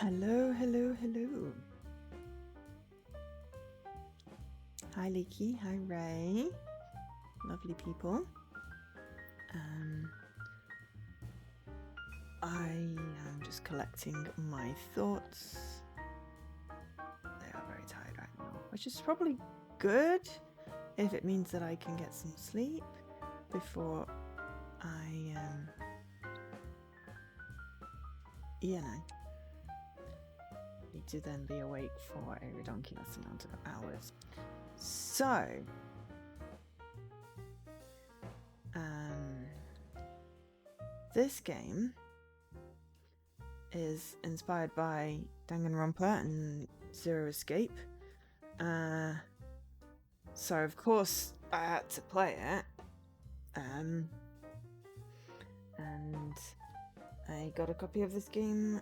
Hello, hello, hello. Hi, Leaky. Hi, Ray. Lovely people. I am just collecting my thoughts. They are very tired right now, which is probably good if it means that I can get some sleep before I, need to then be awake for a redonkulous amount of hours. So, this game is inspired by Danganronpa and Zero Escape. So of course I had to play it. And I got a copy of this game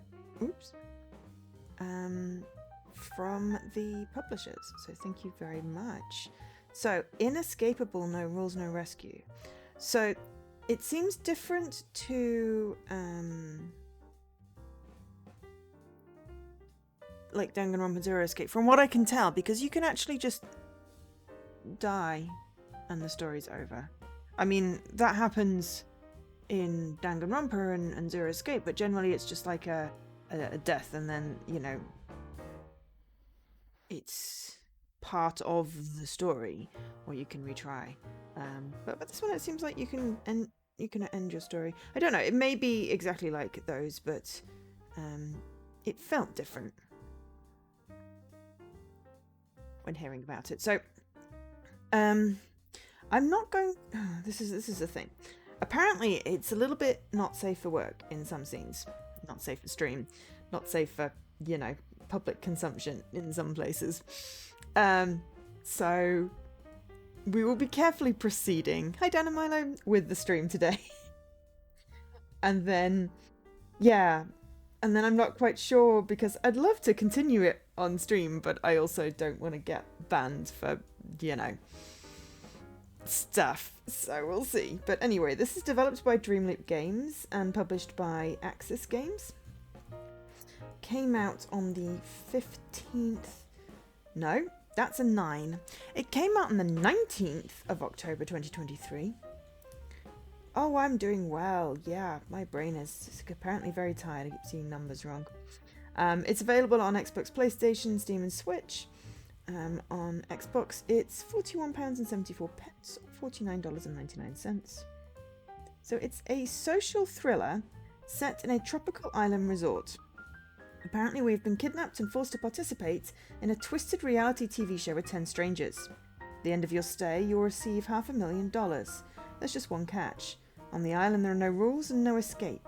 from the publishers. So thank you very much. So Inescapable, No Rules, No Rescue. So it seems different to like Danganronpa Zero Escape, from what I can tell, because you can actually just die and the story's over. I mean, that happens in Danganronpa and Zero Escape, but generally it's just like a death, and then, you know, it's part of the story, or you can retry. But this one, it seems like you can end your story. I don't know, it may be exactly like those, but it felt different when hearing about it. So I'm not going. This is the thing. Apparently, it's a little bit not safe for work in some scenes. Not safe for stream. Not safe for, you know, public consumption in some places. So we will be carefully proceeding. Hi, Dan and Milo, with the stream today. And then, yeah. And then I'm not quite sure, because I'd love to continue it on stream, but I also don't want to get banned for, you know, stuff. So we'll see. But anyway, this is developed by Dreamloop Games and published by Axis Games. Came out on the 15th. No, that's a 9. It came out on the 19th of October 2023. Oh, I'm doing well. Yeah, my brain is apparently very tired. I keep seeing numbers wrong. It's available on Xbox, PlayStation, Steam and Switch. On Xbox, it's £41.74, or $49.99. So it's a social thriller set in a tropical island resort. Apparently, we've been kidnapped and forced to participate in a twisted reality TV show with 10 strangers. At the end of your stay, you'll receive $500,000. There's just one catch. On the island, there are no rules and no escape.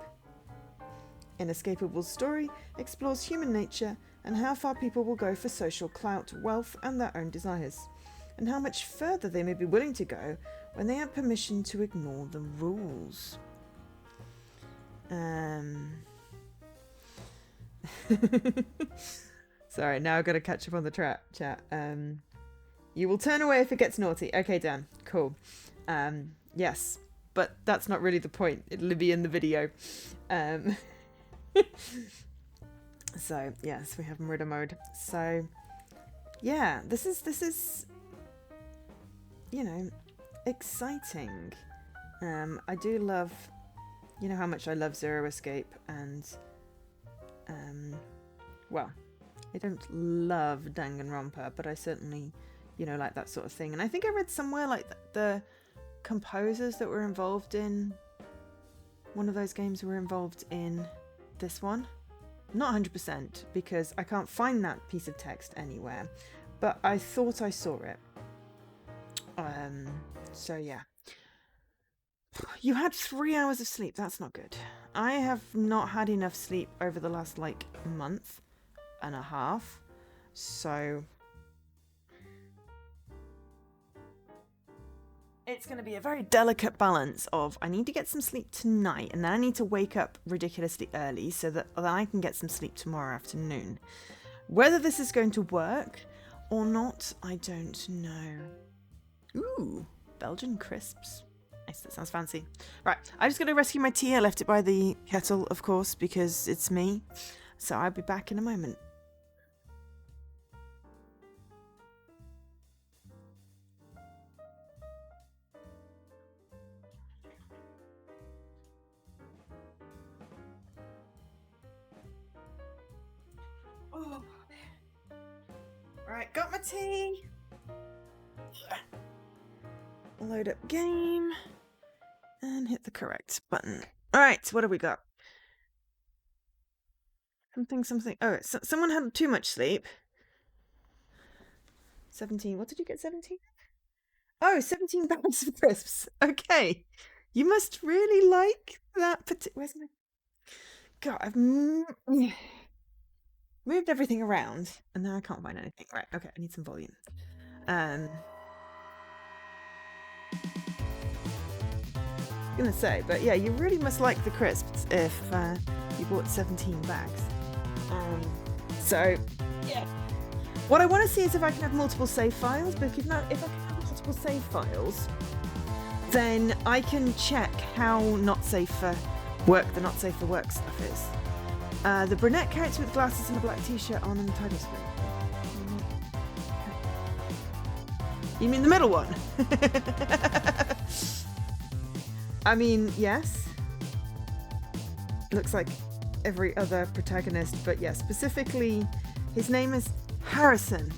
Inescapable's story explores human nature and how far people will go for social clout, wealth, and their own desires, and how much further they may be willing to go when they have permission to ignore the rules. Sorry, now I've got to catch up on the chat. You will turn away if it gets naughty. Okay, Dan. Cool. Yes, but that's not really the point. It'll be in the video. So yes, we have murder mode. So yeah, this is you know, exciting. I do love, you know how much I love Zero Escape, and well, I don't love Danganronpa, but I certainly, you know, like that sort of thing. And I think I read somewhere like the composers that were involved in one of those games were involved in this one. Not 100%, because I can't find that piece of text anywhere, but I thought I saw it. So yeah. You had 3 hours of sleep. That's not good. I have not had enough sleep over the last, like, month and a half. So it's going to be a very delicate balance of, I need to get some sleep tonight, and then I need to wake up ridiculously early so that then I can get some sleep tomorrow afternoon. Whether this is going to work or not, I don't know. Ooh, Belgian crisps. Nice, that sounds fancy. Right, I'm just going to rescue my tea. I left it by the kettle, of course, because it's me. So I'll be back in a moment. Oh. Alright, got my tea. Load up game. And hit the correct button. Alright, what have we got? Something. Oh, someone had too much sleep. 17. What did you get? 17? Oh, 17 bags of crisps. Okay. You must really like that. Where's my... God, I've moved everything around. And now I can't find anything. Right, okay. I need some volume. Gonna say, but yeah, you really must like the crisps if you bought 17 bags. So yeah, what I want to see is if I can have multiple save files. But if I can have multiple save files, then I can check how not safe for work the not safe for work stuff is. The brunette character with glasses and a black t-shirt on and the title screen. You mean the middle one? I mean, yes. Looks like every other protagonist, but yeah, specifically, his name is Harrison.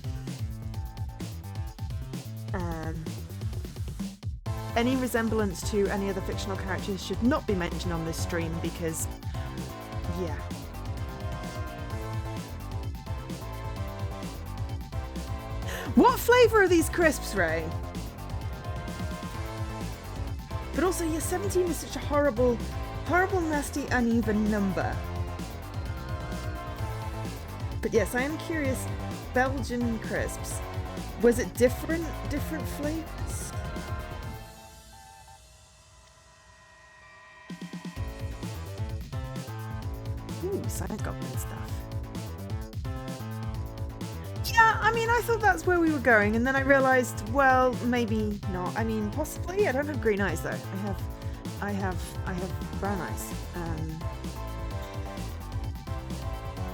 Any resemblance to any other fictional characters should not be mentioned on this stream because, yeah. What flavour are these crisps, Ray? But also, yeah, 17 is such a horrible, nasty, uneven number. But yes, I am curious. Belgian crisps. Was it different flavours? Ooh, Silent Goblin stuff. Yeah, I mean, I thought that's where we were going, and then I realised, well, maybe not. I mean, possibly. I don't have green eyes though. I have brown eyes.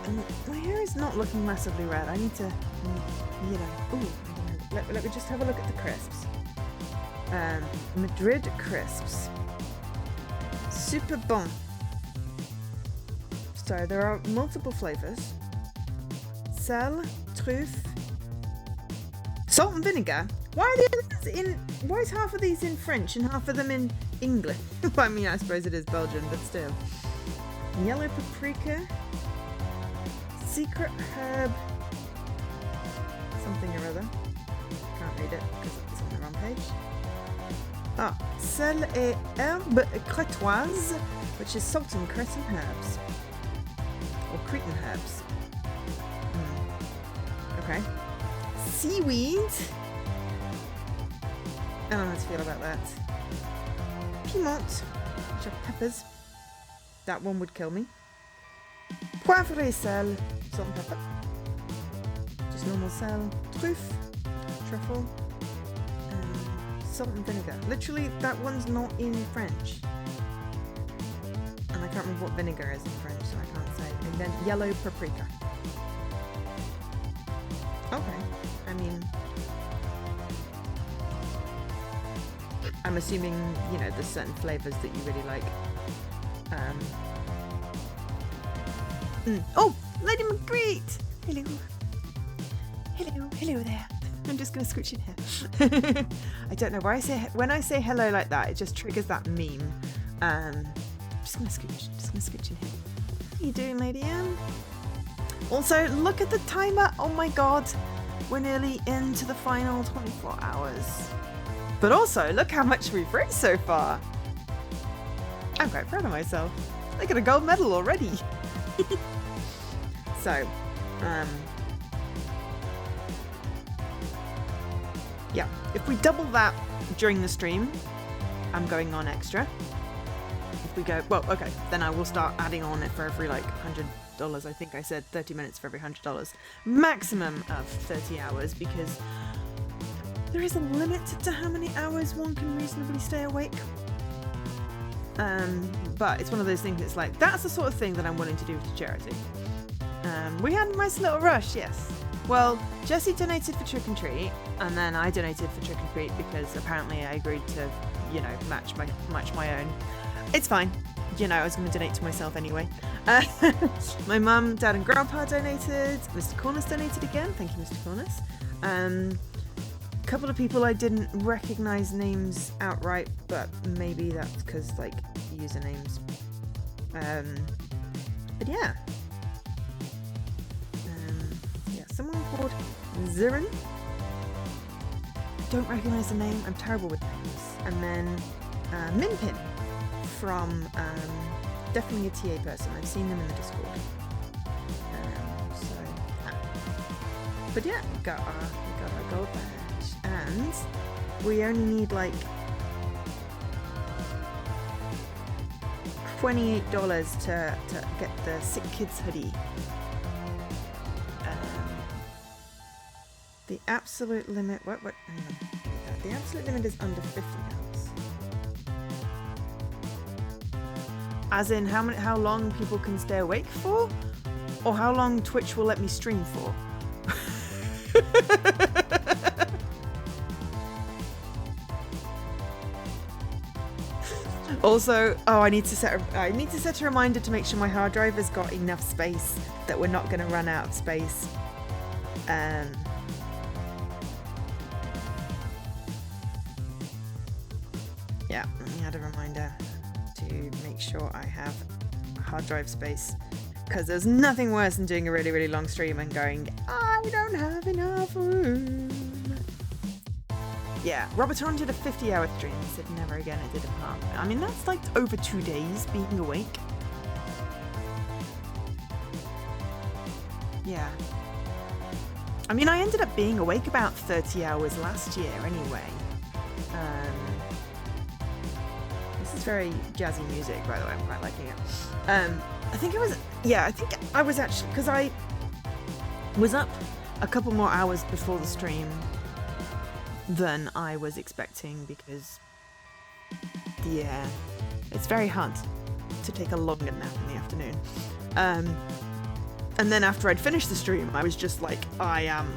And my hair is not looking massively red. I need to, you know. Ooh, let me just have a look at the crisps. Madrid crisps. Super bon. So there are multiple flavours. Sel, truffe, salt and vinegar. Why are the others in? Why is half of these in French and half of them in English? I mean, I suppose it is Belgian, but still. Yellow paprika, secret herb, something or other. Can't read it because it's on the wrong page. Ah, sel et herbe crétoise, which is salt and Cretan herbs, or Cretan herbs. Okay. Seaweed. I don't know how to feel about that. Piment, which are peppers. That one would kill me. Poivre et sel, salt and pepper. Just normal sel. Truffe, truffle. Salt and vinegar. Literally, that one's not in French. And I can't remember what vinegar is in French, so I can't say. And then yellow paprika. Okay, I mean, I'm assuming, you know, there's certain flavours that you really like. Oh, Lady Marguerite! Hello. Hello there. I'm just going to scooch in here. I don't know why when I say hello like that, it just triggers that meme. I'm just going to scooch in here. How you doing, Lady Anne? Also, look at the timer. Oh my god. We're nearly into the final 24 hours. But also, look how much we've raised so far. I'm quite proud of myself. I got a gold medal already. So, yeah, if we double that during the stream, I'm going on extra. If we go, well, okay, then I will start adding on it for every like $100. I think I said 30 minutes for every $100. Maximum of 30 hours because there is a limit to how many hours one can reasonably stay awake. But it's one of those things that's like, that's the sort of thing that I'm willing to do to charity. We had a nice little rush, yes. Well, Jesse donated for Trick and Treat, and then I donated for Trick and Treat because apparently I agreed to, match my own. It's fine. I was going to donate to myself anyway. My mum, dad, and grandpa donated. Mr. Cornice donated again. Thank you, Mr. Cornice. A couple of people I didn't recognize names outright, but maybe that's because, usernames. But yeah. Someone called Zirin. Don't recognize the name. I'm terrible with names. And then Minpin from definitely a TA person. I've seen them in the Discord. But yeah, we got our gold badge, and we only need $28 to get the Sick Kids hoodie. The absolute limit. What? Hang on. The absolute limit is under 50 hours. As in, how long people can stay awake for, or how long Twitch will let me stream for. Also, I need to set a reminder to make sure my hard drive has got enough space that we're not going to run out of space. Yeah, let me add a reminder to make sure I have hard drive space, because there's nothing worse than doing a really, really long stream and going, I don't have enough room. Yeah, Robertron did a 50-hour stream. He said never again. I did a part. I mean, that's over 2 days being awake. Yeah. I mean, I ended up being awake about 30 hours last year anyway. This is very jazzy music, by the way. I'm quite liking it. I think I was actually, because I was up a couple more hours before the stream than I was expecting, because yeah, it's very hard to take a longer nap in the afternoon. And then after I'd finished the stream, I was just like, I am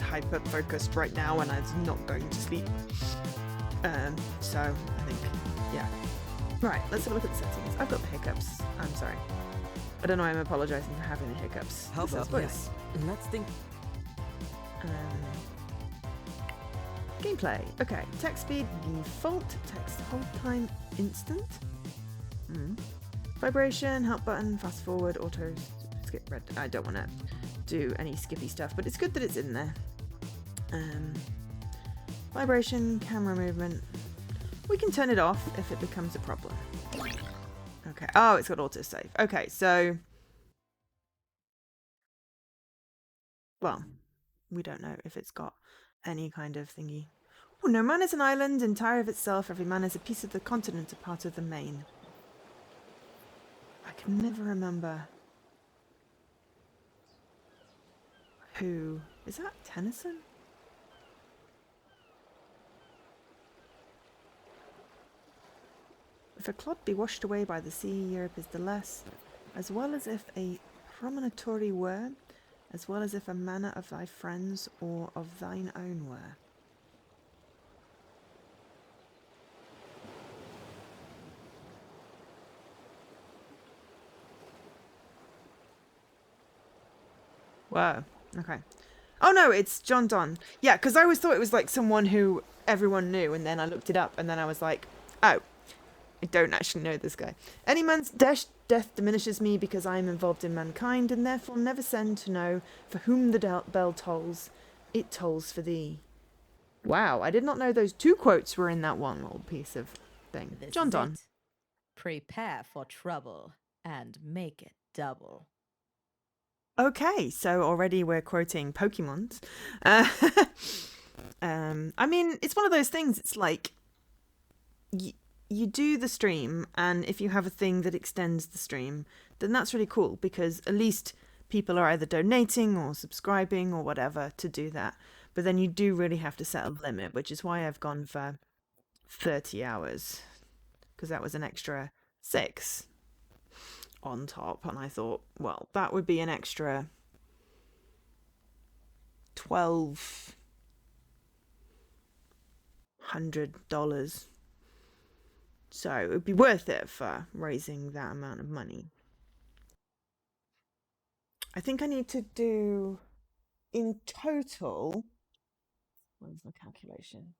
hyper focused right now and I'm not going to sleep. So I think, yeah. Right, let's have a look at the settings. I've got the hiccups. I'm sorry. I don't know why I'm apologizing for having the hiccups. How about this? Let's think. Gameplay. Okay. Text speed default. Text hold time instant. Vibration, help button, fast forward, auto skip red. I don't want to do any skippy stuff, but it's good that it's in there. Vibration, camera movement. We can turn it off if it becomes a problem. Okay. Oh, it's got autosave. Okay, so... Well, we don't know if it's got any kind of thingy. Oh, no man is an island entire of itself. Every man is a piece of the continent, a part of the main. I can never remember who... Is that Tennyson? If a clod be washed away by the sea, Europe is the less, as well as if a promontory were, as well as if a manor of thy friends or of thine own were. Wow. Okay. Oh no, it's John Donne. Yeah, because I always thought it was like someone who everyone knew, and then I looked it up, and then I was like, oh, I don't actually know this guy. Any man's death diminishes me because I am involved in mankind, and therefore never send to know for whom the bell tolls. It tolls for thee. Wow, I did not know those two quotes were in that one little piece of thing. This John is Donne. it. Prepare for trouble and make it double. Okay, so already we're quoting Pokemon. I mean, it's one of those things. It's like you do the stream, and if you have a thing that extends the stream, then that's really cool, because at least people are either donating or subscribing or whatever to do that. But then you do really have to set a limit, which is why I've gone for 30 hours, because that was an extra 6. on top, and I thought, well, that would be an extra $1,200. So it would be worth it for raising that amount of money. I think I need to do in total. Where's the calculation?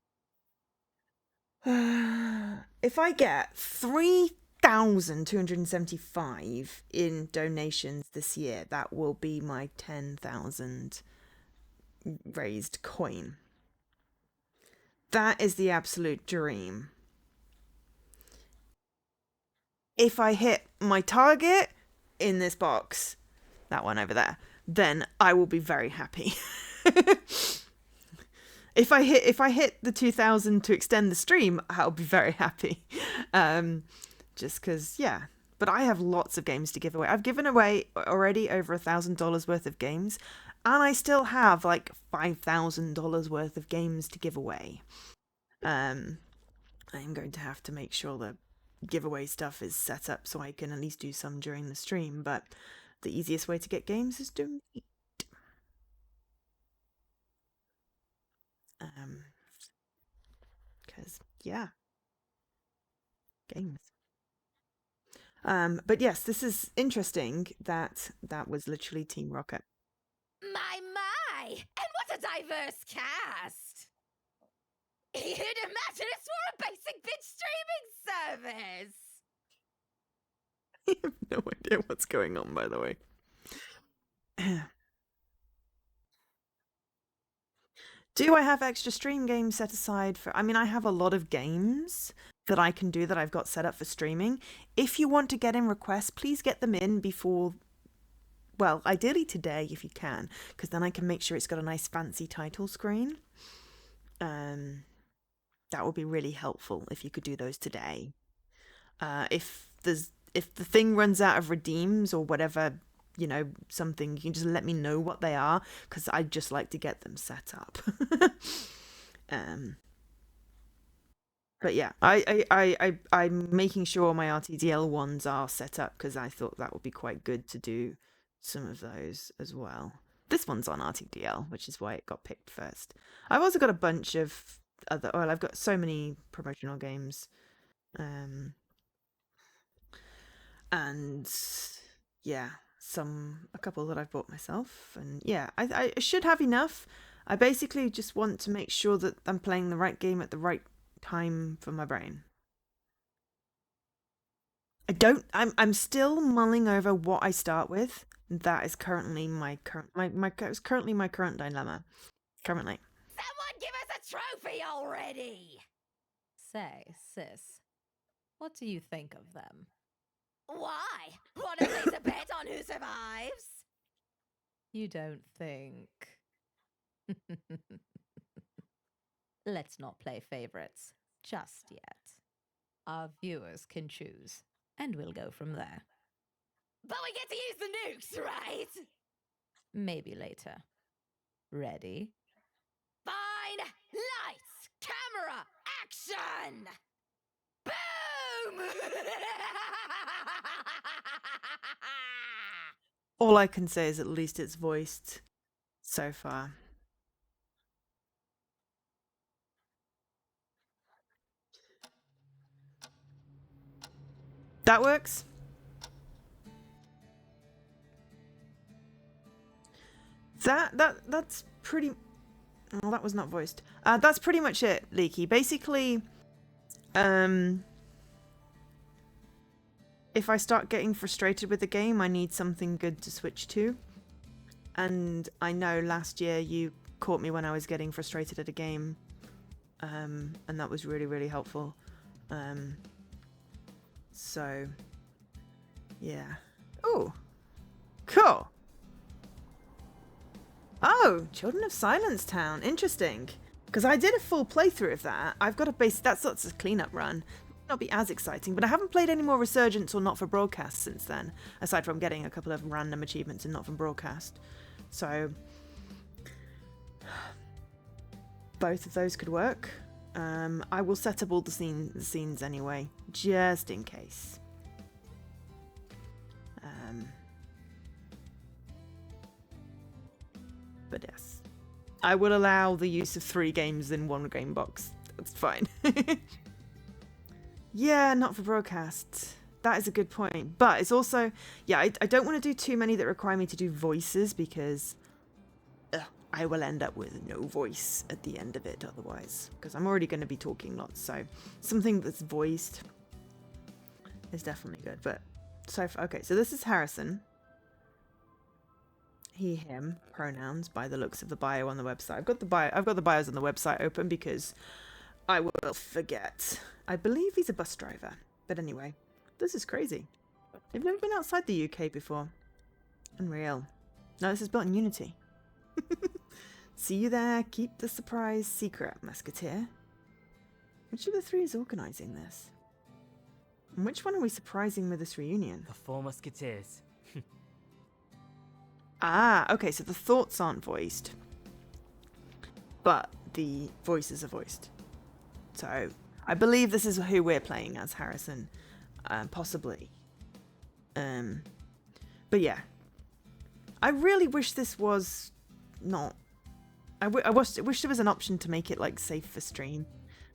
If I get 3,275 in donations this year, that will be my 10,000 raised coin. That is the absolute dream. If I hit my target in this box, that one over there, then I will be very happy. If I hit the 2,000 to extend the stream, I'll be very happy. Just because, yeah. But I have lots of games to give away. I've given away already over $1,000 worth of games, and I still have like $5,000 worth of games to give away. I'm going to have to make sure the giveaway stuff is set up so I can at least do some during the stream. But the easiest way to get games is to meet. Because yeah, games. But yes, this is interesting that was literally Team Rocket. My! And what a diverse cast! You'd imagine it's for a basic bitch streaming service! I have no idea what's going on, by the way. Do I have extra stream games set aside for... I mean, I have a lot of games that I can do that I've got set up for streaming. If you want to get in requests, please get them in before... Well, ideally today, if you can, because then I can make sure it's got a nice fancy title screen. That would be really helpful if you could do those today. If the thing runs out of redeems or whatever, something, you can just let me know what they are, because I'd just like to get them set up. But yeah, I'm making sure my RTDL ones are set up because I thought that would be quite good to do some of those as well. This one's on RTDL, which is why it got picked first. I've also got a bunch of I've got so many promotional games. And yeah, a couple that I've bought myself. And yeah, I should have enough. I basically just want to make sure that I'm playing the right game at the right time for my brain. I'm still mulling over what I start with. That is currently my current dilemma. Currently. Someone give us a trophy already! Say, sis, what do you think of them? Why? Want to place a bet on who survives? You don't think... Let's not play favorites just yet. Our viewers can choose, and we'll go from there. But we get to use the nukes, right? Maybe later. Ready? Fine! Lights! Camera! Action! Boom! All I can say is at least it's voiced so far. That works. That's pretty... Oh, that was not voiced. That's pretty much it, Leaky. Basically, if I start getting frustrated with the game, I need something good to switch to. And I know last year you caught me when I was getting frustrated at a game. And that was really, really helpful. So, yeah. Oh, cool. Oh, Children of Silence Town. Interesting. Because I did a full playthrough of that. I've got a base... That's a cleanup run. Not be as exciting, but I haven't played any more Resurgence or Not for Broadcast since then, aside from getting a couple of random achievements in Not for Broadcast. So both of those could work. I will set up all the scenes anyway, just in case. But yes, I will allow the use of 3 games in 1 game box. That's fine. Yeah, not for broadcast. That is a good point. But it's also, yeah, I don't want to do too many that require me to do voices because I will end up with no voice at the end of it otherwise. Because I'm already going to be talking lots. So something that's voiced is definitely good. But so, okay, so this is Harrison. He, him, pronouns by the looks of the bio on the website. I've got the bios on the website open because I will forget. I believe he's a bus driver. But anyway, this is crazy. I've never been outside the UK before. Unreal. No, this is built in Unity. See you there. Keep the surprise secret, Musketeer. Which of the 3 is organising this? And which one are we surprising with this reunion? The 4 Musketeers. Ah, okay, so the thoughts aren't voiced. But the voices are voiced. So, I believe this is who we're playing as, Harrison. Possibly. But yeah. I really wish this was not... I wish there was an option to make it, like, safe for stream.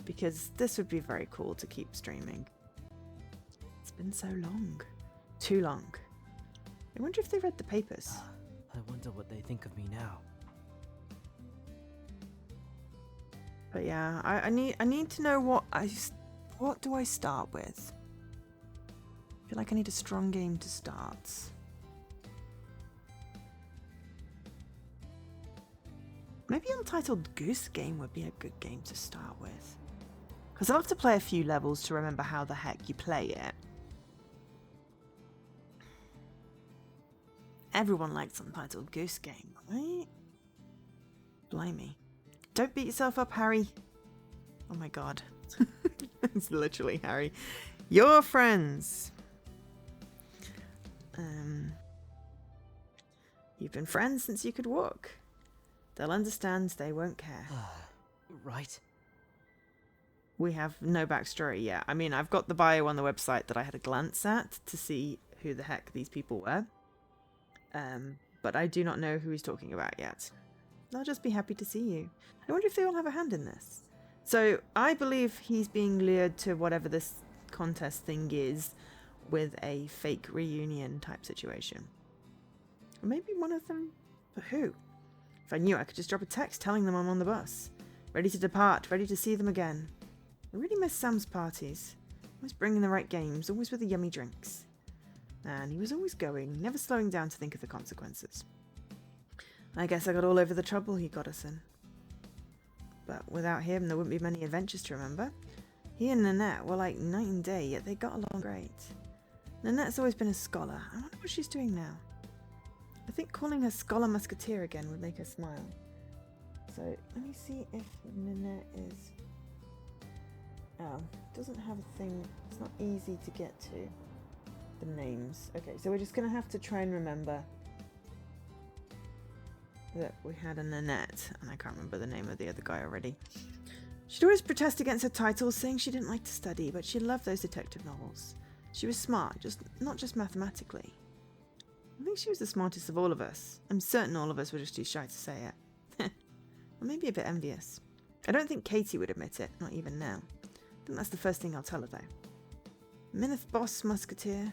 Because this would be very cool to keep streaming. It's been so long. Too long. I wonder if they read the papers. I wonder what they think of me now. But yeah, I need to know what do I start with? I feel like I need a strong game to start. Maybe Untitled Goose Game would be a good game to start with. Because I'll have to play a few levels to remember how the heck you play it. Everyone likes Untitled Goose Game, right? Blimey. Don't beat yourself up, Harry. Oh my god. It's literally Harry. Your friends. You've been friends since you could walk. They'll understand, they won't care. Right? We have no backstory yet. I mean, I've got the bio on the website that I had a glance at to see who the heck these people were. But I do not know who he's talking about yet. I'll just be happy to see you. I wonder if they all have a hand in this. So, I believe he's being lured to whatever this contest thing is with a fake reunion type situation. Or maybe one of them... But who? If I knew, I could just drop a text telling them I'm on the bus. Ready to depart, ready to see them again. I really miss Sam's parties. Always bringing the right games, always with the yummy drinks. And he was always going, never slowing down to think of the consequences. I guess I got all over the trouble he got us in. But without him, there wouldn't be many adventures to remember. He and Nanette were like night and day, yet they got along great. Nanette's always been a scholar. I wonder what she's doing now. I think calling her Scholar Musketeer again would make her smile. So, let me see if Nanette is... Oh, it doesn't have a thing. It's not easy to get to. The names. Okay, so we're just going to have to try and remember that we had a Nanette, and I can't remember the name of the other guy already. She'd always protest against her titles, saying she didn't like to study, but she loved those detective novels. She was smart, not just mathematically. I think she was the smartest of all of us. I'm certain all of us were just too shy to say it. Or maybe a bit envious. I don't think Katie would admit it, not even now. I think that's the first thing I'll tell her, though. Mineth Boss, Musketeer.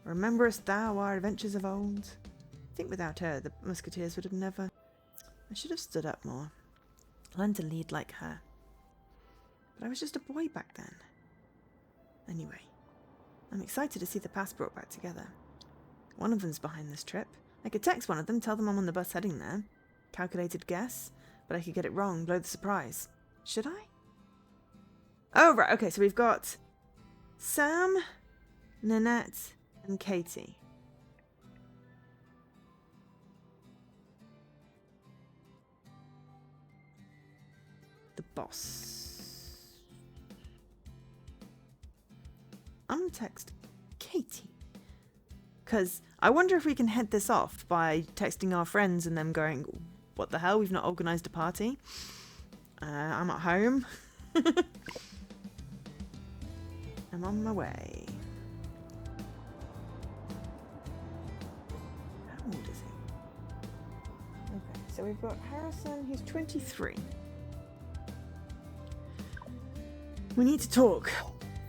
Rememberest thou our adventures of old? I think without her, the Musketeers would have never... I should have stood up more. Learned to lead like her. But I was just a boy back then. Anyway, I'm excited to see the past brought back together. One of them's behind this trip. I could text one of them, tell them I'm on the bus heading there. Calculated guess, but I could get it wrong, blow the surprise. Should I? Oh, right, okay, so we've got Sam, Nanette, and Katie. The boss. I'm gonna text Katie. Because I wonder if we can head this off by texting our friends and them going, what the hell, we've not organised a party. I'm at home. I'm on my way. How old is he? Okay, so we've got Harrison, he's 23. We need to talk.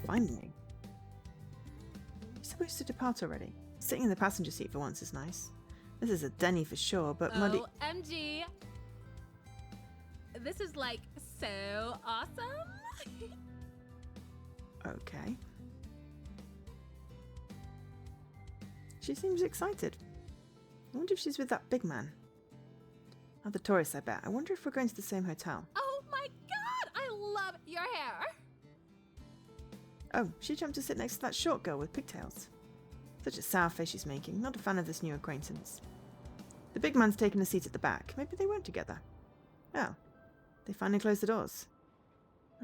Finally. You're supposed to depart already. Sitting in the passenger seat for once is nice. This is a Denny for sure, but Muddy... OMG. This is like so awesome. Okay. She seems excited. I wonder if she's with that big man. Other tourists, I bet. I wonder if we're going to the same hotel. Oh my god, I love your hair. Oh, she jumped to sit next to that short girl with pigtails. Such a sour face she's making. Not a fan of this new acquaintance. The big man's taken a seat at the back. Maybe they weren't together. Oh, they finally closed the doors.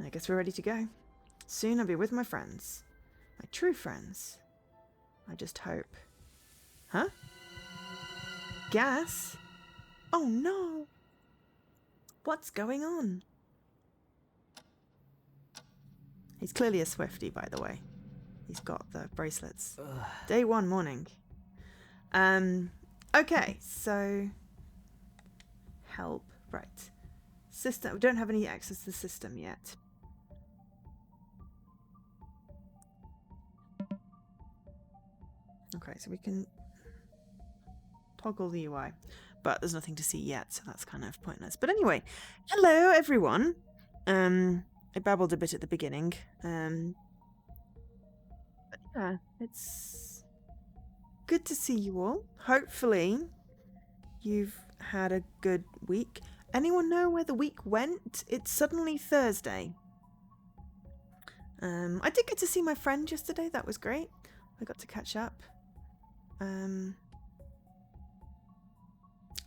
I guess we're ready to go. Soon I'll be with my friends. My true friends. I just hope. Huh? Gas? Oh no! What's going on? He's clearly a Swiftie, by the way. He's got the bracelets. Day 1 morning. Okay, so... Help. Right. System. We don't have any access to the system yet. Okay, so we can toggle the UI. But there's nothing to see yet, so that's kind of pointless. But anyway, hello everyone. I babbled a bit at the beginning. But yeah, it's good to see you all. Hopefully you've had a good week. Anyone know where the week went? It's suddenly Thursday. I did get to see my friend yesterday. That was great. I got to catch up.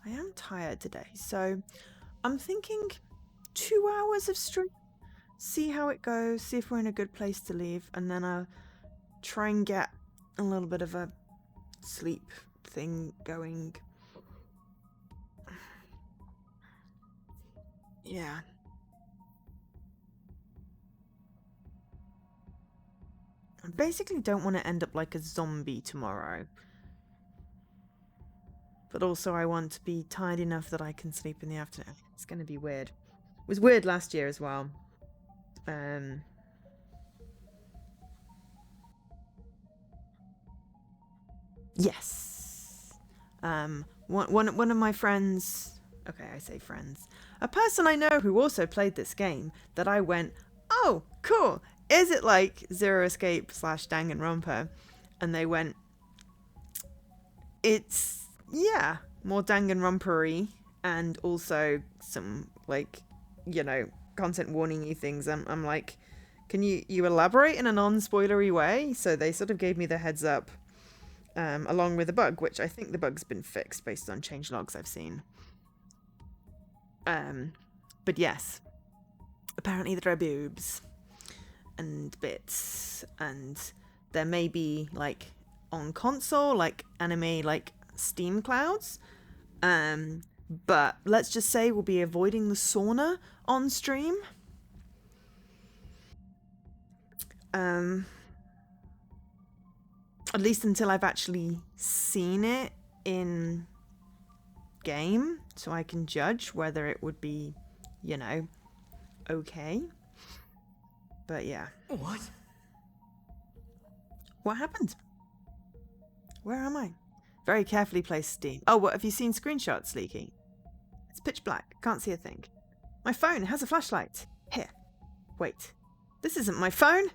I am tired today, so I'm thinking 2 hours of stream. See how it goes, see if we're in a good place to leave, and then I'll try and get a little bit of a sleep thing going. Yeah. I basically don't want to end up like a zombie tomorrow. But also I want to be tired enough that I can sleep in the afternoon. It's going to be weird. It was weird last year as well. Yes. One of my friends... Okay, I say friends. A person I know who also played this game that I went, oh, cool. Is it like Zero Escape / Danganronpa? And they went, it's... yeah, more Danganronpa-y, and also some, like, you know, content warning-y things. I'm like, can you elaborate in a non-spoilery way? So they sort of gave me the heads up, along with a bug, which I think the bug's been fixed based on change logs I've seen. But yes, apparently there are boobs and bits, and there may be, like, on console, like, anime, like, Steam clouds, but let's just say we'll be avoiding the sauna on stream. At least until I've actually seen it in game, so I can judge whether it would be, you know, okay. But yeah. What? What happened? Where am I? Very carefully placed Steam. Oh, what, have you seen screenshots, Leaky? It's pitch black. Can't see a thing. My phone has a flashlight. Here. Wait. This isn't my phone.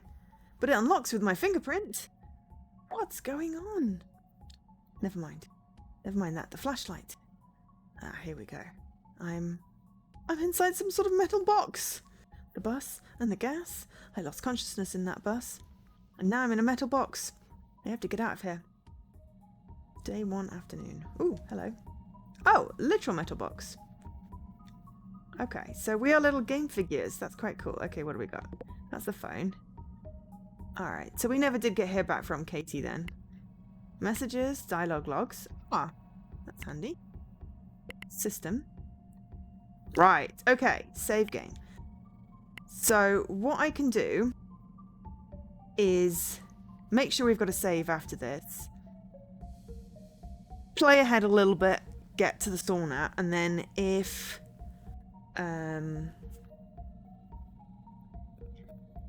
But it unlocks with my fingerprint. What's going on? Never mind. Never mind that. The flashlight. Ah, here we go. I'm inside some sort of metal box. The bus and the gas. I lost consciousness in that bus. And now I'm in a metal box. I have to get out of here. Day 1 afternoon. Ooh, hello. Oh, literal metal box. Okay, so we are little game figures. That's quite cool. Okay, what do we got? That's the phone. Alright, so we never did get here back from Katie then. Messages, dialogue logs. Ah, that's handy. System. Right, okay, save game. So what I can do is make sure we've got a save after this. play ahead a little bit, get to the sauna, and then if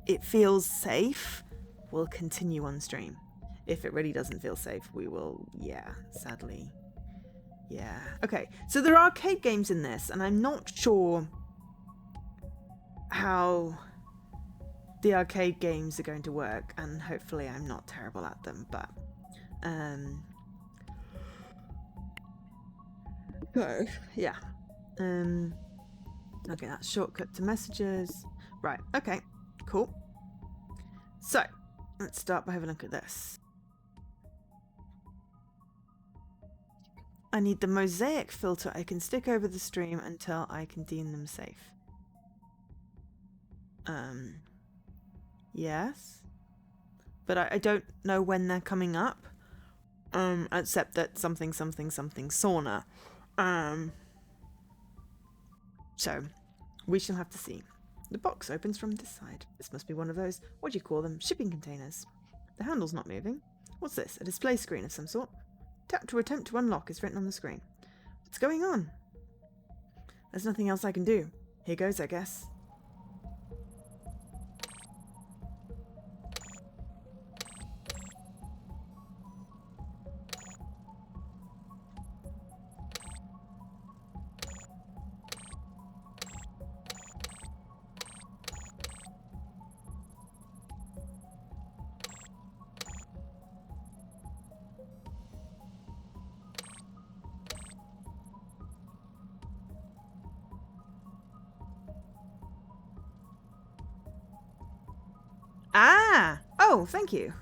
it feels safe, we'll continue on stream. If it really doesn't feel safe, we will, sadly. Yeah. Okay, so there are arcade games in this, and I'm not sure how the arcade games are going to work, and hopefully I'm not terrible at them, but so yeah. Okay, that's shortcut to messages. Right, okay, cool. So let's start by having a look at this. I need the mosaic filter I can stick over the stream until I can deem them safe. Yes. But I don't know when they're coming up. Except that something sauna. So we shall have to see. The box opens from this side. This must be one of those, what do you call them, shipping containers. The handle's not moving. What's this? A display screen of some sort? Tap to attempt to unlock is written on the screen. What's going on? There's nothing else I can do. Here goes, I guess. Ah! Oh, thank you.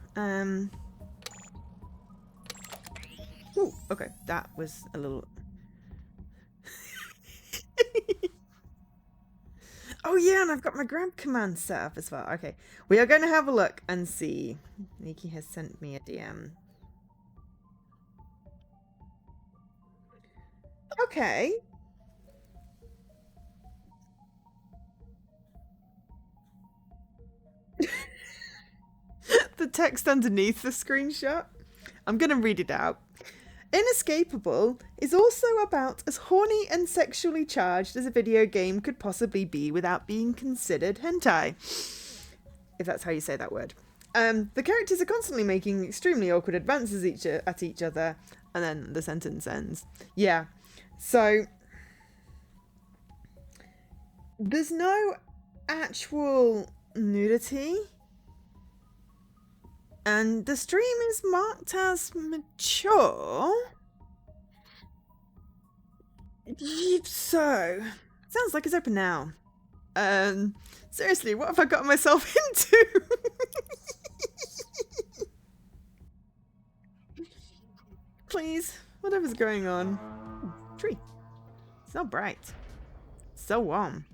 Ooh, okay, that was a little... Oh yeah, and I've got my grab command set up as well. Okay, we are going to have a look and see. Nikki has sent me a DM. Okay. The text underneath the screenshot. I'm going to read it out. Inescapable is also about as horny and sexually charged as a video game could possibly be without being considered hentai. If that's how you say that word. The characters are constantly making extremely awkward advances at each other, and then the sentence ends. Yeah. So there's no actual nudity. And the stream is marked as mature. So, sounds like it's open now. Seriously, what have I got myself into? Please, whatever's going on. Ooh, tree. So bright. So warm.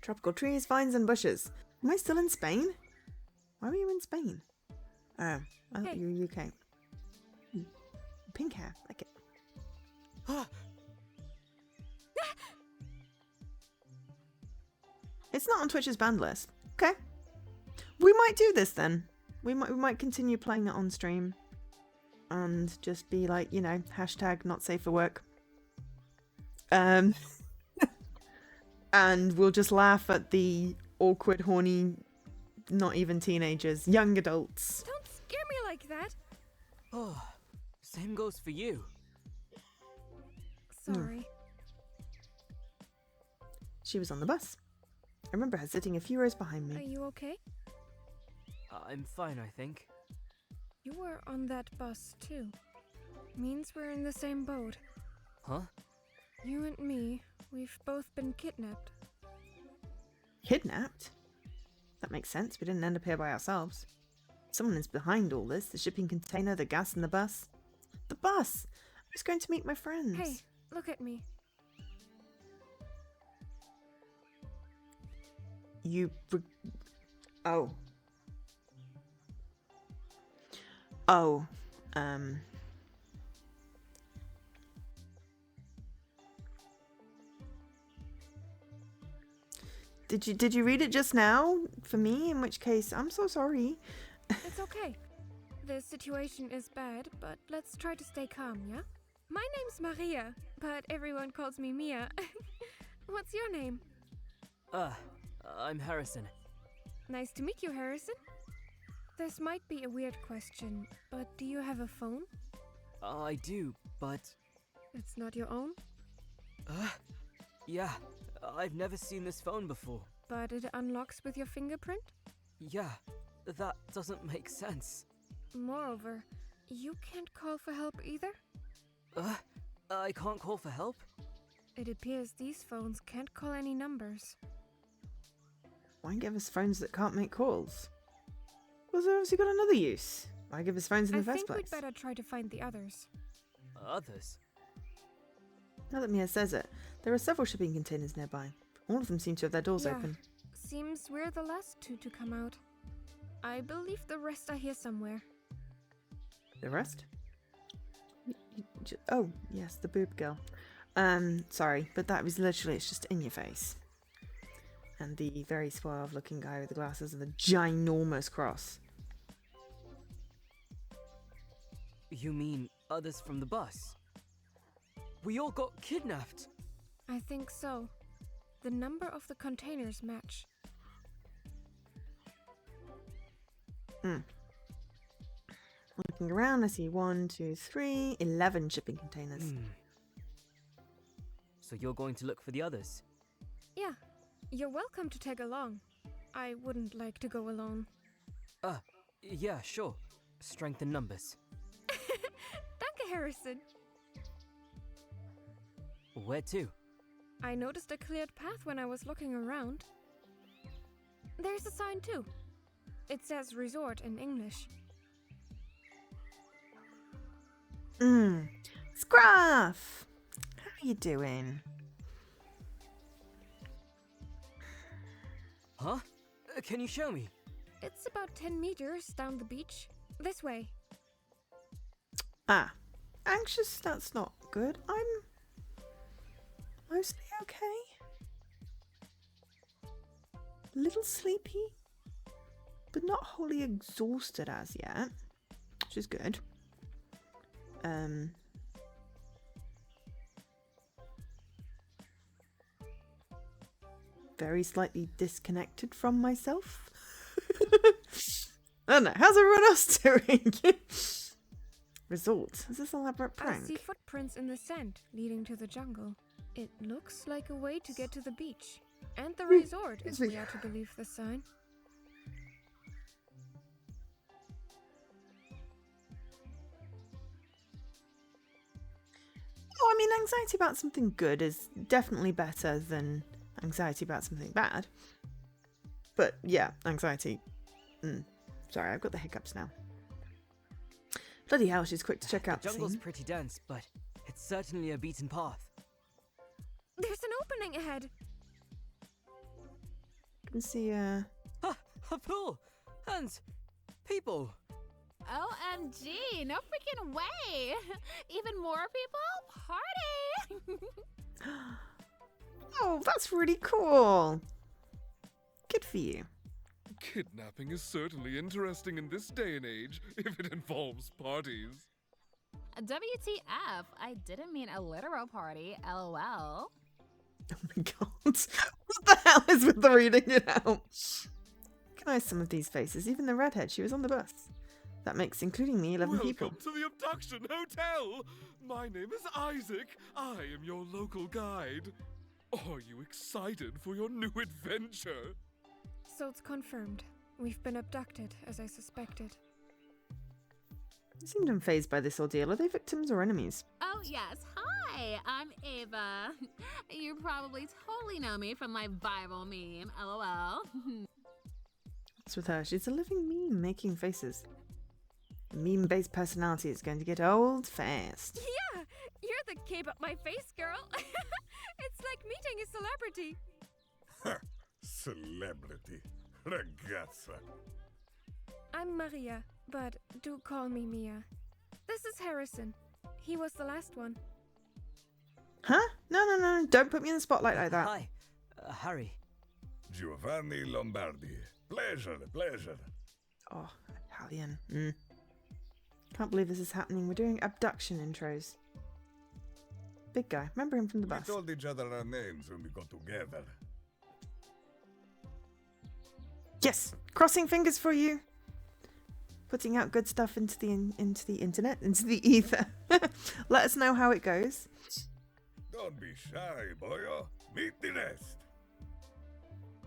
Tropical trees, vines, and bushes. Am I still in Spain? Why were you in Spain? Oh, I thought you were UK. Pink hair, like it. It's not on Twitch's banned list. Okay. We might do this then. We might continue playing it on stream. And just be like, you know, hashtag not safe for work. And we'll just laugh at the awkward, horny, not even teenagers, young adults. Don't scare me like that. Oh, same goes for you. Sorry. She was on the bus. I remember her sitting a few rows behind Are me. you okay? I'm fine, I think. You were on that bus too. Means we're in the same boat. Huh? You and me, we've both been kidnapped. Kidnapped? That makes sense. We didn't end up here by ourselves. Someone is behind all this. The shipping container, the gas, and the bus. The bus! I was going to meet my friends. Hey, look at me. Oh. Oh. Did you read it just now for me? In which case, I'm so sorry. It's okay. The situation is bad, but let's try to stay calm, yeah? My name's Maria, but everyone calls me Mia. What's your name? I'm Harrison. Nice to meet you, Harrison. This might be a weird question, but do you have a phone? I do, but... It's not your own? Yeah, I've never seen this phone before. But it unlocks with your fingerprint? Yeah, that doesn't make sense. Moreover, you can't call for help either? I can't call for help? It appears these phones can't call any numbers. Why give us phones that can't make calls? Well, they've obviously got another use. Why give us phones in the first place? I think we'd better try to find the others. Others? Now that Mia says it, there are several shipping containers nearby. All of them seem to have their doors open. Seems we're the last two to come out. I believe the rest are here somewhere. The rest? Oh, yes, the boob girl. Sorry, but that was literally, it's just in your face. And the very suave looking guy with the glasses and the ginormous cross. You mean others from the bus? We all got kidnapped! I think so. The number of the containers match. Looking around, I see 1, 2, 3, 11 shipping containers. So you're going to look for the others? Yeah, you're welcome to tag along. I wouldn't like to go alone. Yeah, sure. Strength in numbers. Danke, Harrison. Where to? I noticed a cleared path when I was looking around. There's a sign too. It says resort in English. Scruff! How are you doing? Huh? Can you show me? It's about 10 meters down the beach. This way. Anxious? That's not good. I'm mostly okay. A little sleepy, but not wholly exhausted as yet, which is good. Very slightly disconnected from myself. I don't know. How's everyone else doing? Resort. Is this a elaborate prank? I see footprints in the sand leading to the jungle. It looks like a way to get to the beach. And the resort, if we are to believe the sign. Oh, I mean, anxiety about something good is definitely better than anxiety about something bad. But yeah, anxiety. Sorry, I've got the hiccups now. Bloody hell, she's quick to check out The the jungle's scene. pretty dense, but it's certainly a beaten path. There's an opening ahead. You can see, A pool! And people! OMG, no freaking way! Even more people? Party! Oh, that's really cool. Good for you. Kidnapping is certainly interesting in this day and age, if it involves parties. WTF, I didn't mean a literal party, lol. Oh my god. What the hell is with the reading it out? Recognize some of these faces, even the redhead. She was on the bus. That makes, including me, 11 people. Welcome to the Abduction Hotel! My name is Isaac. I am your local guide. Are you excited for your new adventure? So it's confirmed. We've been abducted, as I suspected. They seemed unfazed by this ordeal. Are they victims or enemies? Oh yes, hi, I'm Ava. You probably totally know me from my viral meme, lol. What's with her? She's a living meme making faces. A meme-based personality is going to get old fast. Yeah, you're the cape up my face girl. It's like meeting a celebrity. Celebrity. Ragazza. I'm Maria, but do call me Mia. This is Harrison. He was the last one. Huh? No. Don't put me in the spotlight like that. Hi, Harry. Giovanni Lombardi. Pleasure. Oh, Italian. Can't believe this is happening. We're doing abduction intros. Big guy. Remember him from the We bus. told each other our names when we got together. Yes! Crossing fingers for you! Putting out good stuff into the internet, into the ether. Let us know how it goes. Don't be shy, boyo. Meet the rest.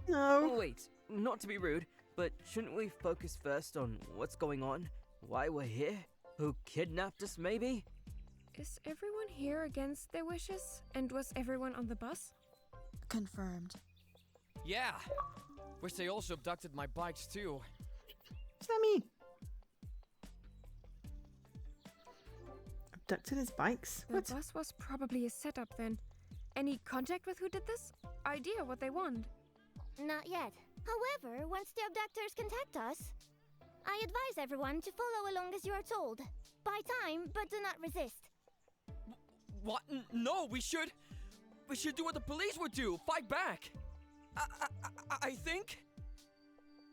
No. Oh, wait, not to be rude, but shouldn't we focus first on what's going on? Why we're here? Who kidnapped us, maybe? Is everyone here against their wishes? And was everyone on the bus? Confirmed. Yeah. Wish they also abducted my bikes too. What's that mean? Abducted his bikes? The What? bus was probably a setup then. Any contact with who did this? Idea what they want? Not yet. However, once the abductors contact us, I advise everyone to follow along as you are told. Buy time, but do not resist. What? No, we should do what the police would do. Fight back. I think.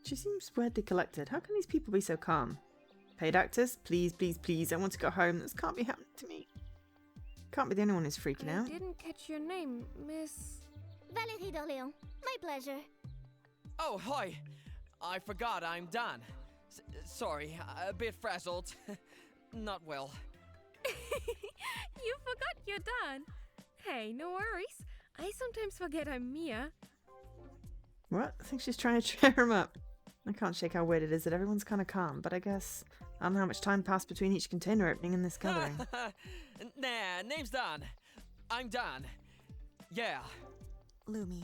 She seems weirdly collected. How can these people be so calm? Paid actors? Please, please, please. I want to go home. This can't be happening to me. Can't be the only one who's freaking I out. didn't catch your name, Miss... Valérie d'Orléans. My pleasure. Oh, hi. I forgot I'm done. Sorry, a bit frazzled. Not well. You forgot you're done. Hey, no worries. I sometimes forget I'm Mia. What? I think she's trying to cheer him up. I can't shake how weird it is that everyone's kind of calm, but I guess I don't know how much time passed between each container opening and this gathering. Nah, name's done. I'm done. Yeah. Lumi.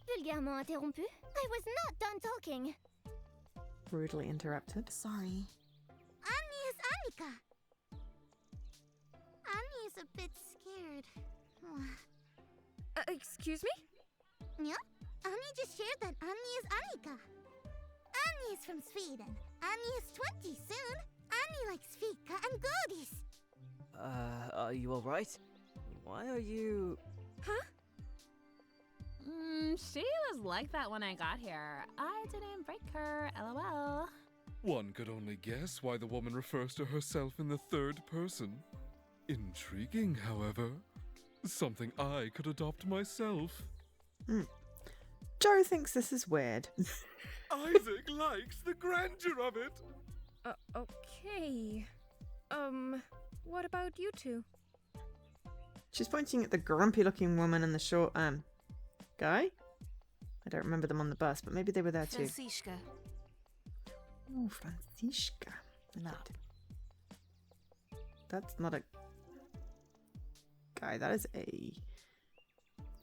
Vulgairement interrompu. I was not done talking. Rudely interrupted. Sorry. Annie is Annika. Annie is a bit scared. Excuse me? Yeah? Annie just shared that Annie is Annika. Annie is from Sweden. Annie is 20 soon. Annie likes fika and godis. Are you alright? Why are you... Huh? She was like that when I got here. I didn't break her, lol. One could only guess why the woman refers to herself in the third person. Intriguing, however. Something I could adopt myself. Joe thinks this is weird. Isaac likes the grandeur of it. Okay. What about you two? She's pointing at the grumpy looking woman and the short guy. I don't remember them on the bus, but maybe they were there too. Francisca. Oh, Francisca. No. That's not a guy. That is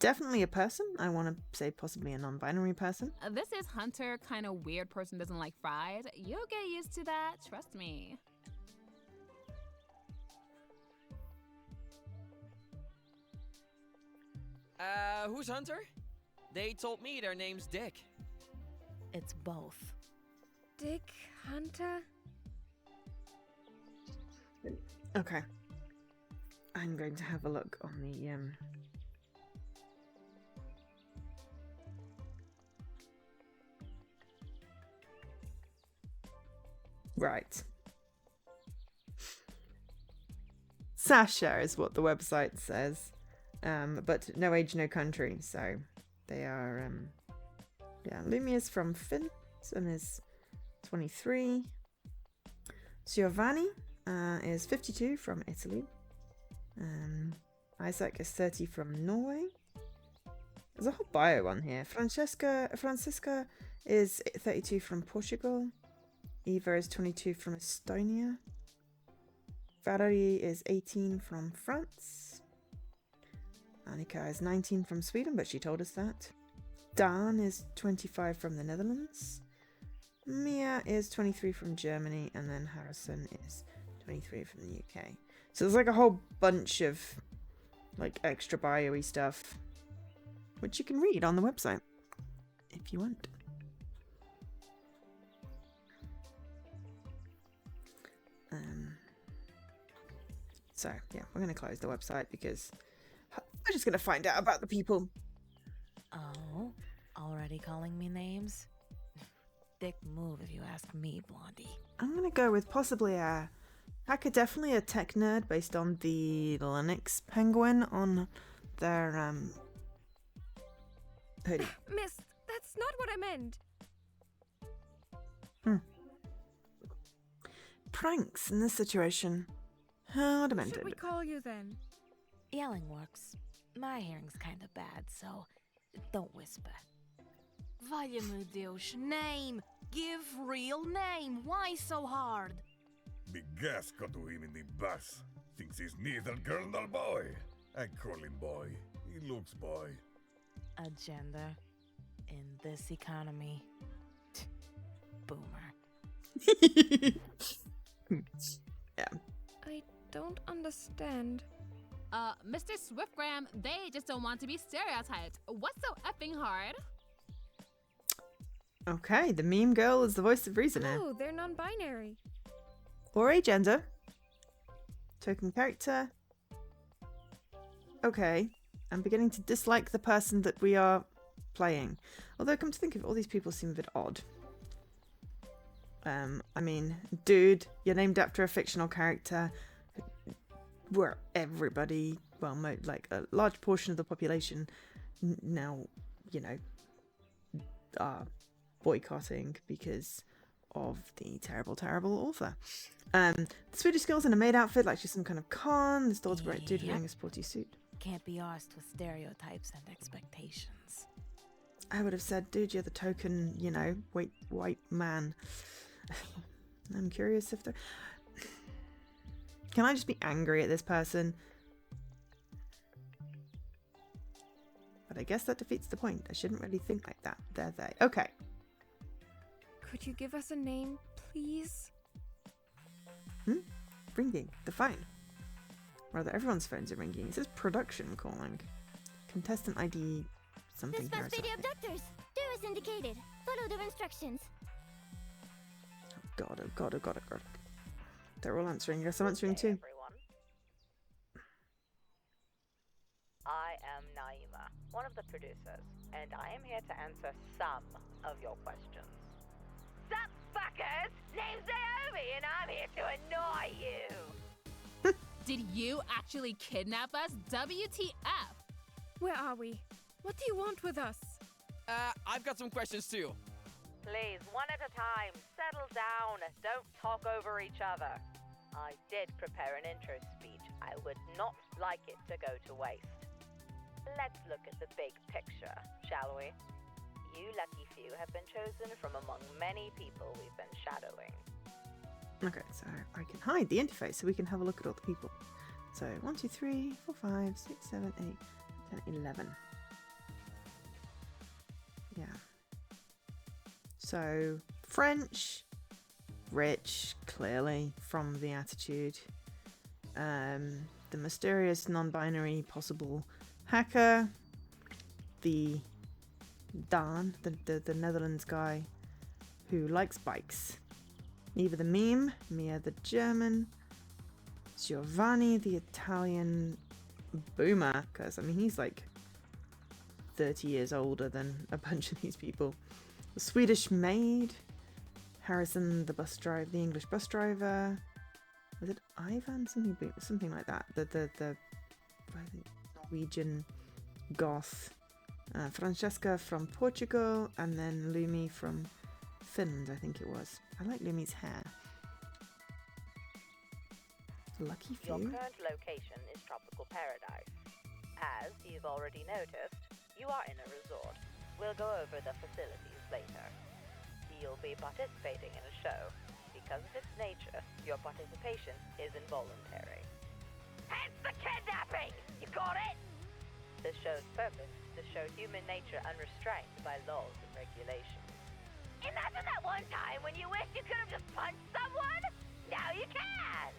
definitely a person. I want to say possibly a non-binary person. This is Hunter, kind of weird person doesn't like fries. You'll get used to that, trust me. Who's Hunter? They told me their name's Dick. It's both. Dick, Hunter? Okay. I'm going to have a look on the Right. Sasha is what the website says. But no age, no country, so they are Lumia's from Finland and is 23. Giovanni is 52 from Italy. Isaac is 30 from Norway. There's a whole bio on here. Francisca is 32 from Portugal. Eva is 22 from Estonia. Valerie is 18 from France. Annika is 19 from Sweden, but she told us that. Dan is 25 from the Netherlands. Mia is 23 from Germany, and then Harrison is 23 from the UK. So there's like a whole bunch of like extra bio-y stuff, which you can read on the website if you want. So yeah, we're going to close the website because we're just going to find out about the people. Oh, already calling me names? Dick move if you ask me, Blondie. I'm going to go with possibly a Hacker definitely a tech nerd based on the Linux penguin on their hoodie. Miss, that's not what I meant. Pranks in this situation. How What demented. should we call you then? Yelling works. My hearing's kinda bad, so don't whisper. Valha meu Deus, name! Give real name! Why so hard? Big gas got to him in the bus. Thinks he's neither girl nor boy. I call him boy. He looks boy. A gender in this economy. Boomer. Yeah. I don't understand. Mr. Swiftgram, they just don't want to be stereotyped. What's so effing hard? Okay, the meme girl is the voice of reason now. Oh, they're non-binary. Or agender. Token character. Okay. I'm beginning to dislike the person that we are playing. Although, come to think of it, all these people seem a bit odd. I mean, dude, you're named after a fictional character where everybody, well, like a large portion of the population now, you know, are boycotting because of the terrible, terrible author. The Swedish girl's in a maid outfit like she's some kind of con. This daughter's bright dude wearing a sporty suit. Can't be arsed with stereotypes and expectations. I would have said, dude, you're the token, you know, white man. I'm curious if they're... Can I just be angry at this person? But I guess that defeats the point. I shouldn't really think like that. They're they. Okay. Could you give us a name, please? Ringing. The phone. Rather, everyone's phones are ringing. It says production calling. Contestant ID something This here. must be the abductors. Do as indicated. Follow their instructions. Oh god. They're all answering. Yes, I'm answering too. Everyone. I am Naima, one of the producers, and I am here to answer some of your questions. Sup, fuckers? Name's Naomi, and I'm here to annoy you! Did you actually kidnap us? WTF? Where are we? What do you want with us? I've got some questions too. Please, one at a time, settle down, don't talk over each other. I did prepare an intro speech. I would not like it to go to waste. Let's look at the big picture, shall we? You lucky few have been chosen from among many people we've been shadowing. Okay, so I can hide the interface so we can have a look at all the people. So 1, 2, 3, 4, 5, 6, 7, 8, 10, 11. Yeah. So French, rich, clearly from the attitude. The mysterious non-binary possible hacker. The Dan, the Netherlands guy who likes bikes. Eva the meme, Mia the German, Giovanni the Italian boomer, because I mean he's like 30 years older than a bunch of these people. The Swedish maid, Harrison the English bus driver. Was it Ivan? Something like that. The Norwegian goth. Francesca from Portugal, and then Lumi from Finland, I think it was. I like Lumi's hair. Lucky Your few. current location is Tropical Paradise. As you've already noticed, you are in a resort. We'll go over the facilities later. You'll be participating in a show. Because of its nature, your participation is involuntary. Hence the kidnapping! You got it? The show's purpose is to show human nature unrestrained by laws and regulations. Imagine that one time when you wished you could have just punched someone? Now you can!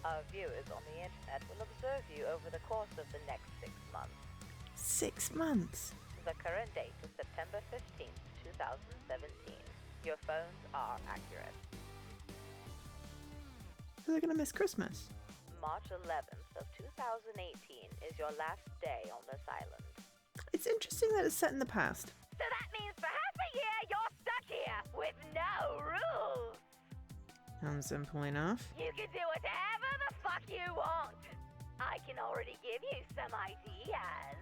Our viewers on the internet will observe you over the course of the next 6 months. 6 months. The current date is September 15th, 2017. Your phones are accurate. So they're gonna miss Christmas. March 11th of 2018 is your last day on this island. It's interesting that it's set in the past. So that means for half a year you're stuck here with no rules. Sounds simple enough. You can do whatever you want? I can already give you some ideas.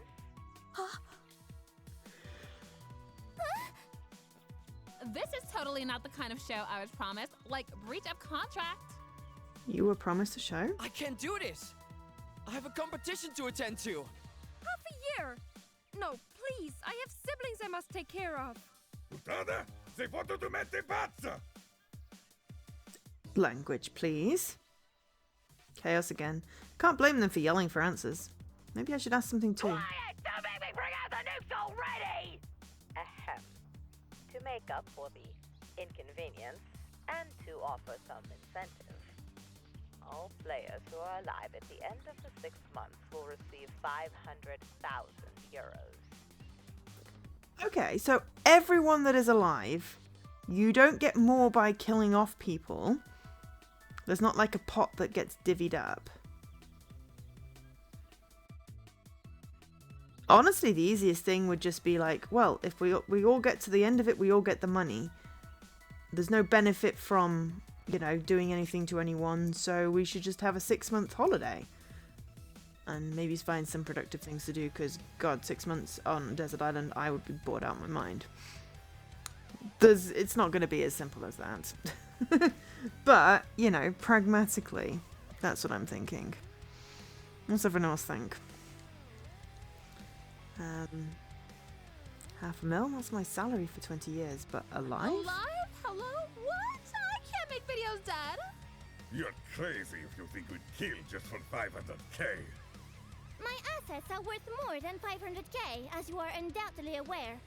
This is totally not the kind of show I was promised. Like, breach of contract. You were promised a show? I can't do this. I have a competition to attend to. Half a year! No, please, I have siblings I must take care of. Puttana, sei fottutamente pazza! Language, please. Chaos again. Can't blame them for yelling for answers. Maybe I should ask something too. Quiet! Don't make me bring out the nukes already! Ahem. To make up for the inconvenience and to offer some incentive, all players who are alive at the end of the 6 months will receive 500,000 euros. Okay, so everyone that is alive, you don't get more by killing off people. There's not like a pot that gets divvied up. Honestly, the easiest thing would just be like, well, if we all get to the end of it, we all get the money. There's no benefit from, you know, doing anything to anyone, so we should just have a 6-month holiday. And maybe find some productive things to do, because, God, 6 months on a desert island, I would be bored out of my mind. It's not going to be as simple as that. But, you know, pragmatically, that's what I'm thinking. What's everyone else think? $500,000? That's my salary for 20 years, but alive? Alive? Hello? What? I can't make videos, Dad. You're crazy if you think we'd kill just for 500k. My assets are worth more than 500k, as you are undoubtedly aware.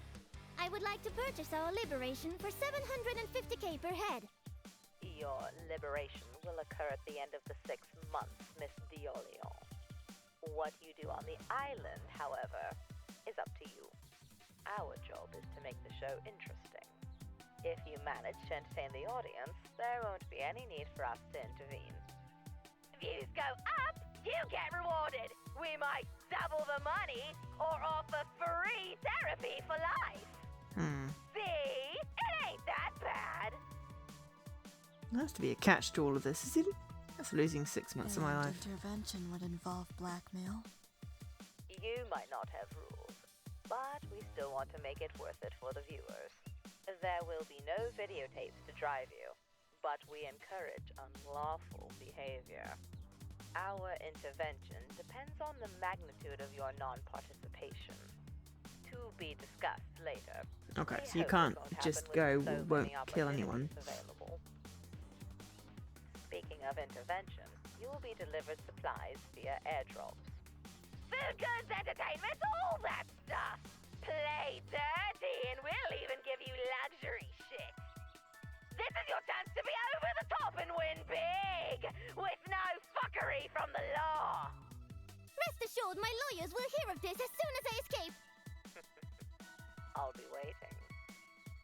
I would like to purchase our liberation for 750k per head. Your liberation will occur at the end of the 6 months, Miss Diolion. What you do on the island, however, is up to you. Our job is to make the show interesting. If you manage to entertain the audience, there won't be any need for us to intervene. Views go up, you get rewarded. We might double the money or offer free therapy for life. See? It ain't that bad. There has to be a catch to all of this, isn't it? That's losing 6 months of my life. Intervention would involve blackmail. You might not have rules, but we still want to make it worth it for the viewers. There will be no videotapes to drive you, but we encourage unlawful behavior. Our intervention depends on the magnitude of your non-participation. To be discussed later. Okay, We so you hope it can't won't just happen go, with so won't many kill anyone. opportunities available. Speaking of intervention, you will be delivered supplies via airdrops. Food, goods, entertainment, all that stuff. Play dirty and we'll even give you luxury shit. This is your chance to be over the top and win big, with no fuckery from the law. Rest assured, my lawyers will hear of this as soon as I escape. I'll be waiting.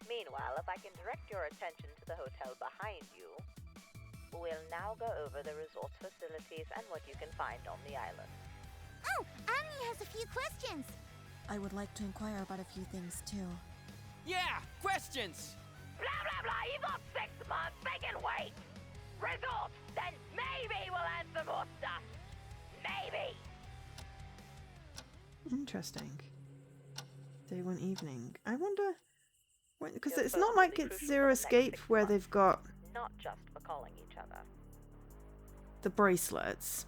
Meanwhile, if I can direct your attention to the hotel behind you, we'll now go over the resort's facilities and what you can find on the island. Oh, Annie has a few questions. I would like to inquire about a few things too. Yeah, questions. Blah, blah, blah, you've got 6 months, they can wait. Resort, then maybe we'll answer more stuff. Maybe. Interesting. Day 1 evening. I wonder... Because You're it's not like supposed to be it's crucial Zero for the next Escape 6 where months, they've got not just for calling each other. the bracelets.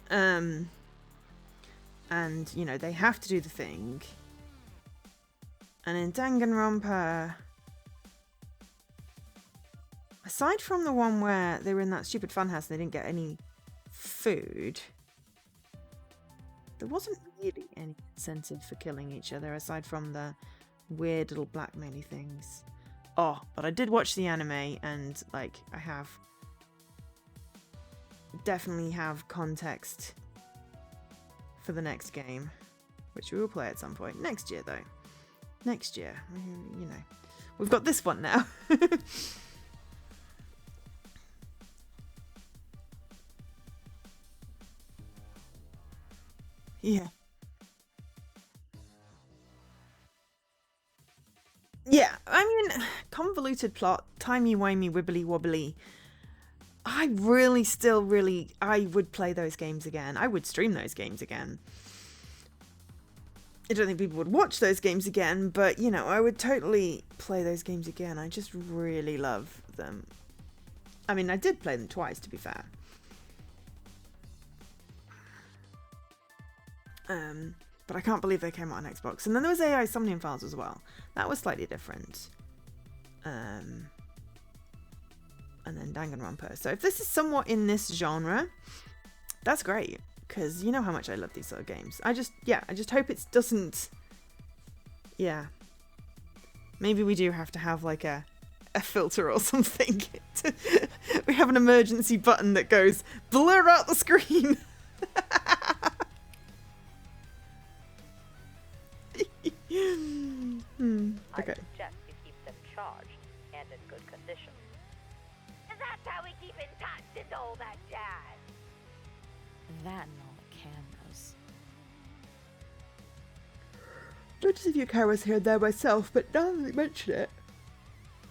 And, you know, they have to do the thing. And in Danganronpa, aside from the one where they were in that stupid funhouse and they didn't get any food, there wasn't really any incentive for killing each other aside from the weird little blackmaily things. Oh, but I did watch the anime and, like, I have definitely have context for the next game, which we will play at some point. Next year, though. Next year. You know. We've got this one now. Yeah. Yeah, I mean, convoluted plot, timey-wimey, wibbly-wobbly. I would play those games again. I would stream those games again. I don't think people would watch those games again, but, you know, I would totally play those games again. I just really love them. I mean, I did play them twice, to be fair. But I can't believe they came out on Xbox. And then there was AI Somnium Files as well. That was slightly different. And then Danganronpa. So if this is somewhat in this genre, that's great. Because you know how much I love these sort of games. I just hope it doesn't... Yeah. Maybe we do have to have like a filter or something. We have an emergency button that goes, blur out the screen. I Okay. suggest you keep them charged and in good condition. That's how we keep in touch and all that jazz. That and all the cameras. Noticed a few cameras here and there myself, but now that you mention it,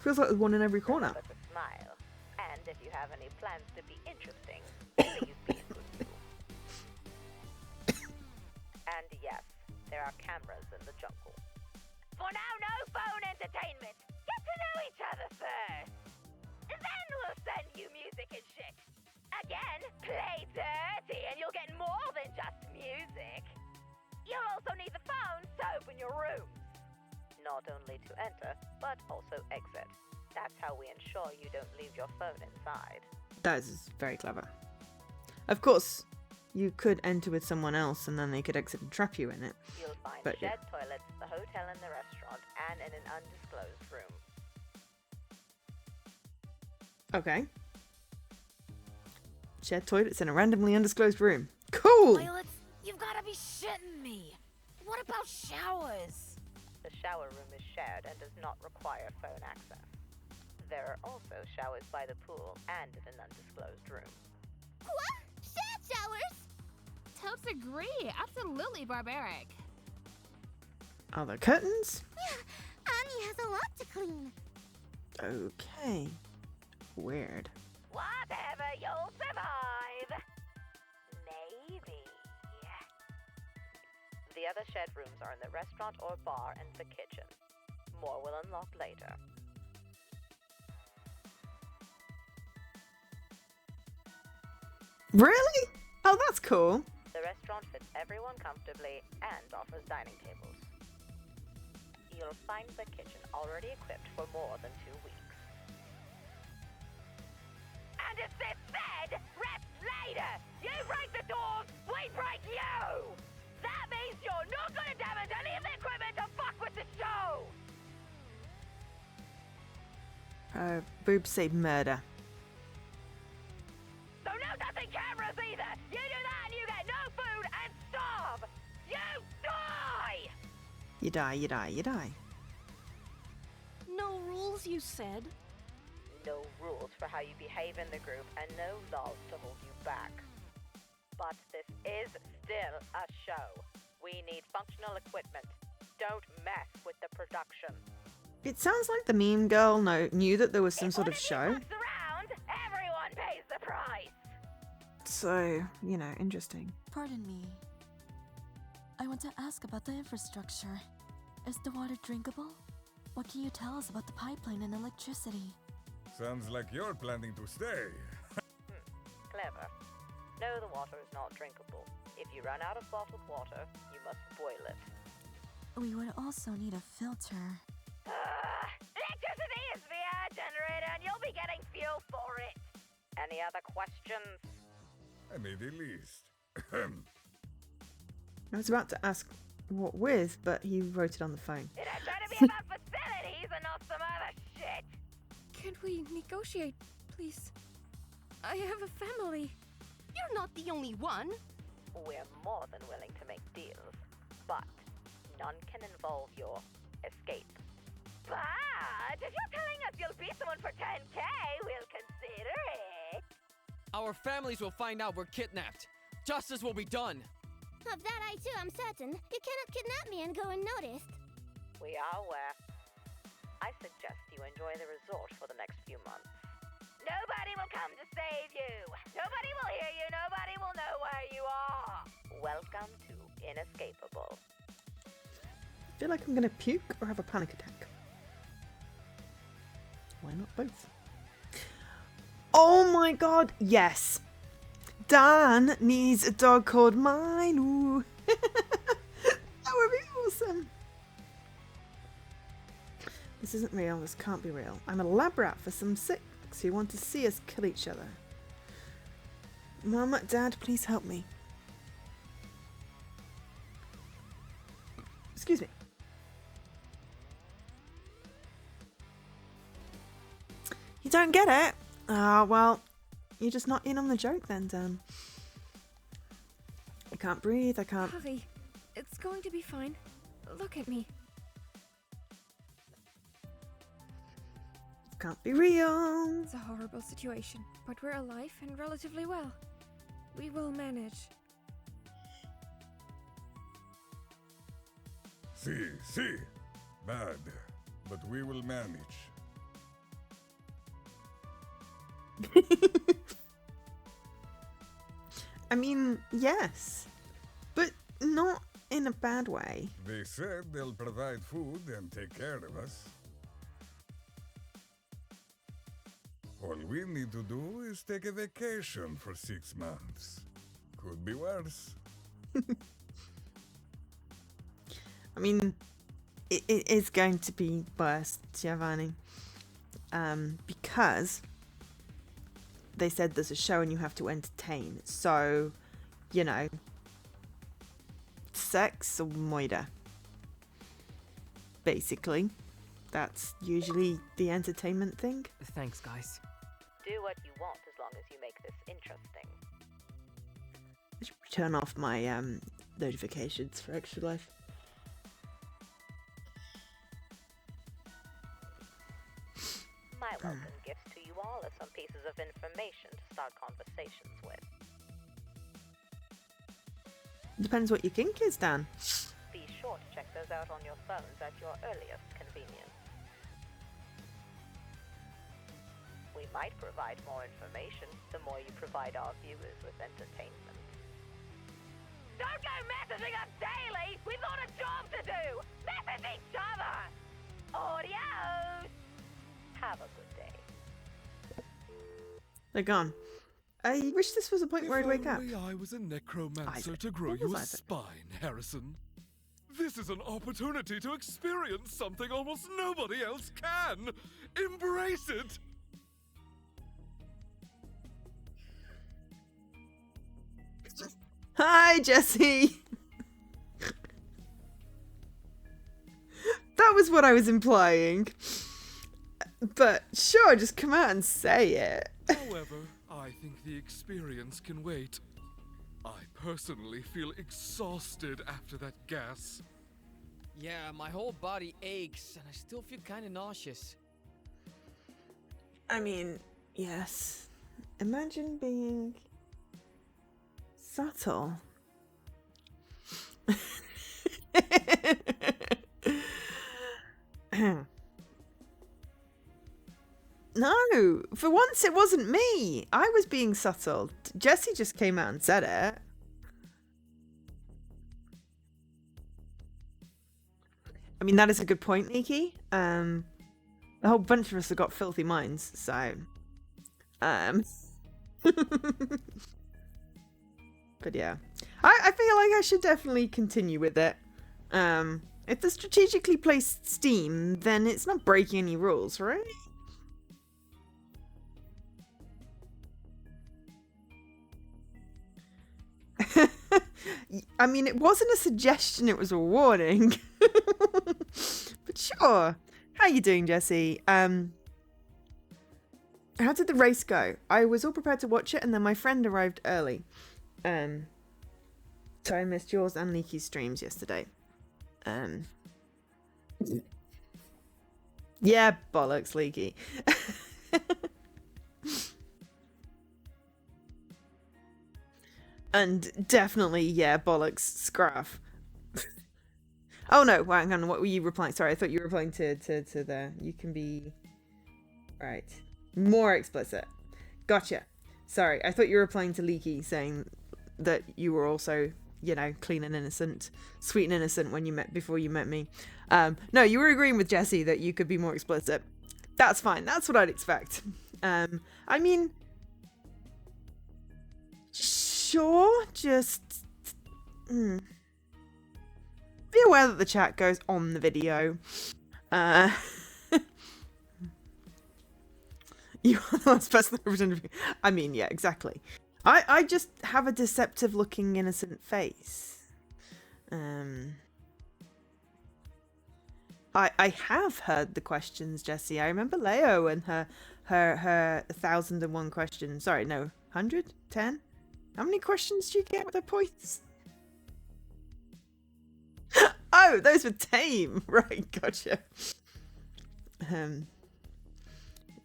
feels like there's one in every corner. Remember to smile. And if you have any plans to be interesting, please be in good mood. And yes, there are cameras in the jungle. For now, no phone entertainment. Get to know each other first. Then we'll send you music and shit. Again, play dirty and you'll get more than just music. You'll also need the phone to open your room. Not only to enter, but also exit. That's how we ensure you don't leave your phone inside. That is very clever. Of course, you could enter with someone else and then they could exit and trap you in it. You'll find But, shared toilets, the hotel and the restaurant, and in an undisclosed room. Okay. Shared toilets in a randomly undisclosed room. Cool! Violet, you've gotta be shitting me. What about showers? The shower room is shared and does not require phone access. There are also showers by the pool and in an undisclosed room. What? Shared showers? Totes agree. Absolutely barbaric. Are there curtains? Yeah, Annie has a lot to clean. Okay. Weird. Whatever, you'll survive. Maybe. The other shared rooms are in the restaurant or bar and the kitchen. More will unlock later. Really? Oh, that's cool. The restaurant fits everyone comfortably and offers dining tables. You'll find the kitchen already equipped for more than 2 weeks. And as this said, rest later! You break the doors, we break you! That means you're not gonna damage any of the equipment to fuck with the show! Boobs say murder. So no touching cameras either! You do that and you get no food and starve! You die! You die, you die, you die. No rules, you said? No rules for how you behave in the group and no laws to hold you back. But this is still a show. We need functional equipment. Don't mess with the production. It sounds like the meme girl knew that there was some sort of show. Around, everyone pays the price. So, you know, interesting. Pardon me. I want to ask about the infrastructure. Is the water drinkable? What can you tell us about the pipeline and electricity? Sounds like you're planning to stay. Clever. No, the water is not drinkable. If you run out of bottled water, you must boil it. We would also need a filter. Electricity is via a generator and you'll be getting fuel for it. Any other questions? Maybe least. I was about to ask what with, but he wrote it on the phone. It ain't trying to be about facilities and not some other shit. Can we negotiate, please? I have a family. You're not the only one. We're more than willing to make deals, but none can involve your escape. But if you're telling us you'll beat someone for 10K, we'll consider it. Our families will find out we're kidnapped. Justice will be done. Of that I too am certain. You cannot kidnap me and go unnoticed. We are aware. I suggest you enjoy the resort for the next few months. Nobody will will come to save you. Nobody will hear you. Nobody will know where you are. Welcome to Inescapable. I feel like I'm gonna puke or have a panic attack. Why not both? Oh my god, yes! Dan needs a dog called Minu. That would be awesome. This isn't real, this can't be real. I'm a lab rat for some sicks who want to see us kill each other. Mum, Dad, please help me. Excuse me. You don't get it? Ah, well, you're just not in on the joke then, Dan. I can't breathe, I can't... Hurry. It's going to be fine. Look at me. Can't be real. It's a horrible situation, but we're alive and relatively well. We will manage. See. Bad, but we will manage. I mean, yes, but not in a bad way. They said they'll provide food and take care of us. All we need to do is take a vacation for 6 months. Could be worse. I mean, it is going to be worse, Giovanni. Because they said there's a show and you have to entertain. So, you know, sex or moida. Basically. That's usually the entertainment thing. Thanks, guys. Do what you want as long as you make this interesting. I should turn off my notifications for Extra Life. My welcome gifts to you all are some pieces of information to start conversations with. Depends what your kink is, Dan. Be sure to check those out on your phones at your earliest convenience. We might provide more information the more you provide our viewers with entertainment. Don't go messaging us daily! We've got a job to do! Message each other! Adios! Have a good day. They're gone. I wish this was a point where I'd wake up. If only I was a necromancer Isaac. to grow What you was a Isaac? spine, Harrison. This is an opportunity to experience something almost nobody else can. Embrace it! Hi, Jesse! That was what I was implying. But sure, just come out and say it. However, I think the experience can wait. I personally feel exhausted after that gas. Yeah, my whole body aches, and I still feel kind of nauseous. I mean, yes. Imagine being subtle. No, for once it wasn't me. I was being subtle. Jesse just came out and said it. I mean, that is a good point, Nikki. A whole bunch of us have got filthy minds, so... But yeah. I feel like I should definitely continue with it. If the strategically placed Steam, then it's not breaking any rules, right? I mean, it wasn't a suggestion, it was a warning. But sure. How you doing, Jesse? How did the race go? I was all prepared to watch it, and then my friend arrived early. So I missed yours and Leaky's streams yesterday. Yeah, bollocks, Leaky. And definitely, yeah, bollocks, Scruff. Oh no, hang on, what were you replying? Sorry, I thought you were replying to the... You can be... Right. More explicit. Gotcha. Sorry, I thought you were replying to Leaky saying that you were also, you know, clean and innocent, sweet and innocent before you met me. No, you were agreeing with Jesse that you could be more explicit. That's fine. That's what I'd expect. I mean, sure, just be aware that the chat goes on the video. You are the last person I pretend to be. I mean, yeah, exactly. I just have a deceptive looking innocent face. I have heard the questions, Jessie. I remember Leo and her 1,001 questions. Sorry, no, 110? How many questions do you get with the points? Oh, those were tame. Right, gotcha. Yeah.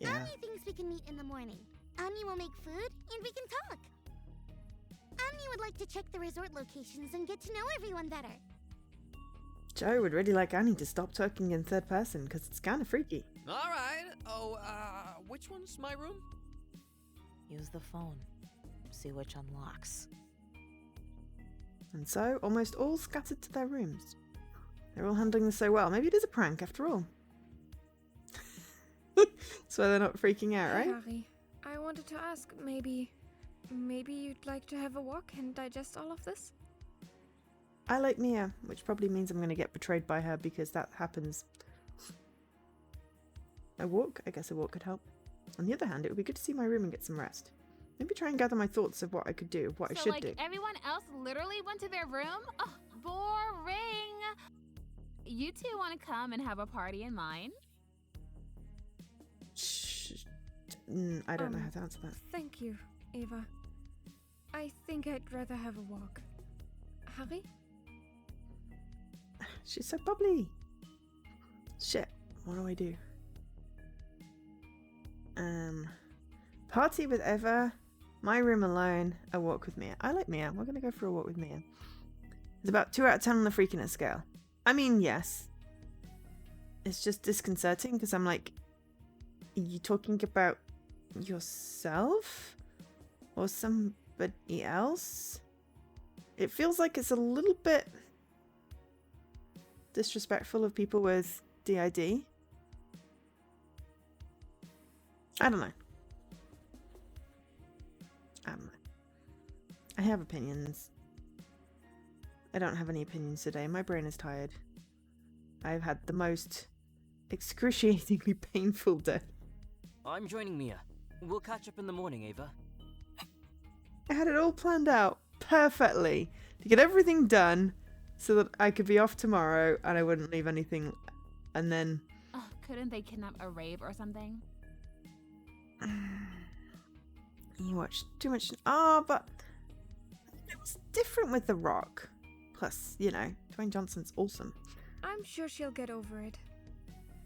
Annie thinks we can meet in the morning. Annie will make food and we can talk. Annie would like to check the resort locations and get to know everyone better. Joe would really like Annie to stop talking in third person because it's kind of freaky. Alright. Oh, which one's my room? Use the phone. See which unlocks. And so, almost all scattered to their rooms. They're all handling this so well. Maybe it is a prank after all. So they're not freaking out, right? Hey, Harry, I wanted to ask, maybe you'd like to have a walk and digest all of this? I like Mia, which probably means I'm going to get betrayed by her because that happens. A walk? I guess a walk could help. On the other hand, it would be good to see my room and get some rest. Maybe try and gather my thoughts of what I could do, what I should do. Everyone else literally went to their room? Oh, boring! You two want to come and have a party in mine? Shh. I don't know how to answer that. Thank you, Eva. I think I'd rather have a walk. Harry? She's so bubbly. Shit. What do I do? Party with Eva. My room alone. A walk with Mia. I like Mia. We're going to go for a walk with Mia. It's about 2 out of 10 on the freakiness scale. I mean, yes. It's just disconcerting because I'm like, are you talking about yourself? Or somebody else? It feels like it's a little bit disrespectful of people with DID. I don't know. I have opinions. I don't have any opinions today. My brain is tired. I've had the most excruciatingly painful day. I'm joining Mia. We'll catch up in the morning, Ava. I had it all planned out perfectly to get everything done so that I could be off tomorrow and I wouldn't leave anything. And then... Oh, couldn't they kidnap a rave or something? You watched too much... Oh, but... It was different with The Rock. Plus, you know, Dwayne Johnson's awesome. I'm sure she'll get over it.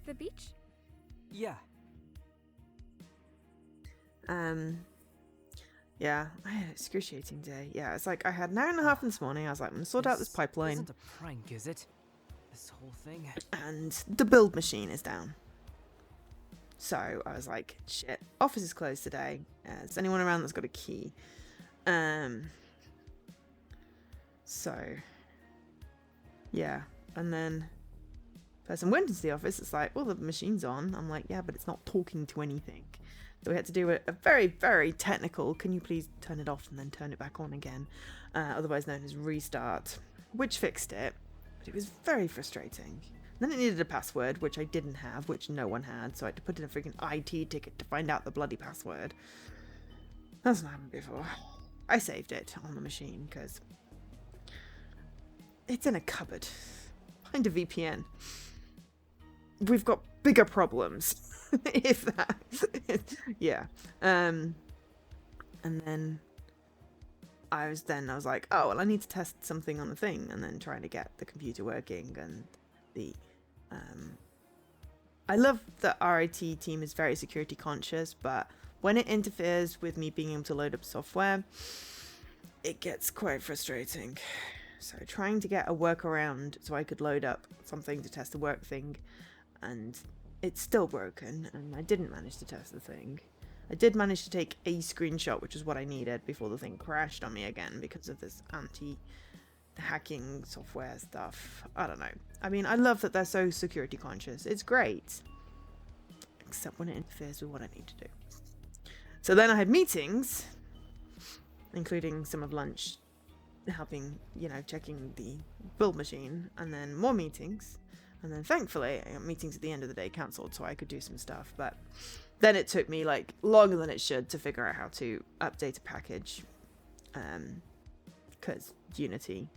The beach? Yeah. Yeah, I had an excruciating day. Yeah, it's like I had an hour and a half this morning. I was like, I'm gonna sort out this pipeline. Isn't a prank, is it? This whole thing. And the build machine is down. So I was like, shit, office is closed today. Is anyone around that's got a key? So, yeah. And then person went into the office. It's like, well, the machine's on. I'm like, yeah, but it's not talking to anything. So we had to do a very, very technical, can you please turn it off and then turn it back on again? Otherwise known as restart, which fixed it. But it was very frustrating. Then it needed a password, which I didn't have, which no one had. So I had to put in a freaking IT ticket to find out the bloody password. That's not happened before. I saved it on the machine because it's in a cupboard. Find a VPN. We've got bigger problems. If that. Yeah. And then I was like, oh, well, I need to test something on the thing, and then trying to get the computer working. And I love that our IT team is very security conscious, but when it interferes with me being able to load up software, it gets quite frustrating. So trying to get a workaround so I could load up something to test the work thing, and it's still broken, and I didn't manage to test the thing. I did manage to take a screenshot, which is what I needed before the thing crashed on me again because of this anti-hacking software stuff. I don't know. I mean, I love that they're so security conscious. It's great. Except when it interferes with what I need to do. So then I had meetings, including some of lunch, helping, you know, checking the build machine, and then more meetings. And then thankfully, I got meetings at the end of the day cancelled so I could do some stuff. But then it took me like longer than it should to figure out how to update a package. Because Unity.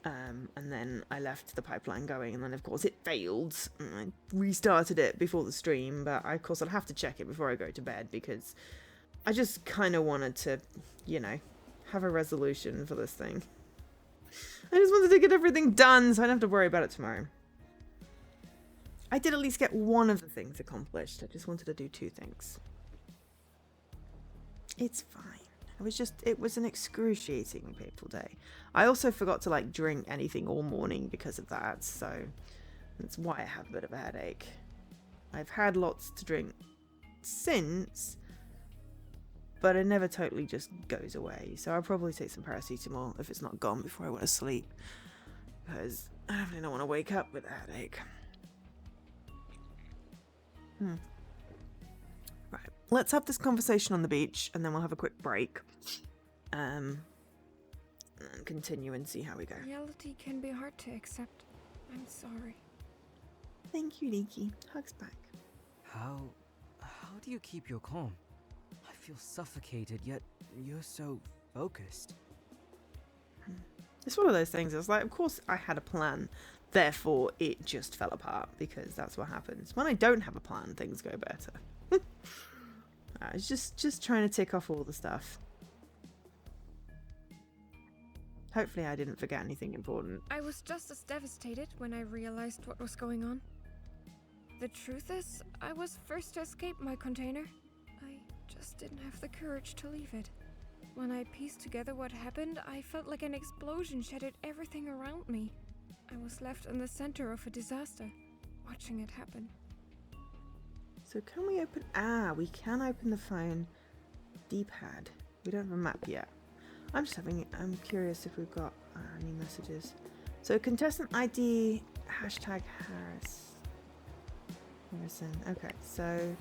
And then I left the pipeline going, and then of course it failed. And I restarted it before the stream, but of course I'll have to check it before I go to bed because I just kind of wanted to, you know, have a resolution for this thing. I just wanted to get everything done so I don't have to worry about it tomorrow. I did at least get one of the things accomplished. I just wanted to do 2 things. It's fine. It was an excruciatingly painful day. I also forgot to like drink anything all morning because of that, so that's why I have a bit of a headache. I've had lots to drink since, but it never totally just goes away. So I'll probably take some paracetamol if it's not gone before I want to sleep, because I definitely don't want to wake up with a headache. Right, let's have this conversation on the beach, and then we'll have a quick break. And continue and see how we go. Reality can be hard to accept. I'm sorry. Thank you, Leaky. Hugs back. How do you keep your calm? I feel suffocated, yet you're so focused. It's one of those things. It's like, of course I had a plan, therefore it just fell apart, because that's what happens. When I don't have a plan, things go better. I was just trying to tick off all the stuff. Hopefully I didn't forget anything important. I was just as devastated when I realized what was going on. The truth is, I was first to escape my container. I just didn't have the courage to leave it. When I pieced together what happened, I felt like an explosion shattered everything around me. I was left in the center of a disaster, watching it happen. So can we open... we can open the phone D-pad. We don't have a map yet. I'm curious if we've got any messages. So contestant ID #Harrison. Okay, so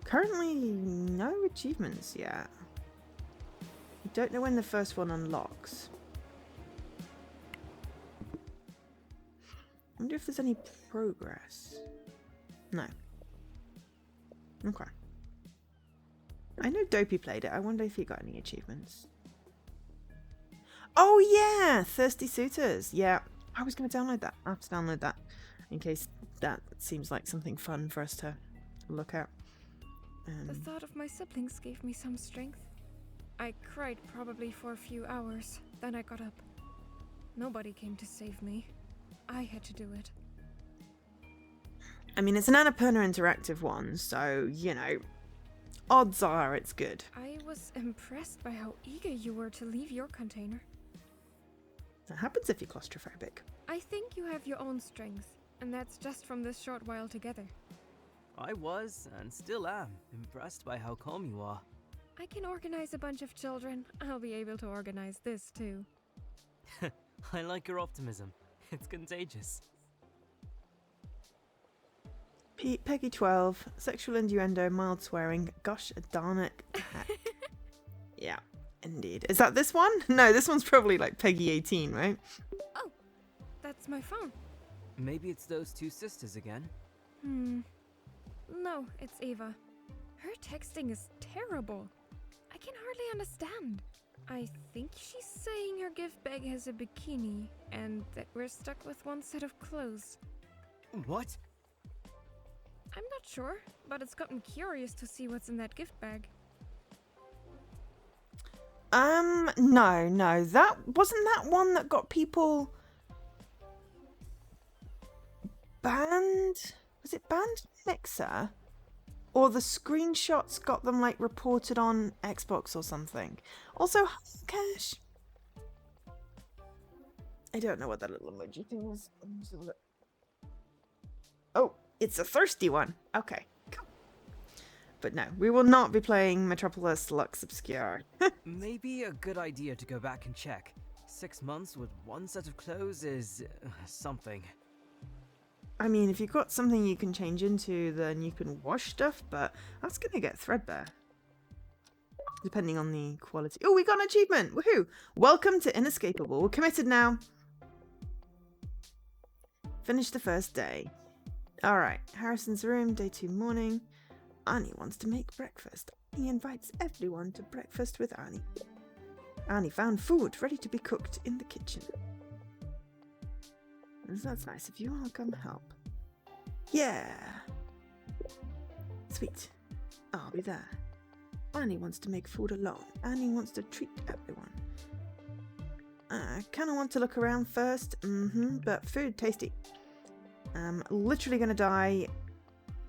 currently no achievements yet. I don't know when the first one unlocks. I wonder if there's any progress. No. Okay. I know Dopey played it. I wonder if he got any achievements. Oh yeah! Thirsty Suitors. Yeah. I was going to download that. I have to download that in case that seems like something fun for us to look at. The thought of my siblings gave me some strength. I cried probably for a few hours, then I got up. Nobody came to save me. I had to do it. I mean, it's an Annapurna Interactive one, so, you know, odds are it's good. I was impressed by how eager you were to leave your container. That happens if you're claustrophobic. I think you have your own strength, and that's just from this short while together. I was, and still am, impressed by how calm you are. I can organize a bunch of children. I'll be able to organize this too. I like your optimism. It's contagious. Peggy 12, sexual innuendo, mild swearing, gosh darn it. Yeah, indeed. Is that this one? No, this one's probably like Peggy 18, right? Oh, that's my phone. Maybe it's those 2 sisters again? No, it's Eva. Her texting is terrible. I can hardly understand. I think she's saying her gift bag has a bikini, and that we're stuck with one set of clothes. What? I'm not sure, but it's gotten curious to see what's in that gift bag. No, that wasn't that one that got people banned? Was it banned Mixer? Or the screenshots got them like reported on Xbox or something. Also, Cash. I don't know what that little emoji thing was. Oh, it's a thirsty one. Okay, cool. But no, we will not be playing Metropolis Lux Obscure. Maybe a good idea to go back and check. 6 months with one set of clothes is something. I mean, if you've got something you can change into, then you can wash stuff, but that's going to get threadbare. Depending on the quality. Oh, we got an achievement! Woohoo! Welcome to Inescapable. We're committed now. Finish the first day. Alright, Harrison's room, day 2 morning. Annie wants to make breakfast. He invites everyone to breakfast with Annie. Annie found food ready to be cooked in the kitchen. That's nice of you. I'll come help. Yeah. Sweet. I'll be there. Annie wants to make food alone. Annie wants to treat everyone. I kind of want to look around first. But food, tasty. I'm literally going to die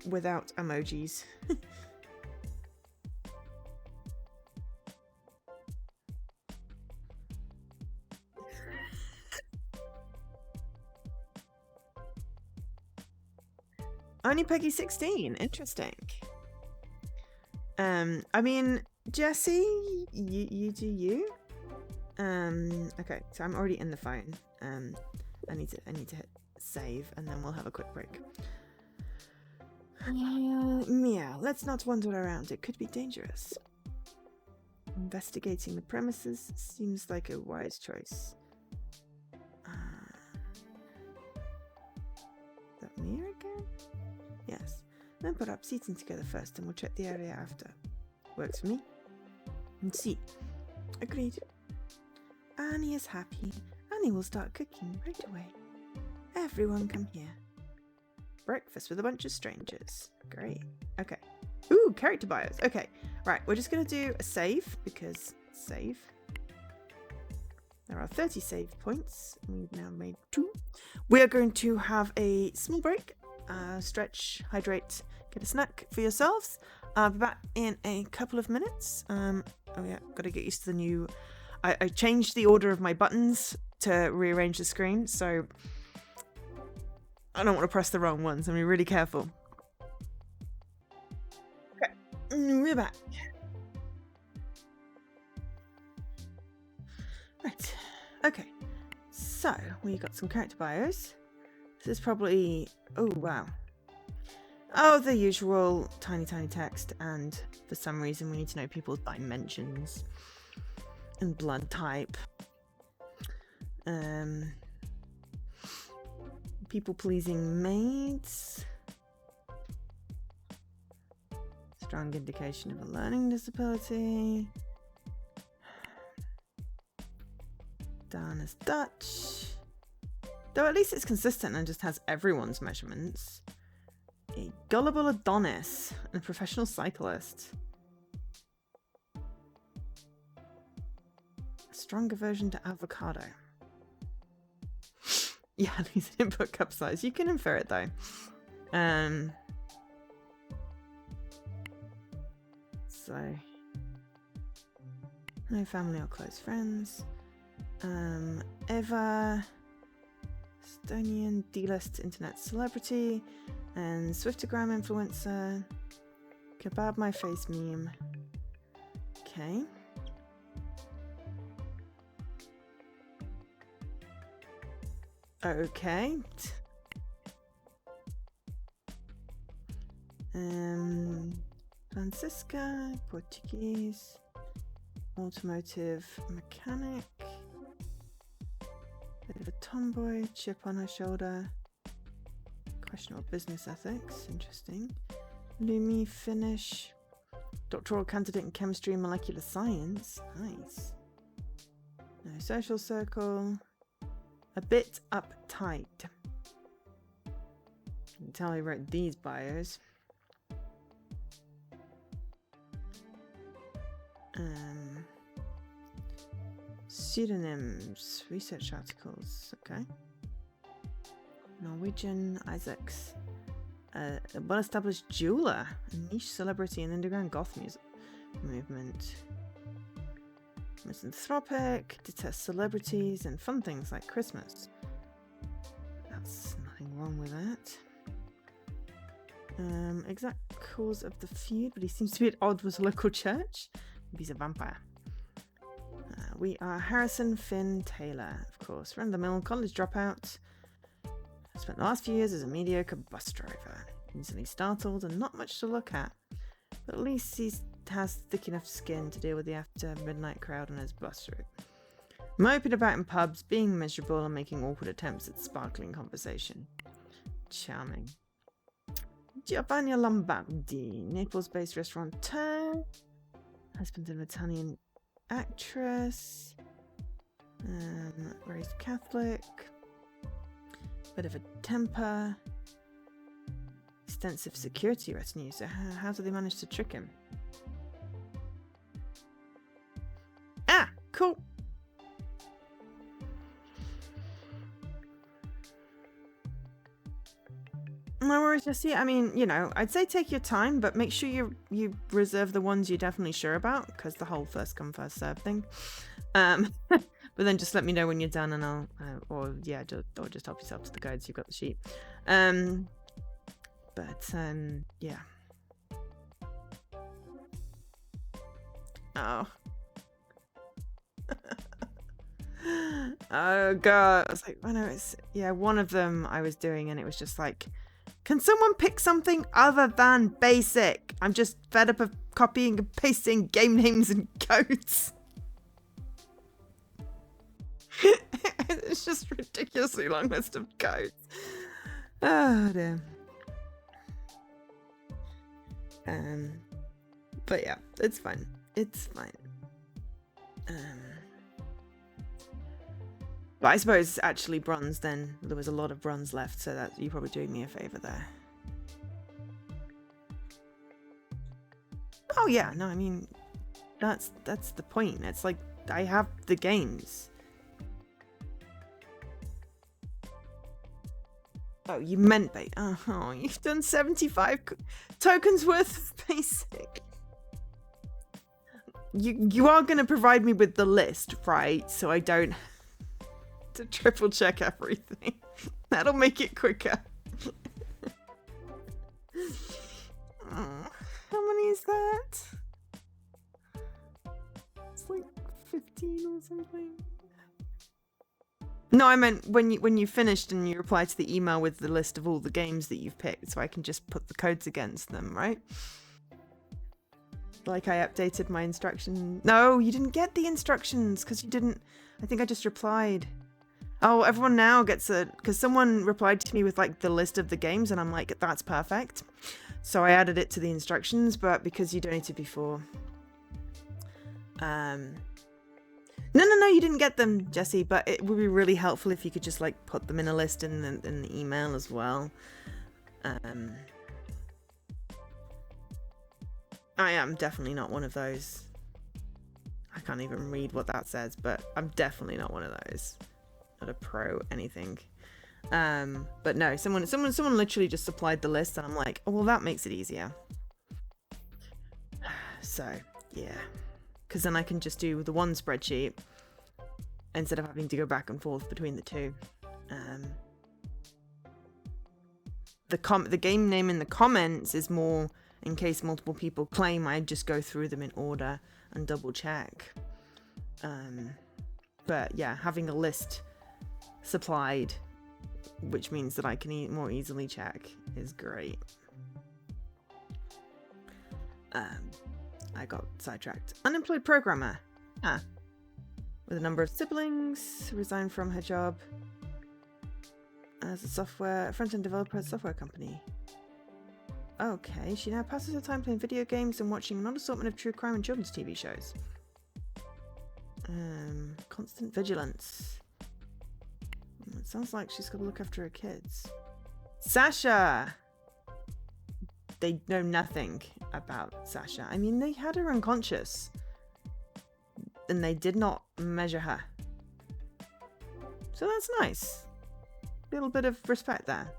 without emojis. Only Peggy 16. Interesting. I mean, Jesse, you do you. Okay, so I'm already in the phone. I need to hit save, and then we'll have a quick break. Meow. Let's not wander around. It could be dangerous. Investigating the premises seems like a wise choice. Is that me again? Yes. Then perhaps eating together first, and we'll check the area after. Works for me. And see. Agreed. Annie is happy. Annie will start cooking right away. Everyone come here. Breakfast with a bunch of strangers. Great. Okay. Ooh, character bios. Okay. Right, we're just going to do a save, because save. There are 30 save points. We've now made 2. We are going to have a small break. Stretch, hydrate, get a snack for yourselves. I'll be back in a couple of minutes. Oh yeah, got to get used to the new... I changed the order of my buttons to rearrange the screen, so I don't want to press the wrong ones. I'm going to be really careful. Okay, we're back. Right, okay. So, we got some character bios. This is probably... Oh, wow. Oh, the usual tiny text, and for some reason we need to know people's dimensions and blood type. People-pleasing maids. Strong indication of a learning disability. Diana's Dutch. Though at least it's consistent and just has everyone's measurements. A gullible Adonis and a professional cyclist. A stronger version to avocado. Yeah, these input cup size. You can infer it though. So no family or close friends. Eva, Estonian D-list internet celebrity, and Swiftogram influencer. Kebab my face meme. Okay. Okay. Francisca, Portuguese, automotive mechanic, bit of a tomboy, chip on her shoulder, questionable business ethics, interesting. Lumi, Finnish, doctoral candidate in chemistry and molecular science, nice. No social circle, a bit uptight. You can tell I wrote these bios. Pseudonyms, research articles, okay. Norwegian, Isaacs, a well-established jeweler, a niche celebrity in underground goth music movement. Misanthropic, detests celebrities and fun things like Christmas. That's nothing wrong with that. Exact cause of the feud, but he seems to be at odds with a local church. Maybe he's a vampire. We are Harrison Finn Taylor, of course. Run-of-the-mill college dropout. Spent the last few years as a mediocre bus driver. Easily startled and not much to look at. But at least he has thick enough skin to deal with the after-midnight crowd on his bus route. Moping about in pubs, being miserable and making awkward attempts at sparkling conversation. Charming. Giovanni Lombardi, Naples-based restaurateur. Husband of an Italian actress. Raised Catholic. Bit of a temper. Extensive security retinue. So how do they manage to trick him? Ah, cool. No worries, Jesse. I mean, you know, I'd say take your time, but make sure you reserve the ones you're definitely sure about, because the whole first come first serve thing. But then just let me know when you're done, and I'll, or just help yourself to the guides. You've got the sheet. Yeah. Oh. Oh god. I was like, I know it's, yeah, one of them I was doing, and it was just like, can someone pick something other than basic? I'm just fed up of copying and pasting game names and codes. It's just ridiculously long list of codes. Oh dear. But yeah, it's fine. It's fine. But I suppose actually bronze, then there was a lot of bronze left, so that you're probably doing me a favor there. Oh yeah, no, I mean, that's the point. It's like, I have the games. Oh, you meant bait. Oh, you've done 75 tokens worth of basic. You are going to provide me with the list, right? So I don't to triple check everything. That'll make it quicker. Oh, how many is that? It's like 15 or something. No, I meant when you finished and you reply to the email with the list of all the games that you've picked, so I can just put the codes against them, right? Like I updated my instruction. No, you didn't get the instructions because you didn't. I think I just replied. Oh, everyone now gets a, because someone replied to me with like the list of the games, and I'm like, that's perfect. So I added it to the instructions, but because you donated before. No, you didn't get them, Jesse, but it would be really helpful if you could just like put them in a list in the email as well. I am definitely not one of those. I can't even read what that says, but I'm definitely not one of those. Not a pro anything. But no, someone literally just supplied the list, and I'm like, oh, well, that makes it easier. So yeah, because then I can just do the one spreadsheet instead of having to go back and forth between the two. The game name in the comments is more in case multiple people claim. I just go through them in order and double check. But yeah, having a list supplied, which means that I can more easily check, is great. I got sidetracked. Unemployed programmer. With a number of siblings, resigned from her job as a front-end developer at a software company. Okay, she now passes her time playing video games and watching an assortment of true crime and children's TV shows. Constant vigilance. It sounds like she's got to look after her kids. Sasha! They know nothing about Sasha. I mean, they had her unconscious. And they did not measure her. So that's nice. Little bit of respect there.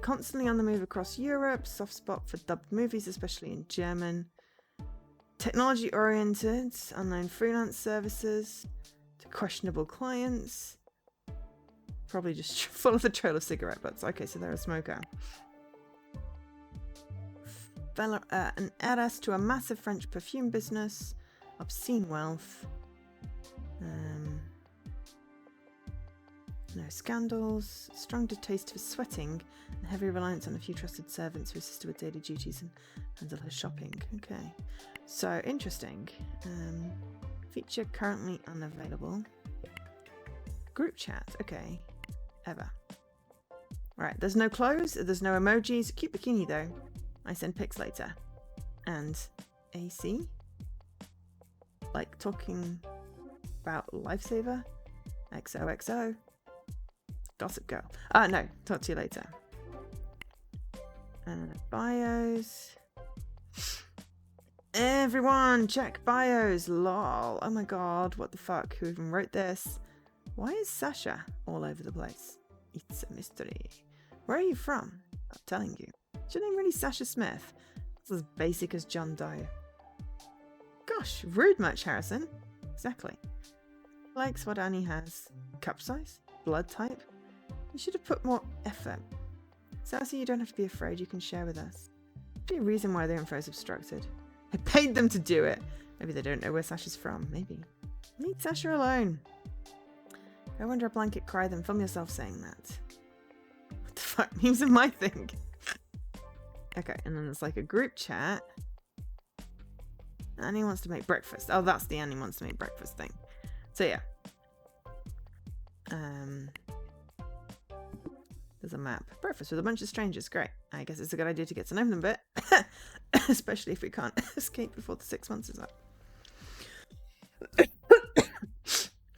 Constantly on the move across Europe. Soft spot for dubbed movies, especially in German. Technology oriented. Online freelance services. To questionable clients. Probably just full of the trail of cigarette butts. Okay, so they're a smoker. an heiress to a massive French perfume business, obscene wealth, no scandals, strong distaste for sweating, and heavy reliance on a few trusted servants who assist her with daily duties and handle her shopping. Okay, so interesting. Feature currently unavailable. Group chat. Okay, ever. Right, there's no clothes, there's no emojis. Cute bikini though. I send pics later. And AC? Like talking about Lifesaver? XOXO. Gossip Girl. No, talk to you later. Bios. Everyone, check bios. Lol. Oh my god, what the fuck? Who even wrote this? Why is Sasha all over the place? It's a mystery. Where are you from? I'm telling you. Is your name really Sasha Smith? It's as basic as John Doe. Gosh, rude much, Harrison. Exactly. Likes what Annie has. Cup size? Blood type? You should have put more effort. Sassy, you don't have to be afraid. You can share with us. Be a reason why their info is obstructed. I paid them to do it. Maybe they don't know where Sasha's from. Maybe. Leave Sasha alone. Go under a blanket, cry, then film yourself saying that. What the fuck? Memes are my thing. Okay, and then there's like a group chat. Annie wants to make breakfast. Oh, that's the Annie wants to make breakfast thing. So yeah. There's a map. Breakfast with a bunch of strangers. Great. I guess it's a good idea to get to know them a bit. Especially if we can't escape before the 6 months is up.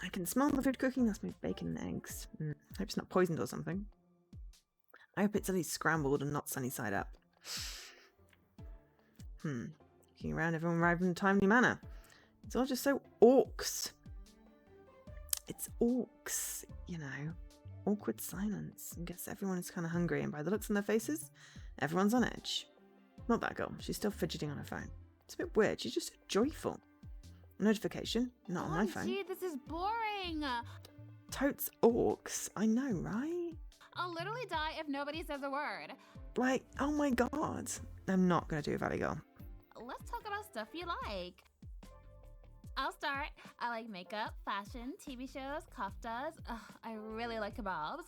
I can smell the food cooking. That's my bacon and eggs. Hope it's not poisoned or something. I hope it's at least scrambled and not sunny side up. Looking around, everyone arrived in a timely manner. It's all just so orcs. It's orcs, you know. Awkward silence. I guess everyone is kind of hungry, and by the looks on their faces, everyone's on edge. Not that girl. She's still fidgeting on her phone. It's a bit weird. She's just so joyful. Notification. Not on my phone. Gee, this is boring. Totes orcs. I know, right? I'll literally die if nobody says a word. Like, oh my god. I'm not going to do a Valley Girl. Let's talk about stuff you like. I'll start. I like makeup, fashion, TV shows, koftas. I really like kebabs.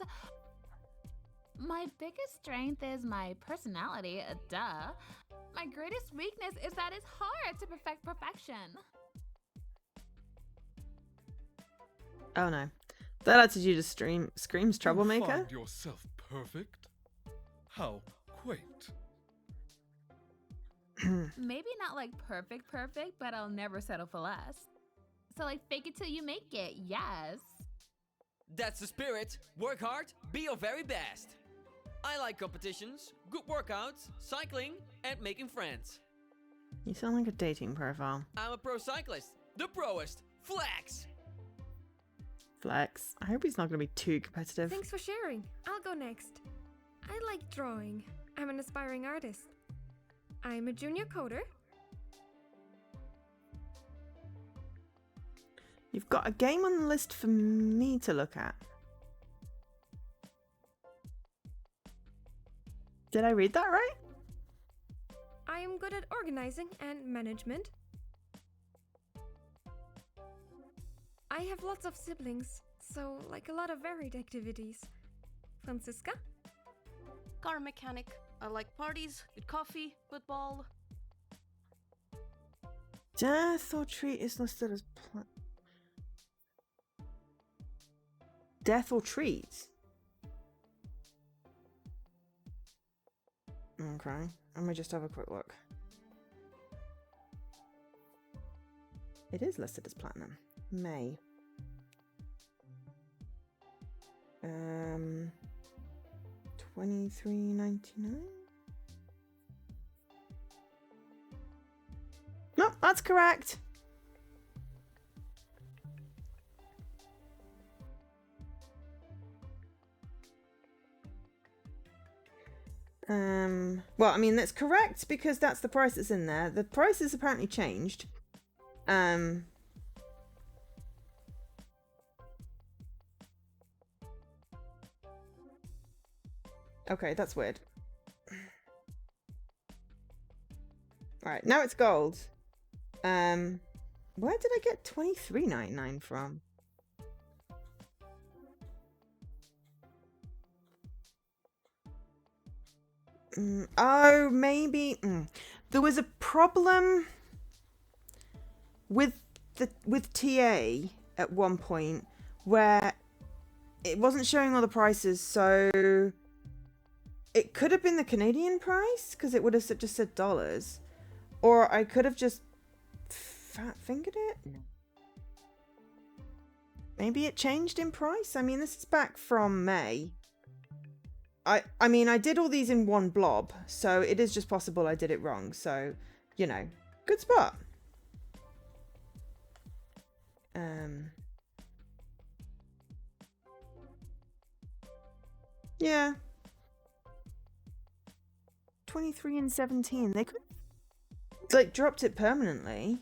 My biggest strength is my personality, duh. My greatest weakness is that it's hard to perfect perfection. Oh no. That attitude screams troublemaker. You find yourself perfect? How quaint. Maybe not like perfect, but I'll never settle for less. So like fake it till you make it, yes. That's the spirit. Work hard, be your very best. I like competitions, good workouts, cycling, and making friends. You sound like a dating profile. I'm a pro cyclist, the proest. Flex! Flex. I hope he's not going to be too competitive. Thanks for sharing. I'll go next. I like drawing. I'm an aspiring artist. I'm a junior coder. You've got a game on the list for me to look at. Did I read that right? I am good at organizing and management. I have lots of siblings, so like a lot of varied activities. Franziska? Car mechanic. I like parties, good coffee, football. Death or treat is listed as Death or treat? Okay, let me just have a quick look. It is listed as platinum. May. $23.99. No, that's correct. Well, I mean, that's correct because that's the price that's in there. The price has apparently changed. Okay, that's weird. Alright, now it's gold. Where did I get $23.99 from? Oh, maybe there was a problem with TA at one point where it wasn't showing all the prices, so it could have been the Canadian price because it would have just said dollars, or I could have just fat fingered it. Maybe it changed in price. I mean, this is back from May. I mean, I did all these in one blob, so it is just possible I did it wrong. So, you know, good spot. Yeah. 23 and 17. They could like dropped it permanently.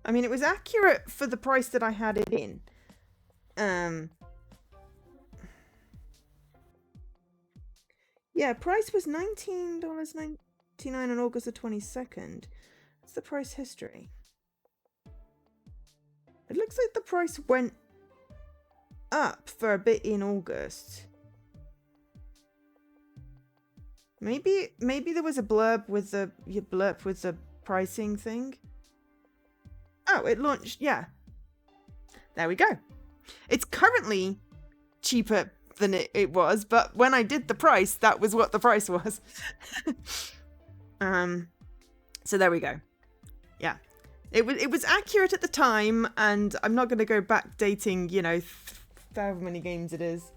I mean, it was accurate for the price that I had it in. Yeah, price was $19.99 on August the 22nd. That's the price history. It looks like the price went up for a bit in August. Maybe there was a blurb with the pricing thing. Oh, it launched. Yeah. There we go. It's currently cheaper than it was, but when I did the price, that was what the price was. So there we go. Yeah. It was accurate at the time, and I'm not going to go back dating, you know, however many games it is.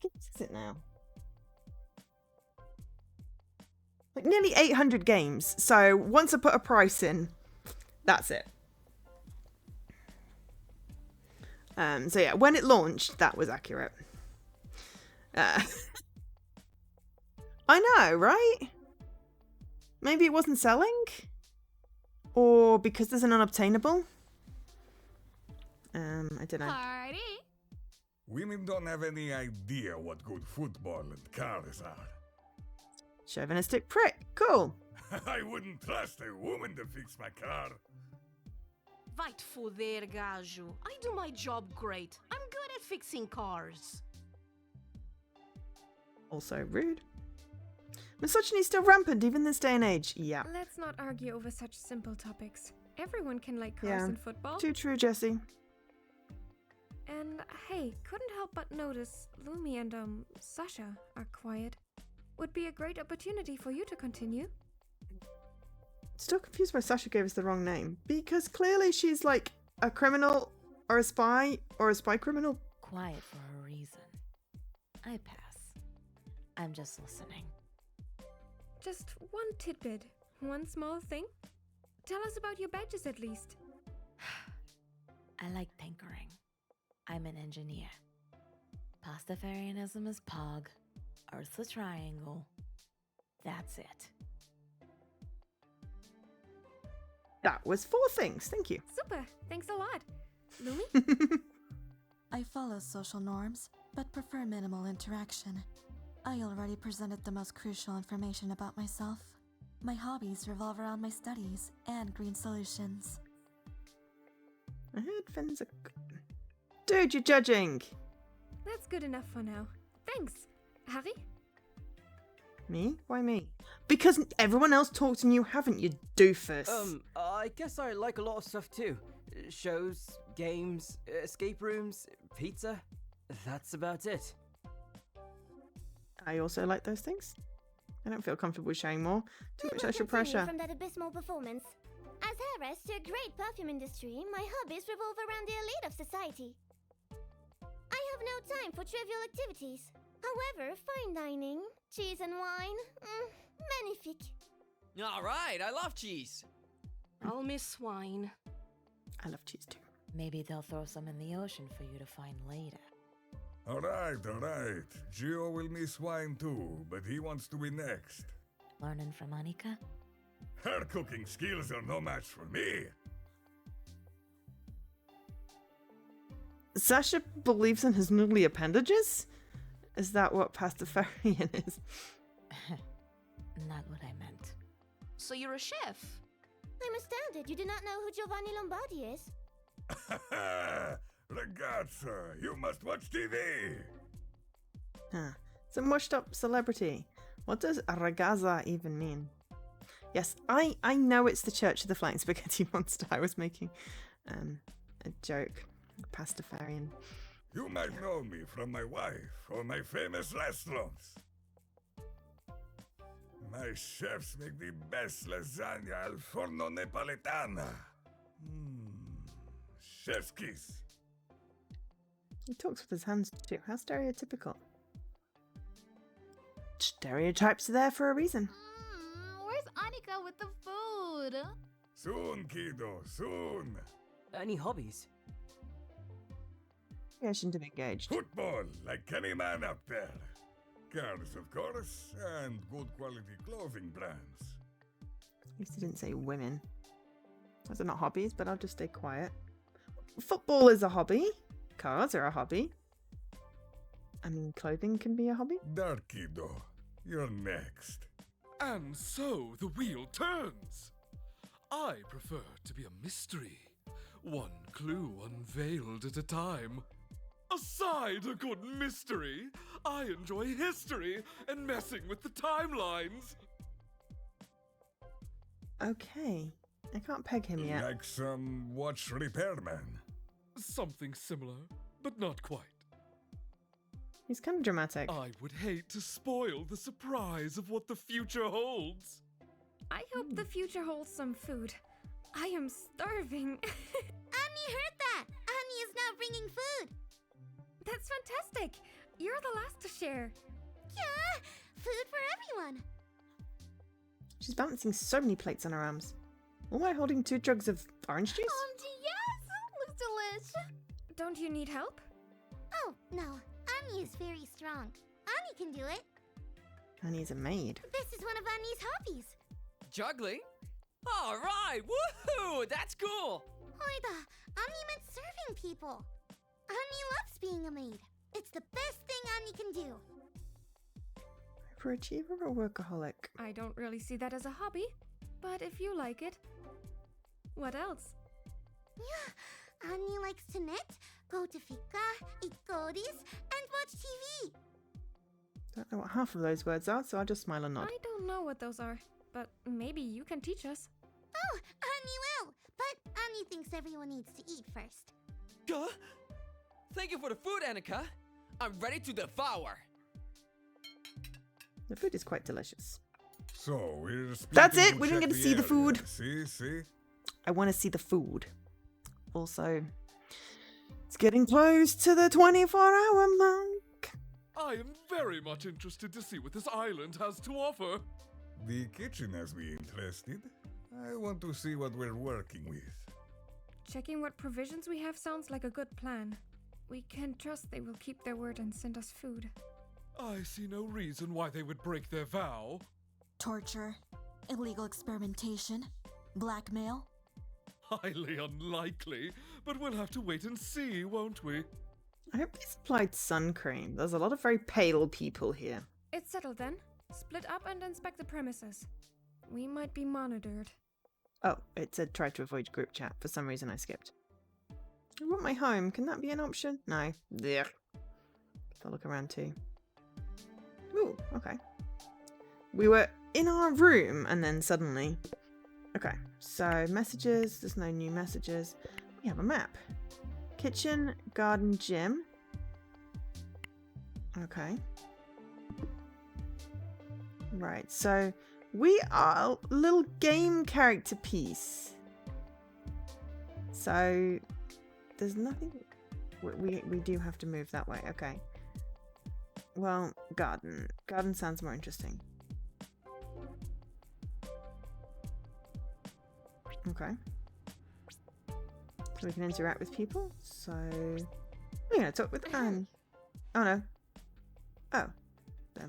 What is it now? Like nearly 800 games. So once I put a price in, that's it. So yeah, when it launched, that was accurate. I know, right? Maybe it wasn't selling? Or because there's an unobtainable? I don't know. Party! Women don't have any idea what good football and cars are. Chauvinistic prick. Cool. I wouldn't trust a woman to fix my car. Vai te foder, gajo. I do my job great. I'm good at fixing cars. Also rude. Misogyny is still rampant even this day and age. Yeah. Let's not argue over such simple topics. Everyone can like cars and football. Too true, Jessie. And hey, couldn't help but notice Lumi and Sasha are quiet. Would be a great opportunity for you to continue. Still confused why Sasha gave us the wrong name. Because clearly she's like a criminal or a spy criminal. Quiet for a reason. I pass. I'm just listening. Just one tidbit, one small thing. Tell us about your badges at least. I like tinkering. I'm an engineer. Pastafarianism is Pog. Earth's a triangle. That's it. That was 4 things. Thank you. Super. Thanks a lot. Lumi? I follow social norms, but prefer minimal interaction. I already presented the most crucial information about myself. My hobbies revolve around my studies and green solutions. I heard Finn's a... Dude, you're judging! That's good enough for now. Thanks. Harry? Me? Why me? Because everyone else talked and you haven't, you doofus. I guess I like a lot of stuff too. Shows, games, escape rooms, pizza. That's about it. I also like those things. I don't feel comfortable sharing more. Too much extra Continue pressure. From that abysmal performance. As heiress to a great perfume industry, my hobbies revolve around the elite of society. I have no time for trivial activities. However, fine dining, cheese and wine, magnifique. Alright, I love cheese. I'll miss wine. I love cheese too. Maybe they'll throw some in the ocean for you to find later. Alright. Gio will miss wine too, but he wants to be next. Learning from Annika? Her cooking skills are no match for me. Sasha believes in his noodly appendages? Is that what Pastafarian is? Not what I meant. So you're a chef? I'm astounded you do not know who Giovanni Lombardi is. Ragazza, you must watch TV. Huh. Some washed up celebrity. What does ragazza even mean? Yes, I know it's the Church of the Flying Spaghetti Monster. I was making a joke. Pastafarian. You might know me from my wife or my famous restaurants. My chefs make the best lasagna al forno napoletana. Chef's kiss. He talks with his hands too. How stereotypical. Stereotypes are there for a reason. Where's Annika with the food? Soon, kiddo, soon. Any hobbies? I shouldn't have engaged. Football, like any man out there. Cars, of course, and good quality clothing brands. At least he didn't say women. Those are not hobbies, but I'll just stay quiet. Football is a hobby. Cars are a hobby. I mean, clothing can be a hobby. Dark kiddo, you're next. And so the wheel turns. I prefer to be a mystery. One clue unveiled at a time. Aside a good mystery, I enjoy history and messing with the timelines. Okay. I can't peg him yet. Like some watch repairman. Something similar, but not quite. He's kind of dramatic. I would hate to spoil the surprise of what the future holds. I hope the future holds some food. I am starving. Annie heard that! Annie is now bringing food! That's fantastic! You're the last to share. Yeah! Food for everyone! She's balancing so many plates on her arms. All while holding 2 jugs of orange juice? Yes! Looks delish! Don't you need help? Oh, no. Annie is very strong. Annie can do it. Annie's a maid. This is one of Annie's hobbies. Juggling? All right, woohoo! That's cool. Hoida, Annie meant serving people. Annie loves being a maid. It's the best thing Annie can do. Overachiever or workaholic? I don't really see that as a hobby, but if you like it. What else? Yeah, Annie likes to knit, go to fika, eat goodies, and watch TV. Don't know what half of those words are, so I'll just smile and nod. I don't know what those are, but maybe you can teach us. Oh, Annie will, but Annie thinks everyone needs to eat first. Thank you for the food, Annika. I'm ready to devour. The food is quite delicious. So we're That's splitting it! to We didn't check get to see the area. food. See? I want to see the food. Also, it's getting close to the 24-hour mark. I am very much interested to see what this island has to offer. The kitchen has me interested. I want to see what we're working with. Checking what provisions we have sounds like a good plan. We can trust they will keep their word and send us food. I see no reason why they would break their vow. Torture, illegal experimentation, blackmail. Highly unlikely, but we'll have to wait and see, won't we? I hope they supplied sun cream. There's a lot of very pale people here. It's settled then. Split up and inspect the premises. We might be monitored. Oh, it said try to avoid group chat. For some reason I skipped. I want my home. Can that be an option? No. There. I'll look around too. Ooh, okay. We were in our room and then suddenly... Okay, so messages. There's no new messages. We have a map. Kitchen, garden, gym. Okay. Right, so we are a little game character piece. So there's nothing... We do have to move that way. Okay. Well, garden. Garden sounds more interesting. Okay. So we can interact with people. So we're gonna talk with Anne. Oh no. Oh.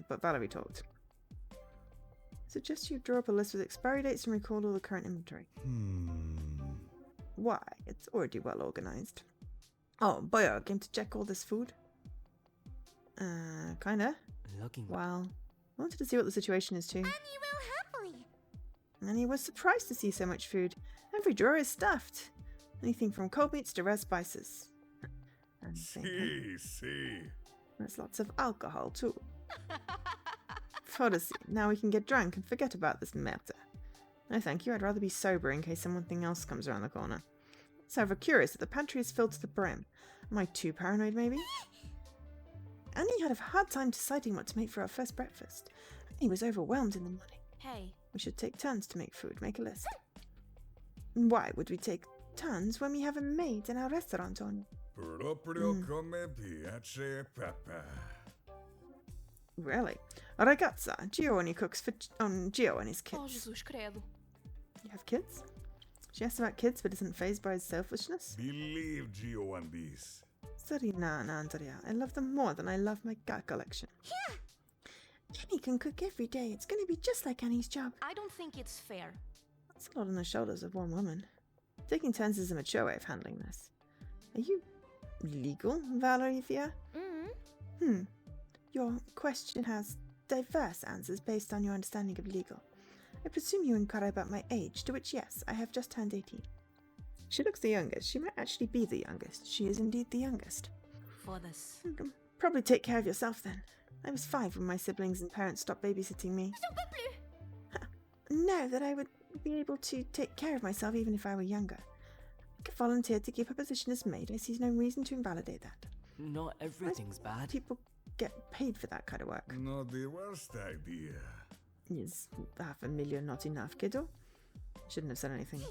But Valerie talked. Suggest you draw up a list with expiry dates and record all the current inventory. Why? It's already well organized. Oh, boy, I came to check all this food. Kinda. Looking Well, I wanted to see what the situation is too. And you will happily. And he was surprised to see so much food. Every drawer is stuffed. Anything from cold meats to rare spices. And See. there's lots of alcohol too. Foda-see, now we can get drunk and forget about this matter. No thank you, I'd rather be sober in case something else comes around the corner. It's however curious that the pantry is filled to the brim. Am I too paranoid maybe? Annie had a hard time deciding what to make for our first breakfast. Annie was overwhelmed in the morning. Hey, We should take turns to make food, make a list. Why would we take turns when we have a maid in our restaurant on? Proprio come piace papà. Really? Ragazza, Gio only cooks for Gio and his Oh, kids. Jesus credo. You have kids? She asks about kids but isn't fazed by his selfishness? Believe Gio and this. Sorry, nah, Andrea. I love them more than I love my cat collection. Yeah. Annie can cook every day. It's going to be just like Annie's job. I don't think it's fair. That's a lot on the shoulders of one woman. Taking turns is a mature way of handling this. Are you legal, Valeria? Mm-hmm. Your question has diverse answers based on your understanding of legal. I presume you inquire about my age, to which yes, I have just turned 18. She looks the youngest. She might actually be the youngest. She is indeed the youngest. for this. You can probably take care of yourself then. I was 5 when my siblings and parents stopped babysitting me. Know that I would be able to take care of myself even if I were younger. I could volunteer to give her position as maid. I see no reason to invalidate that. Not everything's bad. People get paid for that kind of work. Not the worst idea. Is $500,000 not enough, kiddo? Shouldn't have said anything.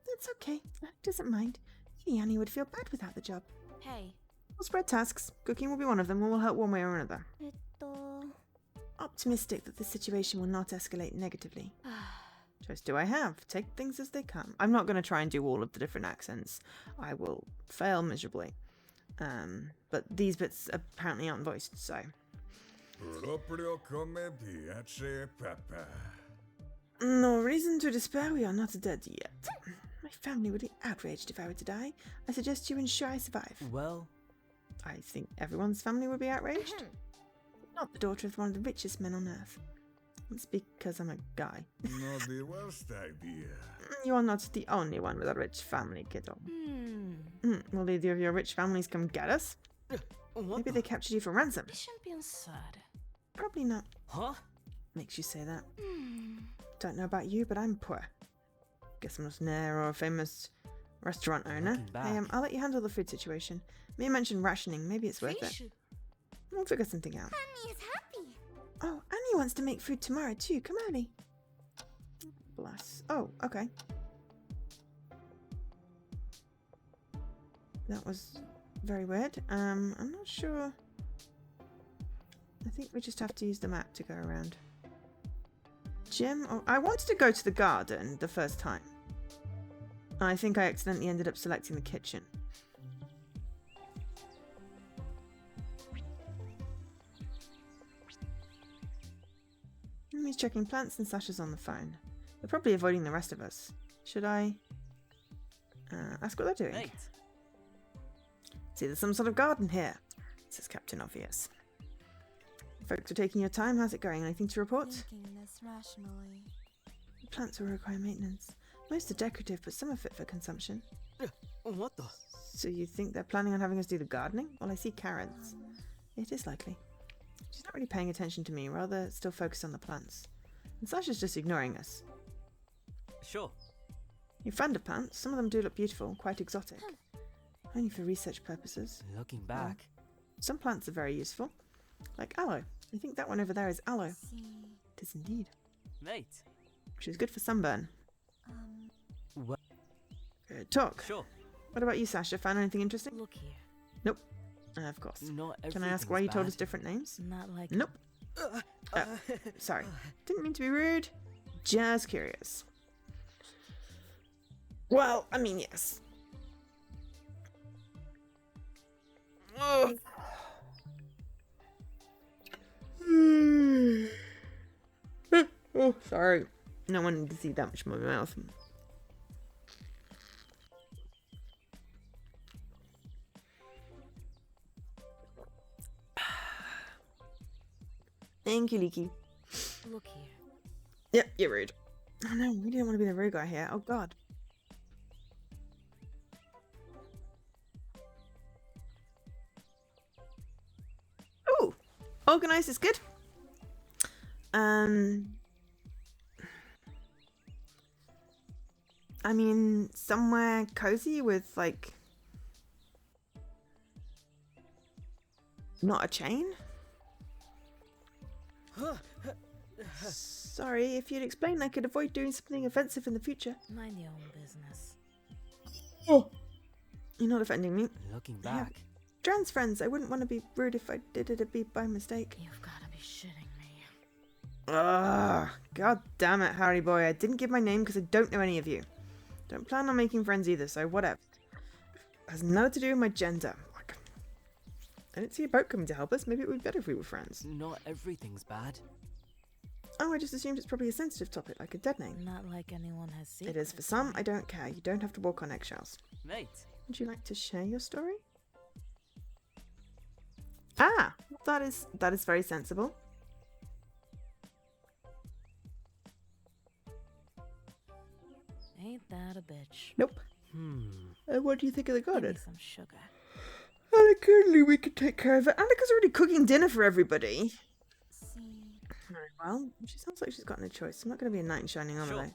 That's okay. Annie doesn't mind. Annie would feel bad without the job. Hey, We'll spread tasks. Cooking will be one of them, and we'll help one way or another. Optimistic that the situation will not escalate negatively. Choice do I have? Take things as they come. I'm not going to try and do all of the different accents. I will fail miserably. But these bits apparently aren't voiced, so... Proprio come piace papà. No reason to despair, we are not dead yet. My family would be outraged if I were to die. I suggest you ensure I survive. Well, I think everyone's family would be outraged. Not the daughter of one of the richest men on earth. It's because I'm a guy. Not the worst idea. You are not the only one with a rich family, kiddo. Will either of your rich families come get us? Maybe they captured you for ransom. Mission being said. Probably not. huh? Makes you say that. Don't know about you, but I'm poor. Guess I'm not an heir or a famous restaurant owner. Looking back. Hey, I'll let you handle the food situation. Mia mentioned rationing. Maybe it's worth it. Fish? We'll figure something out. Annie is happy. Oh, Annie wants to make food tomorrow too. Come early. Bless. Oh, okay. That was very weird. I'm not sure. I think we just have to use the map to go around. Gym? Oh, I wanted to go to the garden the first time. I think I accidentally ended up selecting the kitchen. He's checking plants and Sasha's on the phone. They're probably avoiding the rest of us. Should I ask what they're doing? Mate. See, there's some sort of garden here, says Captain Obvious. Folks are taking your time. How's it going? Anything to report? Thinking this rationally. The plants will require maintenance. Most are decorative, but some are fit for consumption. What the? So you think they're planning on having us do the gardening? Well, I see carrots. It is likely. She's not really paying attention to me, rather still focused on the plants. And Sasha's just ignoring us. Sure. You're fond of plants. Some of them do look beautiful, quite exotic. Only for research purposes. Looking back. Some plants are very useful. Like aloe. I think that one over there is aloe. It is indeed. Mate. Which is good for sunburn. What? Good talk. Sure. What about you, Sasha? Found anything interesting? Look here. Nope. Of course. Not Can I ask why you told us different names? Not like Nope. Sorry. Didn't mean to be rude. Just curious. Well, I mean, yes. Oh. Oh, sorry. No one needed to see that much in my mouth. Thank you, Leaky. Look here. Yep, you're rude. Oh no, we didn't want to be the rude guy here. Oh god. Ooh, organized is good. I mean, somewhere cozy with like not a chain. Sorry, if you'd explain, I could avoid doing something offensive in the future. Mind your own business. Oh, you're not offending me. Looking back. Trans friends, I wouldn't want to be rude if I did it be by mistake. You've got to be shitting me. Ugh, god damn it, Harry boy. I didn't give my name because I don't know any of you. Don't plan on making friends either, so whatever. It has nothing to do with my gender. Like, I didn't see a boat coming to help us. Maybe it would be better if we were friends. Not everything's bad. Oh, I just assumed it's probably a sensitive topic, like a dead name. Not like anyone has seen It is for some. I don't care. You don't have to walk on eggshells. Mate. Would you like to share your story? Ah, that is very sensible. Ain't that a bitch? Nope. And what do you think of the Give garden? me some sugar. Currently we can take care of it. Annika's already cooking dinner for everybody. See. Very well. She sounds like she's got no choice. I'm not going to be a knight in shining armor Sure. though.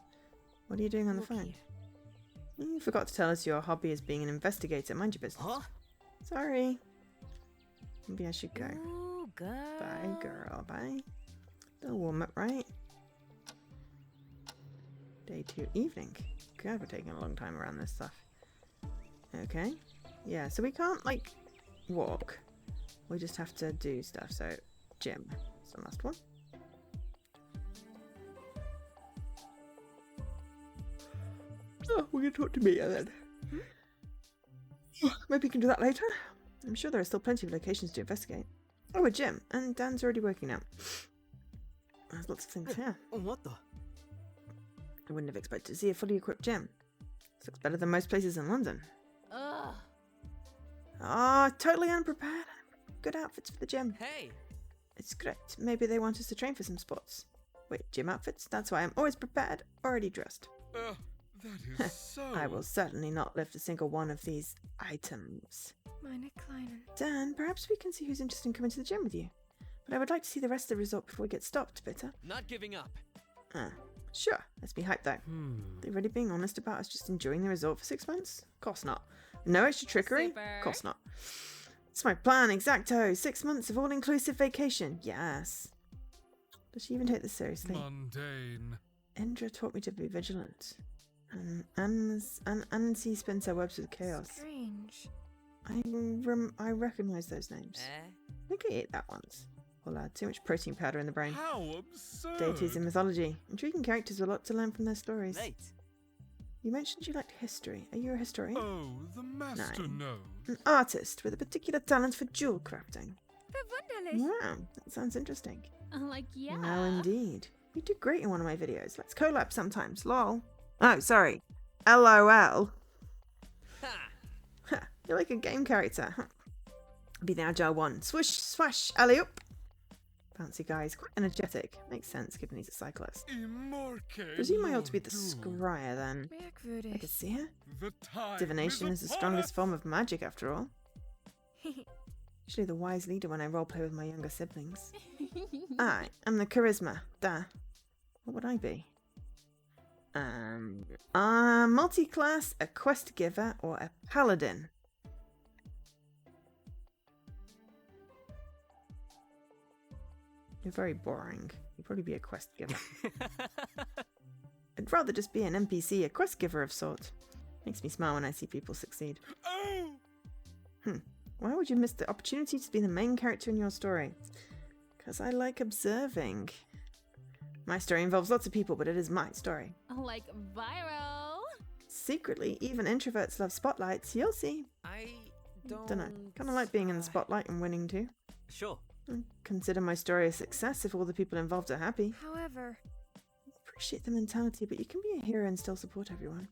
What are you doing on the Look phone? here. You forgot to tell us your hobby is being an investigator. Mind your business. Huh? Sorry. Maybe I should go. Ooh, girl. Bye, girl. Bye. They'll warm up, right? Day 2 evening. God, we're taking a long time around this stuff. Okay. Yeah, so we can't, like, walk. We just have to do stuff. So, gym. That's the last one. Oh, we're going to talk to Mia then. Maybe we can do that later. I'm sure there are still plenty of locations to investigate. Oh, a gym. And Dan's already working out. There's lots of things here. What the? I wouldn't have expected to see a fully equipped gym. This looks better than most places in London. Ugh. Ah, totally unprepared. Good outfits for the gym. Hey! It's great. Maybe they want us to train for some sports. Wait, gym outfits? That's why I'm always prepared, already dressed. That is so... I will certainly not lift a single one of these items. Meine Kleinen. Dan, perhaps we can see who's interested in coming to the gym with you. But I would like to see the rest of the resort before we get stopped, Bitter. Not giving up. Sure. Let's be hyped though. They really being honest about us just enjoying the resort for 6 months? Course not. No extra trickery? Super. Course not. It's my plan, exacto. 6 months of all-inclusive vacation. Yes. Does she even take this seriously? Mundane. Indra taught me to be vigilant. And Anansi spins her webs with chaos. Strange. I recognize those names. I think I ate that once. Well, too much protein powder in the brain. How absurd. Deities and mythology. Intriguing characters with a lot to learn from their stories. Mate. You mentioned you liked history. Are you a historian? Oh, the master knows. An artist with a particular talent for jewel crafting. Verwunderlich. Wow, that sounds interesting. Like, yeah. No, indeed. You did great in one of my videos. Let's collab sometimes. Lol. Oh, sorry. LOL. Ha! You're like a game character. Be the agile one. Swish, swash, alley-oop. Bouncy guy is quite energetic. Makes sense given he's a cyclist. Presume I ought to be the scryer then. I Merkwürdig. could see her. The time Divination is the strongest form of magic after all. Usually the wise leader when I roleplay with my younger siblings. I am the charisma. Duh. What would I be? Multi-class, a quest giver, or a paladin. You're very boring. You'd probably be a quest giver. I'd rather just be an NPC, a quest giver of sort. Makes me smile when I see people succeed. Why would you miss the opportunity to be the main character in your story? Because I like observing. My story involves lots of people, but it is my story. Like viral. Secretly, even introverts love spotlights. You'll see. I Dunno. Kind of like being in the spotlight and winning too. Sure. I consider my story a success if all the people involved are happy. However, Appreciate the mentality, but you can be a hero and still support everyone.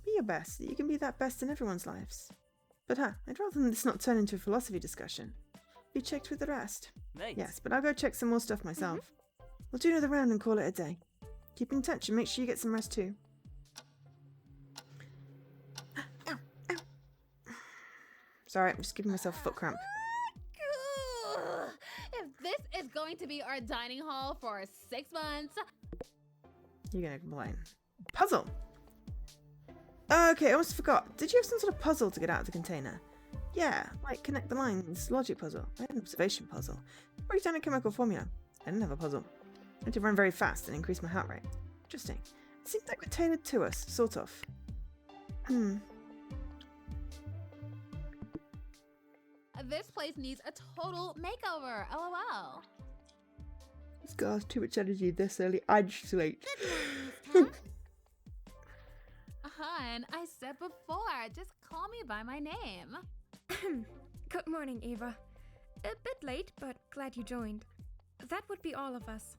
Be your best. You can be that best in everyone's lives. But I'd rather than this not turn into a philosophy discussion. You checked with the rest? Thanks. Yes, but I'll go check some more stuff myself. We'll do another round and call it a day. Keep in touch and make sure you get some rest too. Ow, ow. Sorry, I'm just giving myself a foot cramp. If this is going to be our dining hall for 6 months, You're gonna complain. Puzzle! Okay, I almost forgot. Did you have some sort of puzzle to get out of the container? Yeah, like connect the lines, logic puzzle. I had an observation puzzle. Break down a chemical formula. I didn't have a puzzle. I had to run very fast and increase my heart rate. Interesting. It seemed like we're tailored to us, sort of. this place needs a total makeover. LOL. This girl has too much energy this early. I'd sleep. Hun, I said before, just call me by my name. Good morning, Eva. A bit late, but glad you joined. That would be all of us.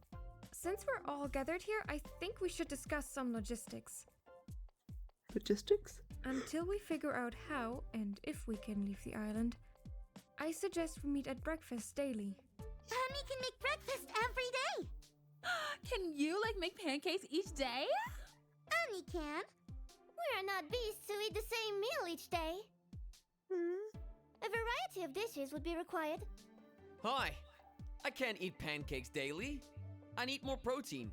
Since we're all gathered here, I think we should discuss some logistics. Logistics? Until we figure out how and if we can leave the island, I suggest we meet at breakfast daily. Honey can make breakfast every day. Can you, make pancakes each day? Annie can. We are not beasts who eat the same meal each day. A variety of dishes would be required. Hi. I can't eat pancakes daily. I need more protein.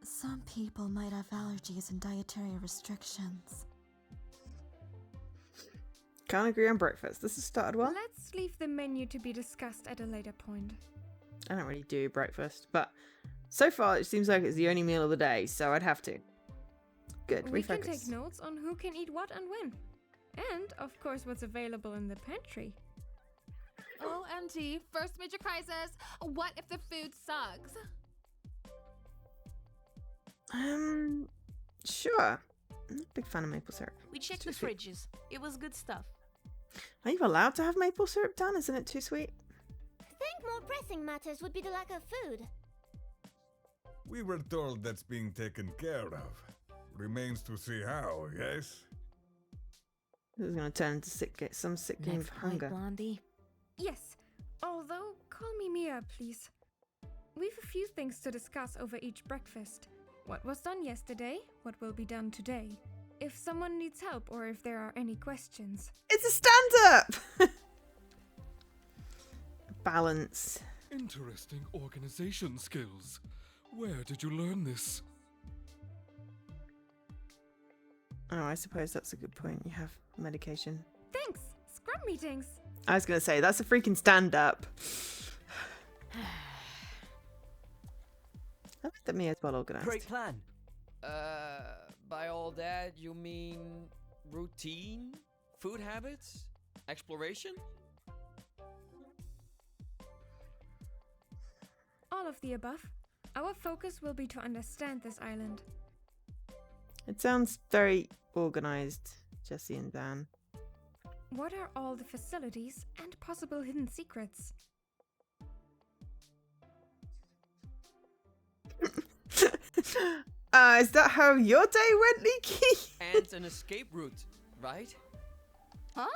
Some people might have allergies and dietary restrictions. Can't agree on breakfast. This has started well. Let's leave the menu to be discussed at a later point. I don't really do breakfast, but so far it seems like it's the only meal of the day, so I'd have to. Good, We refocus. can take notes on who can eat what and when. And, of course, what's available in the pantry. OMG, first major crisis. What if the food sucks? Sure. I'm not a big fan of maple syrup. We checked Too the sweet. fridges. It was good stuff. Are you allowed to have maple syrup, Dan? Isn't it too sweet? Think more pressing matters would be the lack of food. We were told that's being taken care of. Remains to see how, yes? This is going to turn into some sick game of Next point, hunger. Blondie. Yes, although call me Mia, please. We've a few things to discuss over each breakfast. What was done yesterday, what will be done today. If someone needs help or if there are any questions. It's a stand-up! Balance. Interesting organization skills. Where did you learn this? Oh, I suppose that's a good point. You have medication. Thanks! Scrum meetings! I was going to say, that's a freaking stand-up. I like that Mia's well organised. Great plan. By all that, you mean routine? Food habits? Exploration? All of the above. Our focus will be to understand this island. It sounds very organised, Jessie and Dan. What are all the facilities and possible hidden secrets? Is that how your day went, Leaky? And an escape route, right? Huh?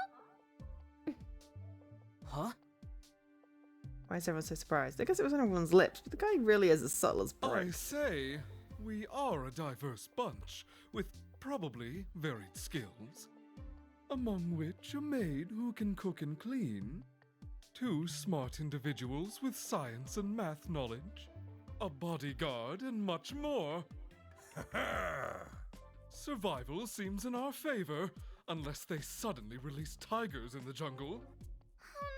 Huh? Why is everyone so surprised? I guess it was on everyone's lips, but the guy really is as subtle as I brick. say, we are a diverse bunch with probably varied skills, among which a maid who can cook and clean, 2 smart individuals with science and math knowledge, a bodyguard, and much more. Survival seems in our favor, unless they suddenly release tigers in the jungle. Oh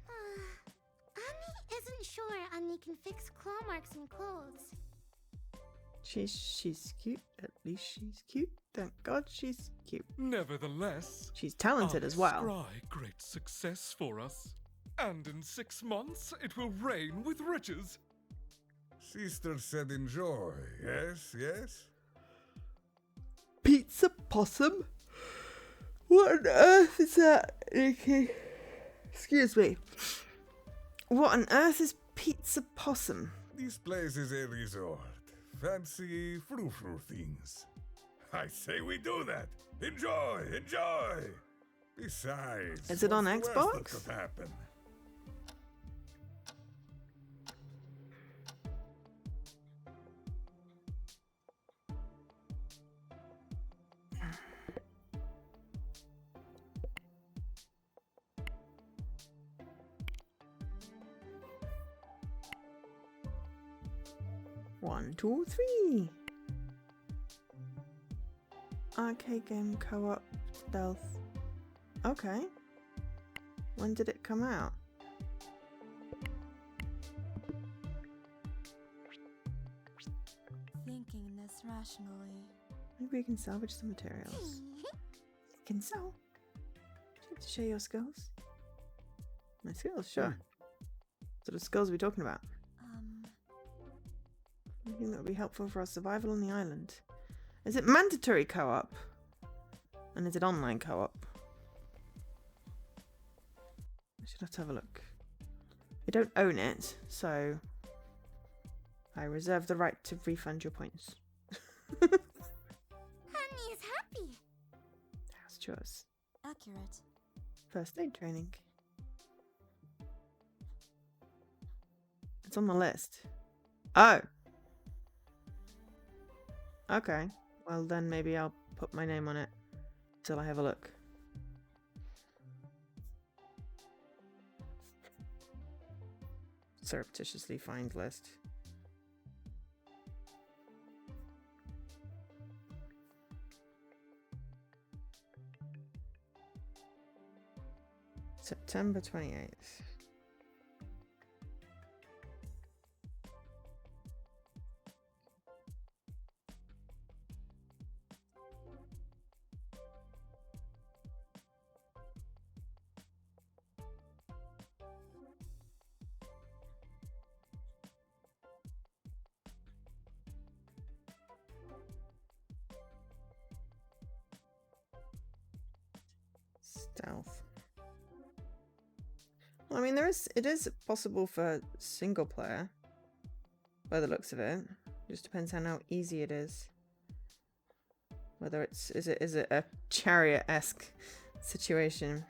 no! Annie isn't sure Annie can fix claw marks in clothes. She's cute. At least she's cute. Thank God she's cute. Nevertheless, She's talented I as well. scry great success for us. And in 6 months, it will rain with riches. Sister said enjoy, yes, yes? Pizza possum? What on earth is that, Nikki? Excuse me. What on earth is pizza possum? This place is a resort. Fancy frou-frou things. I say we do that. Enjoy, enjoy. Besides, Is it on what's the worst that Xbox? could happen? 1, 2, 3. Arcade game co-op stealth. Okay. When did it come out? Thinking this rationally. Maybe we can salvage some materials. You can sell. Do you like to share your skills? My skills, sure. What sort of skills are we talking about? Anything that would be helpful for our survival on the island. Is it mandatory co-op? And is it online co-op? I should have to have a look. We don't own it, so I reserve the right to refund your points. Honey is happy. How's yours? Accurate. First aid training. It's on the list. Oh. Okay. Well, then maybe I'll put my name on it till I have a look. Surreptitiously find list. September 28th. Stealth. Well, I mean, it is possible for single player, by the looks of it. Just depends on how easy it is. Whether is it a chariot-esque situation?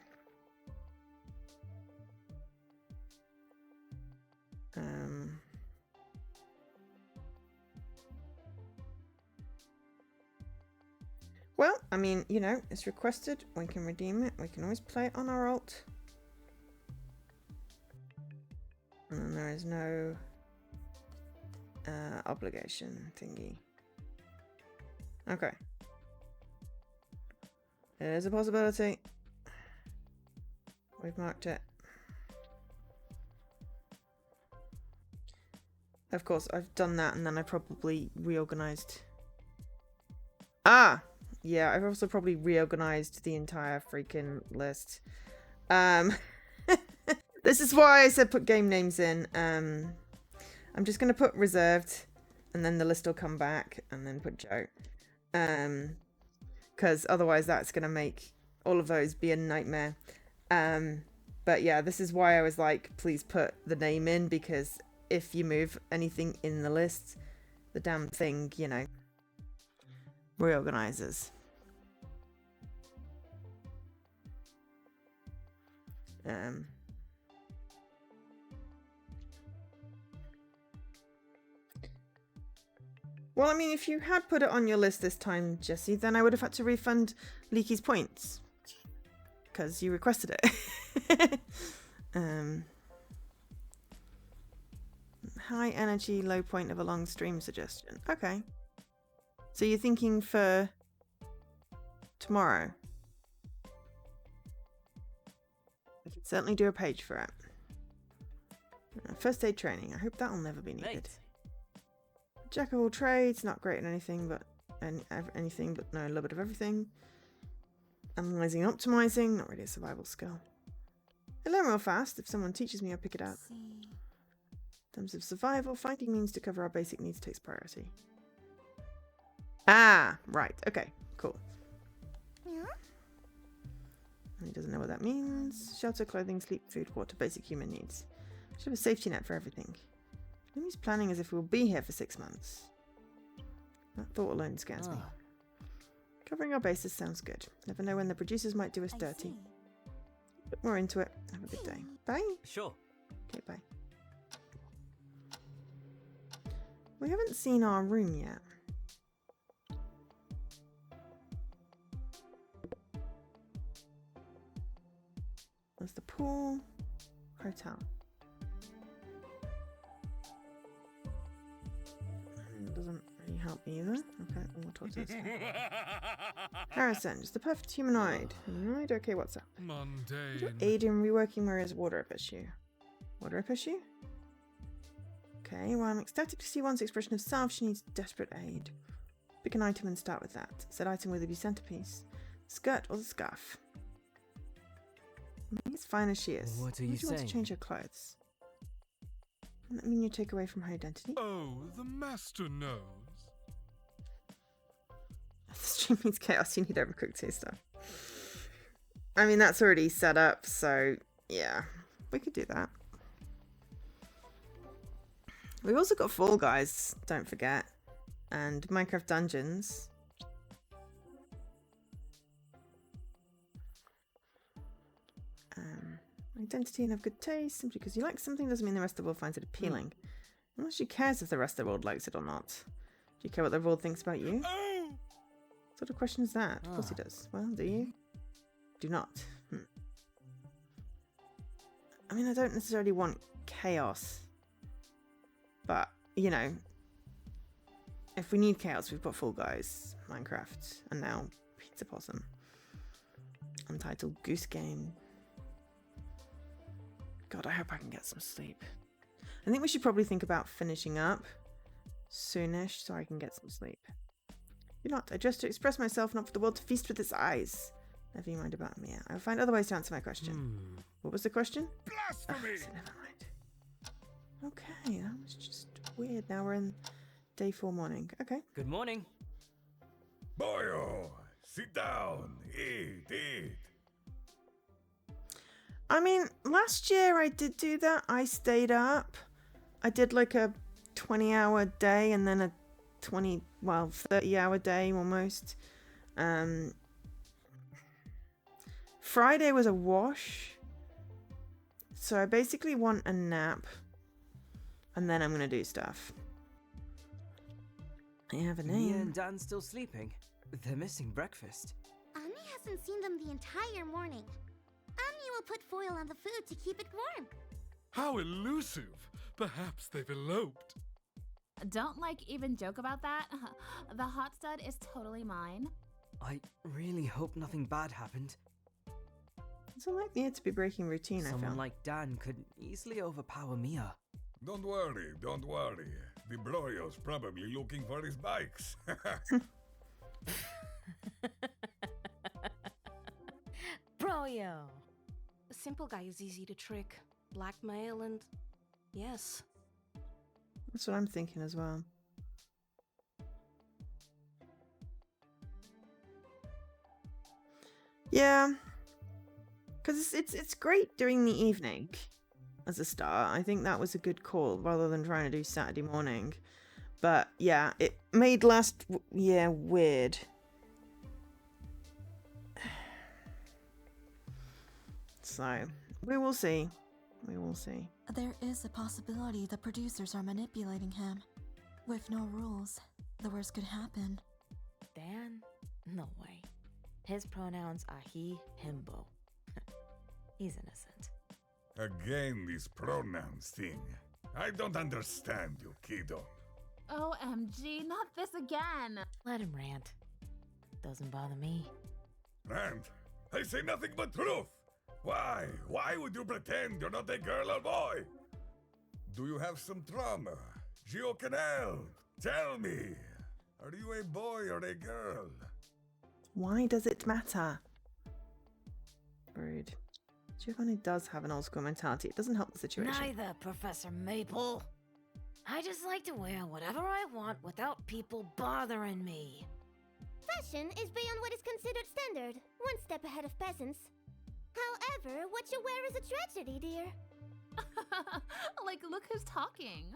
Well, I mean, you know, it's requested. We can redeem it. We can always play it on our alt. And then there is no obligation thingy. Okay. It is a possibility. We've marked it. Of course, I've done that and then I probably reorganized. Ah! Yeah, I've also probably reorganized the entire freaking list. This is why I said put game names in. I'm just going to put reserved and then the list will come back and then put Joe. Because otherwise that's going to make all of those be a nightmare. But yeah, this is why I was like, please put the name in, because if you move anything in the list, the damn thing, you know, reorganizes. Well, I mean, if you had put it on your list this time, Jesse, then I would have had to refund Leaky's points. Because you requested it. High energy, low point of a long stream suggestion. Okay. So you're thinking for tomorrow? I could certainly do a page for it. First aid training. I hope that'll never be needed. Mate. Jack of all trades, not great at anything, but anything, but no, a little bit of everything. Analyzing and optimizing, not really a survival skill. I learn real fast. If someone teaches me, I'll pick it up. In terms of survival, finding means to cover our basic needs takes priority. Ah, right. Okay, cool. Yeah? And he doesn't know what that means. Shelter, clothing, sleep, food, water, basic human needs. Should have a safety net for everything. He's planning as if we'll be here for 6 months. That thought alone scares me. Covering our bases sounds good. Never know when the producers might do us dirty. Look more into it. Have a good day. Bye. Sure. Okay, bye. We haven't seen our room yet. There's the pool. Hotel. doesn't really help either. Okay, more tortoise. Harrison, just the perfect humanoid. Humanoid? Okay, what's up? Mundane. Aid in reworking Maria's wardrobe issue. Wardrobe issue? Okay, well, I'm ecstatic to see one's expression of self. She needs desperate aid. Pick an item and start with that. Said item will be centerpiece. Skirt or the scarf? As fine as she is. What are Why you do you want saying? to change her clothes? Doesn't that mean you take away from her identity? Oh, the master knows. If the stream means chaos, you need overcooked tea stuff. I mean, that's already set up, so yeah, we could do that. We've also got Fall Guys, don't forget, and Minecraft Dungeons. Identity and have good taste. Simply because you like something doesn't mean the rest of the world finds it appealing. Unless she cares if the rest of the world likes it or not. Do you care what the world thinks about you? What sort of question is that? Of course he does. Well, do you? Do not. I mean, I don't necessarily want chaos. But, you know, if we need chaos, we've got Fall Guys, Minecraft, and now Pizza Possum. Untitled Goose Game. God, I hope I can get some sleep. I think we should probably think about finishing up soonish so I can get some sleep. Do not. I dress to express myself, not for the world to feast with its eyes. Never you mind about me. I'll find other ways to answer my question. What was the question? Blasphemy! So never mind. Okay, that was just weird. Now we're in day 4 morning. Okay. Good morning. Boyo, sit down. Eat. I mean, last year I did do that. I stayed up. I did like a 20-hour day and then a 30-hour day almost. Friday was a wash. So I basically want a nap. And then I'm going to do stuff. I have a name. Mia and Dan still sleeping. They're missing breakfast. Annie hasn't seen them the entire morning. Annie will put foil on the food to keep it warm. How elusive! Perhaps they've eloped. Don't even joke about that. The hot stud is totally mine. I really hope nothing bad happened. It's unlikely to be breaking routine, I Someone feel. like Dan could easily overpower Mia. Don't worry. The Broyo's probably looking for his bikes. Broyo. A simple guy is easy to trick, blackmail, and yes. That's what I'm thinking as well. Yeah. Because it's great during the evening as a start. I think that was a good call rather than trying to do Saturday morning. But yeah, it made last year weird. So, we will see. There is a possibility the producers are manipulating him. With no rules, the worst could happen. Dan? No way. His pronouns are he, him, bo. He's innocent. Again, this pronouns thing. I don't understand you, kiddo. OMG, not this again. Let him rant. Doesn't bother me. Rand, I say nothing but truth. Why? Why would you pretend you're not a girl or boy? Do you have some trauma? Gio can help. Tell me. Are you a boy or a girl? Why does it matter? Rude. Giovanni does have an old school mentality. It doesn't help the situation. Neither, Professor Maple. I just like to wear whatever I want without people bothering me. Fashion is beyond what is considered standard, one step ahead of peasants. However, what you wear is a tragedy, dear. Look who's talking.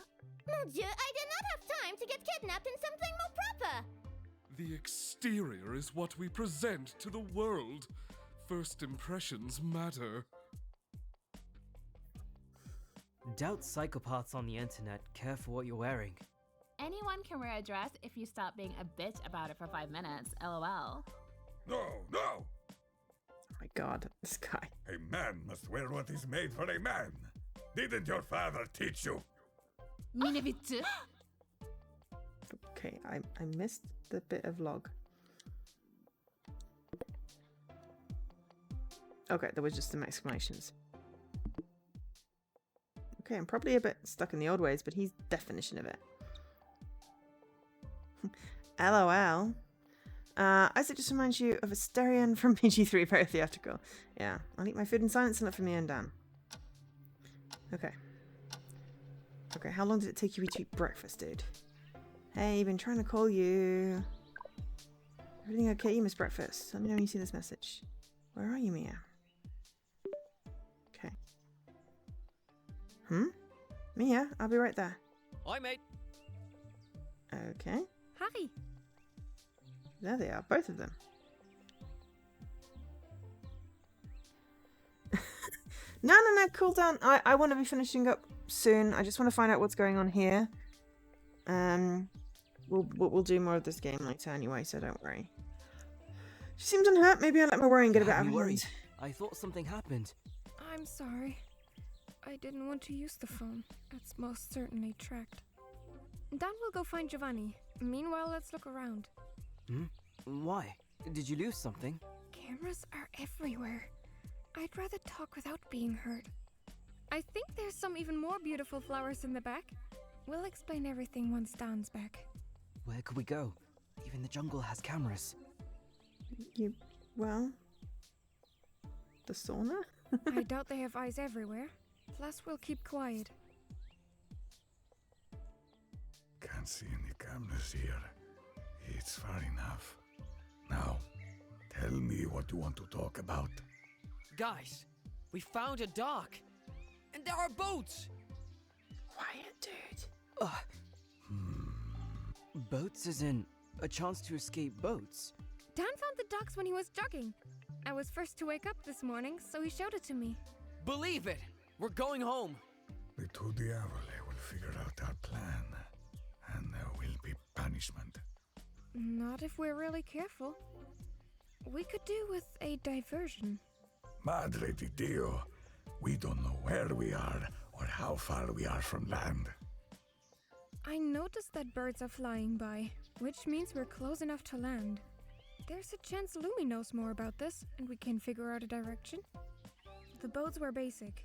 Mon Dieu, I did not have time to get kidnapped in something more proper. The exterior is what we present to the world. First impressions matter. Doubt psychopaths on the internet care for what you're wearing. Anyone can wear a dress if you stop being a bitch about it for 5 minutes. LOL. No! Oh my god, this guy. A man must wear what is made for a man. Didn't your father teach you? Minevittu. Okay, I missed the bit of log. Okay, there was just some exclamations. Okay, I'm probably a bit stuck in the old ways, but he's definition of it. LOL. Isaac just reminds you of Asterion from PG3, very theatrical. Yeah, I'll eat my food in silence and look for me and Dan. Okay. Okay, how long did it take you to eat breakfast, dude? Hey, been trying to call you. Everything okay? You missed breakfast. Let me know when you see this message. Where are you, Mia? Okay. Mia, I'll be right there. Hi, mate. Okay. Hi. There they are, both of them. No, cool down. I want to be finishing up soon. I just want to find out what's going on here. We'll do more of this game later anyway, so don't worry. She seems unhurt. Maybe I let my worrying get a bit out of worried. hand. I thought something happened. I'm sorry. I didn't want to use the phone. It's most certainly tracked. Dan will go find Giovanni. Meanwhile, let's look around. Why? Did you lose something? Cameras are everywhere. I'd rather talk without being heard. I think there's some even more beautiful flowers in the back. We'll explain everything once Dan's back. Where could we go? Even the jungle has cameras. Well... The sauna? I doubt they have eyes everywhere. Plus, we'll keep quiet. Can't see any cameras here. It's far enough. Now, tell me what you want to talk about. Guys, we found a dock. And there are boats. Quiet, dude. Boats as in a chance to escape boats? Dan found the docks when he was jogging. I was first to wake up this morning, so he showed it to me. Believe it. We're going home. The two Diavole will figure out our plan. And there will be punishment. Not if we're really careful. We could do with a diversion. Madre di Dio. We don't know where we are or how far we are from land. I noticed that birds are flying by, which means we're close enough to land. There's a chance Lumi knows more about this, and we can figure out a direction. The boats were basic.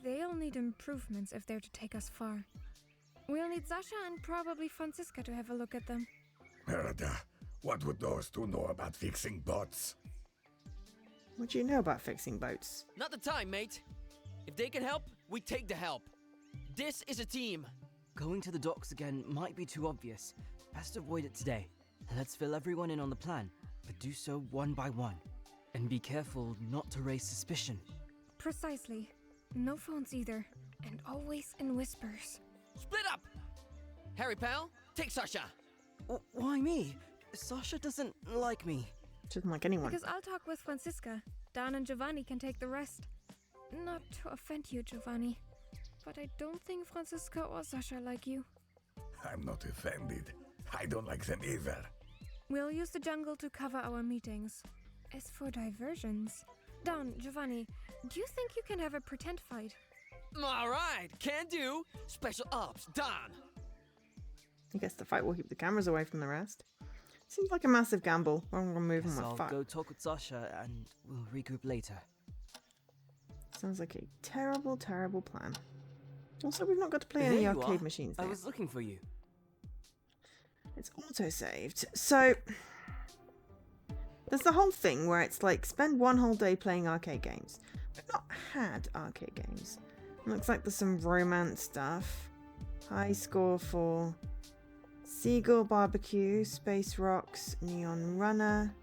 They'll need improvements if they're to take us far. We'll need Sasha and probably Franziska to have a look at them. Merida, what would those two know about fixing boats? What do you know about fixing boats? Not the time, mate. If they can help, we take the help. This is a team. Going to the docks again might be too obvious. Best avoid it today. Let's fill everyone in on the plan, but do so one by one. And be careful not to raise suspicion. Precisely. No phones either. And always in whispers. Split up! Harry, pal, take Sasha. Why me? Sasha doesn't like me. She doesn't like anyone. Because I'll talk with Franziska. Dan and Giovanni can take the rest. Not to offend you, Giovanni, but I don't think Franziska or Sasha like you. I'm not offended. I don't like them either. We'll use the jungle to cover our meetings. As for diversions... Dan, Giovanni, do you think you can have a pretend fight? Alright, can do. Special ops, done. I guess the fight will keep the cameras away from the rest. Seems like a massive gamble. I'm gonna move on I'll with fight. go talk with Sasha and we'll regroup later. Sounds like a terrible, terrible plan. Also, we've not got to play There any you arcade are. machines I there. was looking for you. It's auto-saved. So, there's the whole thing where it's like, spend one whole day playing arcade games. We've not had arcade games. It looks like there's some romance stuff. High score for Seagull Barbecue, Space Rocks, Neon Runner.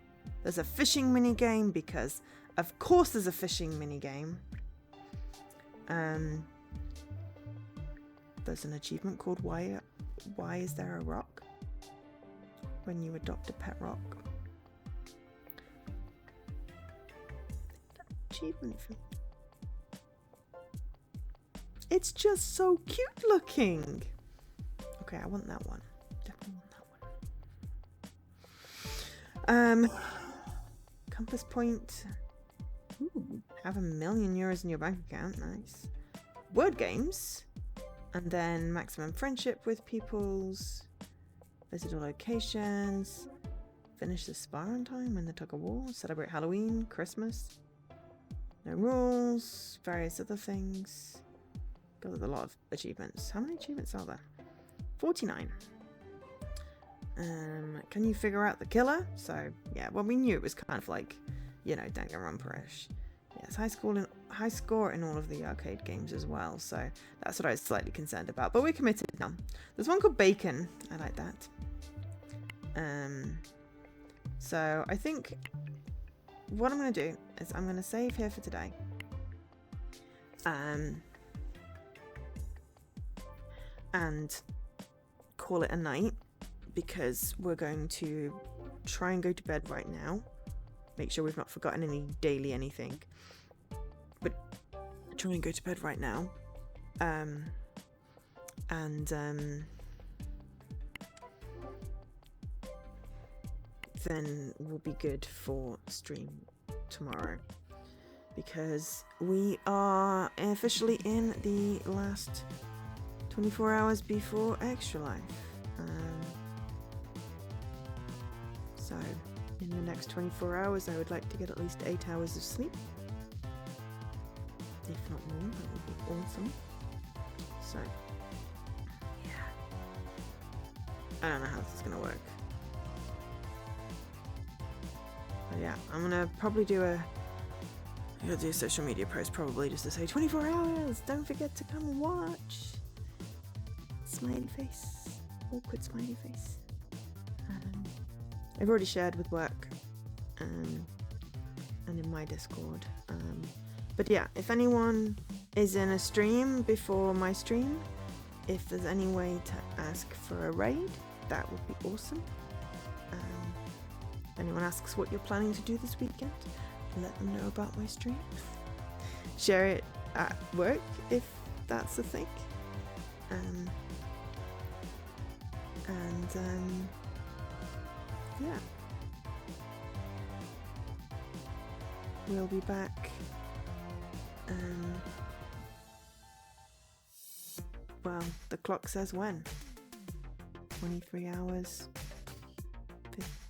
There's a fishing minigame because, of course, there's a fishing minigame. There's an achievement called Why Is There a Rock? When you adopt a pet rock. Achievement for... It's just so cute looking. Okay, I want that one. Definitely want that one. Compass point. Ooh, have €1 million in your bank account. Nice. Word games. And then maximum friendship with peoples. Visit all locations. Finish the spa on time, win the tug of war, celebrate Halloween, Christmas. No rules, various other things. Got a lot of achievements. How many achievements are there? 49. Can you figure out the killer? So, yeah, well, we knew it was kind of like, you know, Danganronpa-ish. Yes, high score in all of the arcade games as well, so that's what I was slightly concerned about. But we're committed now. There's one called Bacon. I like that. So I think what I'm going to do is I'm going to save here for today. And call it a night, because we're going to try and go to bed right now. Make sure we've not forgotten any daily anything. But try and go to bed right now. Then we'll be good for stream tomorrow, because we are officially in the last 24 hours before Extra Life. So in the next 24 hours I would like to get at least 8 hours of sleep, if not more. That would be awesome. So yeah, I don't know how this is gonna work. But yeah, I'm gonna probably do a social media post, probably just to say 24 hours, don't forget to come and watch. Smiley face, awkward smiley face. I've already shared with work and in my Discord. But yeah, if anyone is in a stream before my stream, if there's any way to ask for a raid, that would be awesome. If anyone asks what you're planning to do this weekend, let them know about my stream. Share it at work if that's a thing. Yeah. We'll be back. Well, the clock says when. 23 hours,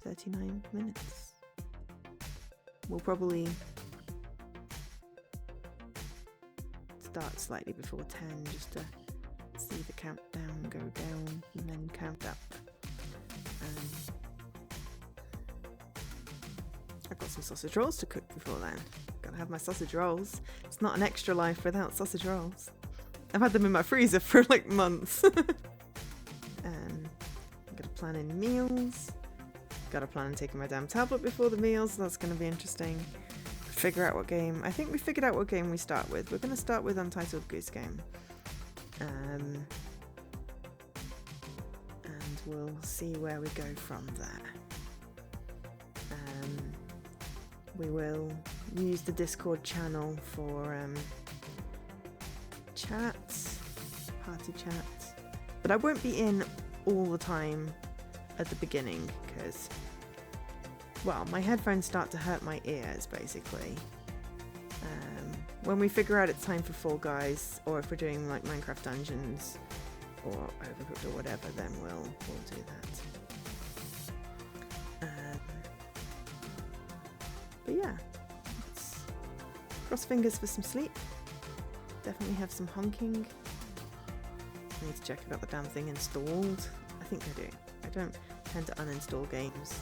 39 minutes. We'll probably start slightly before 10 just to see the countdown go down and then count up. I've got some sausage rolls to cook before then. Gotta have my sausage rolls. It's not an Extra Life without sausage rolls. I've had them in my freezer for like months. Gotta plan in meals. Gotta plan on taking my damn tablet before the meals. So that's gonna be interesting. Figure out what game. I think we figured out what game we start with. We're gonna start with Untitled Goose Game. And we'll see where we go from there. We will use the Discord channel for chats, party chats, but I won't be in all the time at the beginning because, well, my headphones start to hurt my ears basically. When we figure out it's time for Fall Guys, or if we're doing like Minecraft Dungeons or Overcooked or whatever, then we'll do that. But yeah, let's cross fingers for some sleep. Definitely have some honking. I need to check if I got the damn thing installed. I think I do. I don't tend to uninstall games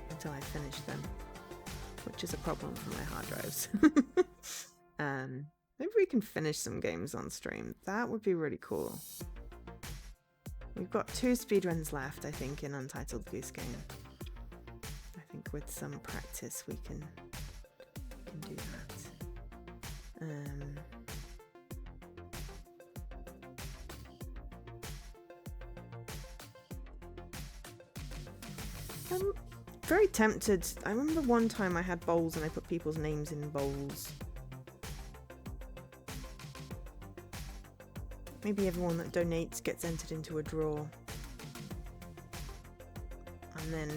until I finish them, which is a problem for my hard drives. Maybe we can finish some games on stream. That would be really cool. We've got 2 speedruns left, I think, in Untitled Goose Game. I think with some practice we can do that. I'm very tempted. I remember one time I had bowls and I put people's names in bowls. Maybe everyone that donates gets entered into a draw. And then,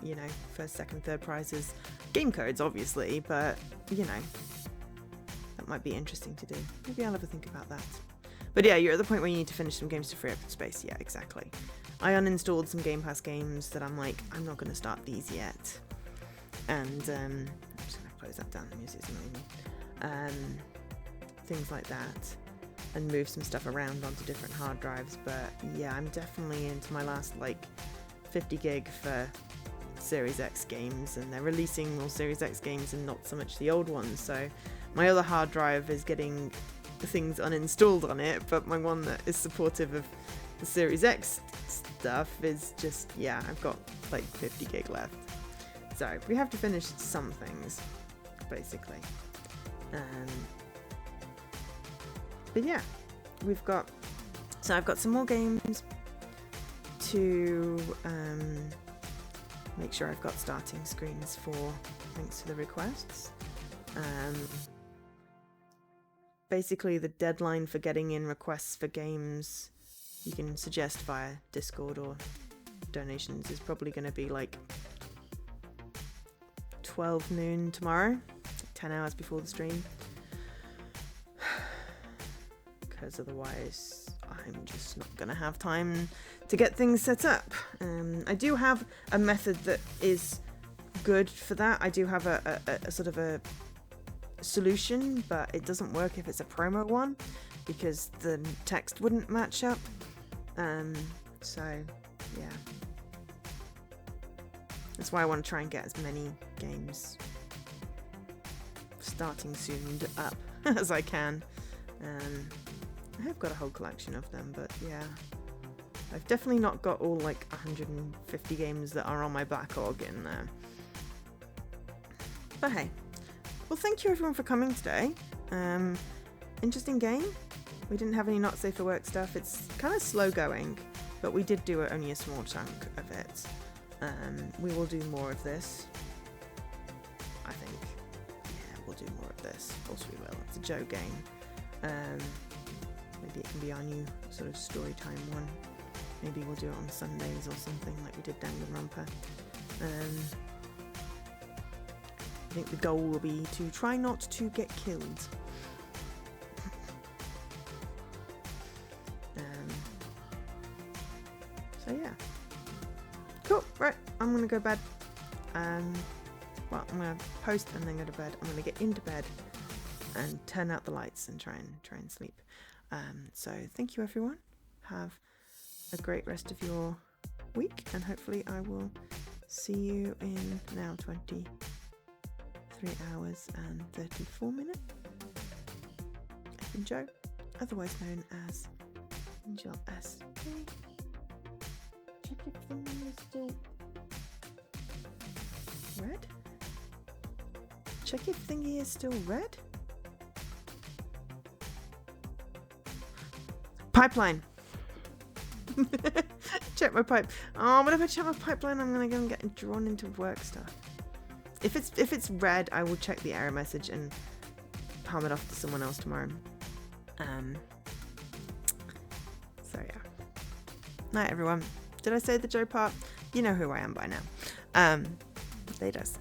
you know, first, second, third prizes. Game codes, obviously, but, you know, that might be interesting to do. Maybe I'll have a think about that. But yeah, you're at the point where you need to finish some games to free up space. Yeah, exactly. I uninstalled some Game Pass games that I'm like, I'm not going to start these yet. And I'm just going to close that down. The music's annoying me. Things like that. And move some stuff around onto different hard drives. But yeah, I'm definitely into my last like 50 gig for Series X games. And they're releasing more Series X games and not so much the old ones. So my other hard drive is getting things uninstalled on it. But my one that is supportive of the Series X stuff is just, yeah, I've got like 50 gig left. So we have to finish some things, basically. But yeah, I've got some more games to make sure I've got starting screens for, thanks to the requests. Basically, the deadline for getting in requests for games you can suggest via Discord or donations is probably going to be like 12 noon tomorrow, 10 hours before the stream. Because otherwise I'm just not going to have time to get things set up. I do have a method that is good for that. I do have a sort of a solution, but it doesn't work if it's a promo one because the text wouldn't match up. So yeah, that's why I want to try and get as many games starting soon up as I can. I have got a whole collection of them, but yeah, I've definitely not got all like 150 games that are on my backlog in there. But hey, well, thank you everyone for coming today. Interesting game. We didn't have any not safe for work stuff. It's kind of slow going, but we did do only a small chunk of it. We will do more of this, I think. Yeah, we'll do more of this. Of course we will. It's a Joe game. Maybe it can be our new sort of story time one. Maybe we'll do it on Sundays or something like we did Danganronpa. I think the goal will be to try not to get killed. So yeah. Cool, right, I'm gonna go to bed. Well, I'm gonna post and then go to bed. I'm gonna get into bed and turn out the lights and try and sleep. So thank you everyone. Have a great rest of your week, and hopefully I will see you in now 23 hours and 34 minutes. I've been Joe, otherwise known as Angel S. Check if thingy is still red. Check if thingy is still red. Pipeline. Check my pipe. Oh, but if I check my pipeline, I'm gonna go and get drawn into work stuff. If it's red, I will check the error message and palm it off to someone else tomorrow. So yeah. Night everyone. Did I say the Joe part? You know who I am by now. They does.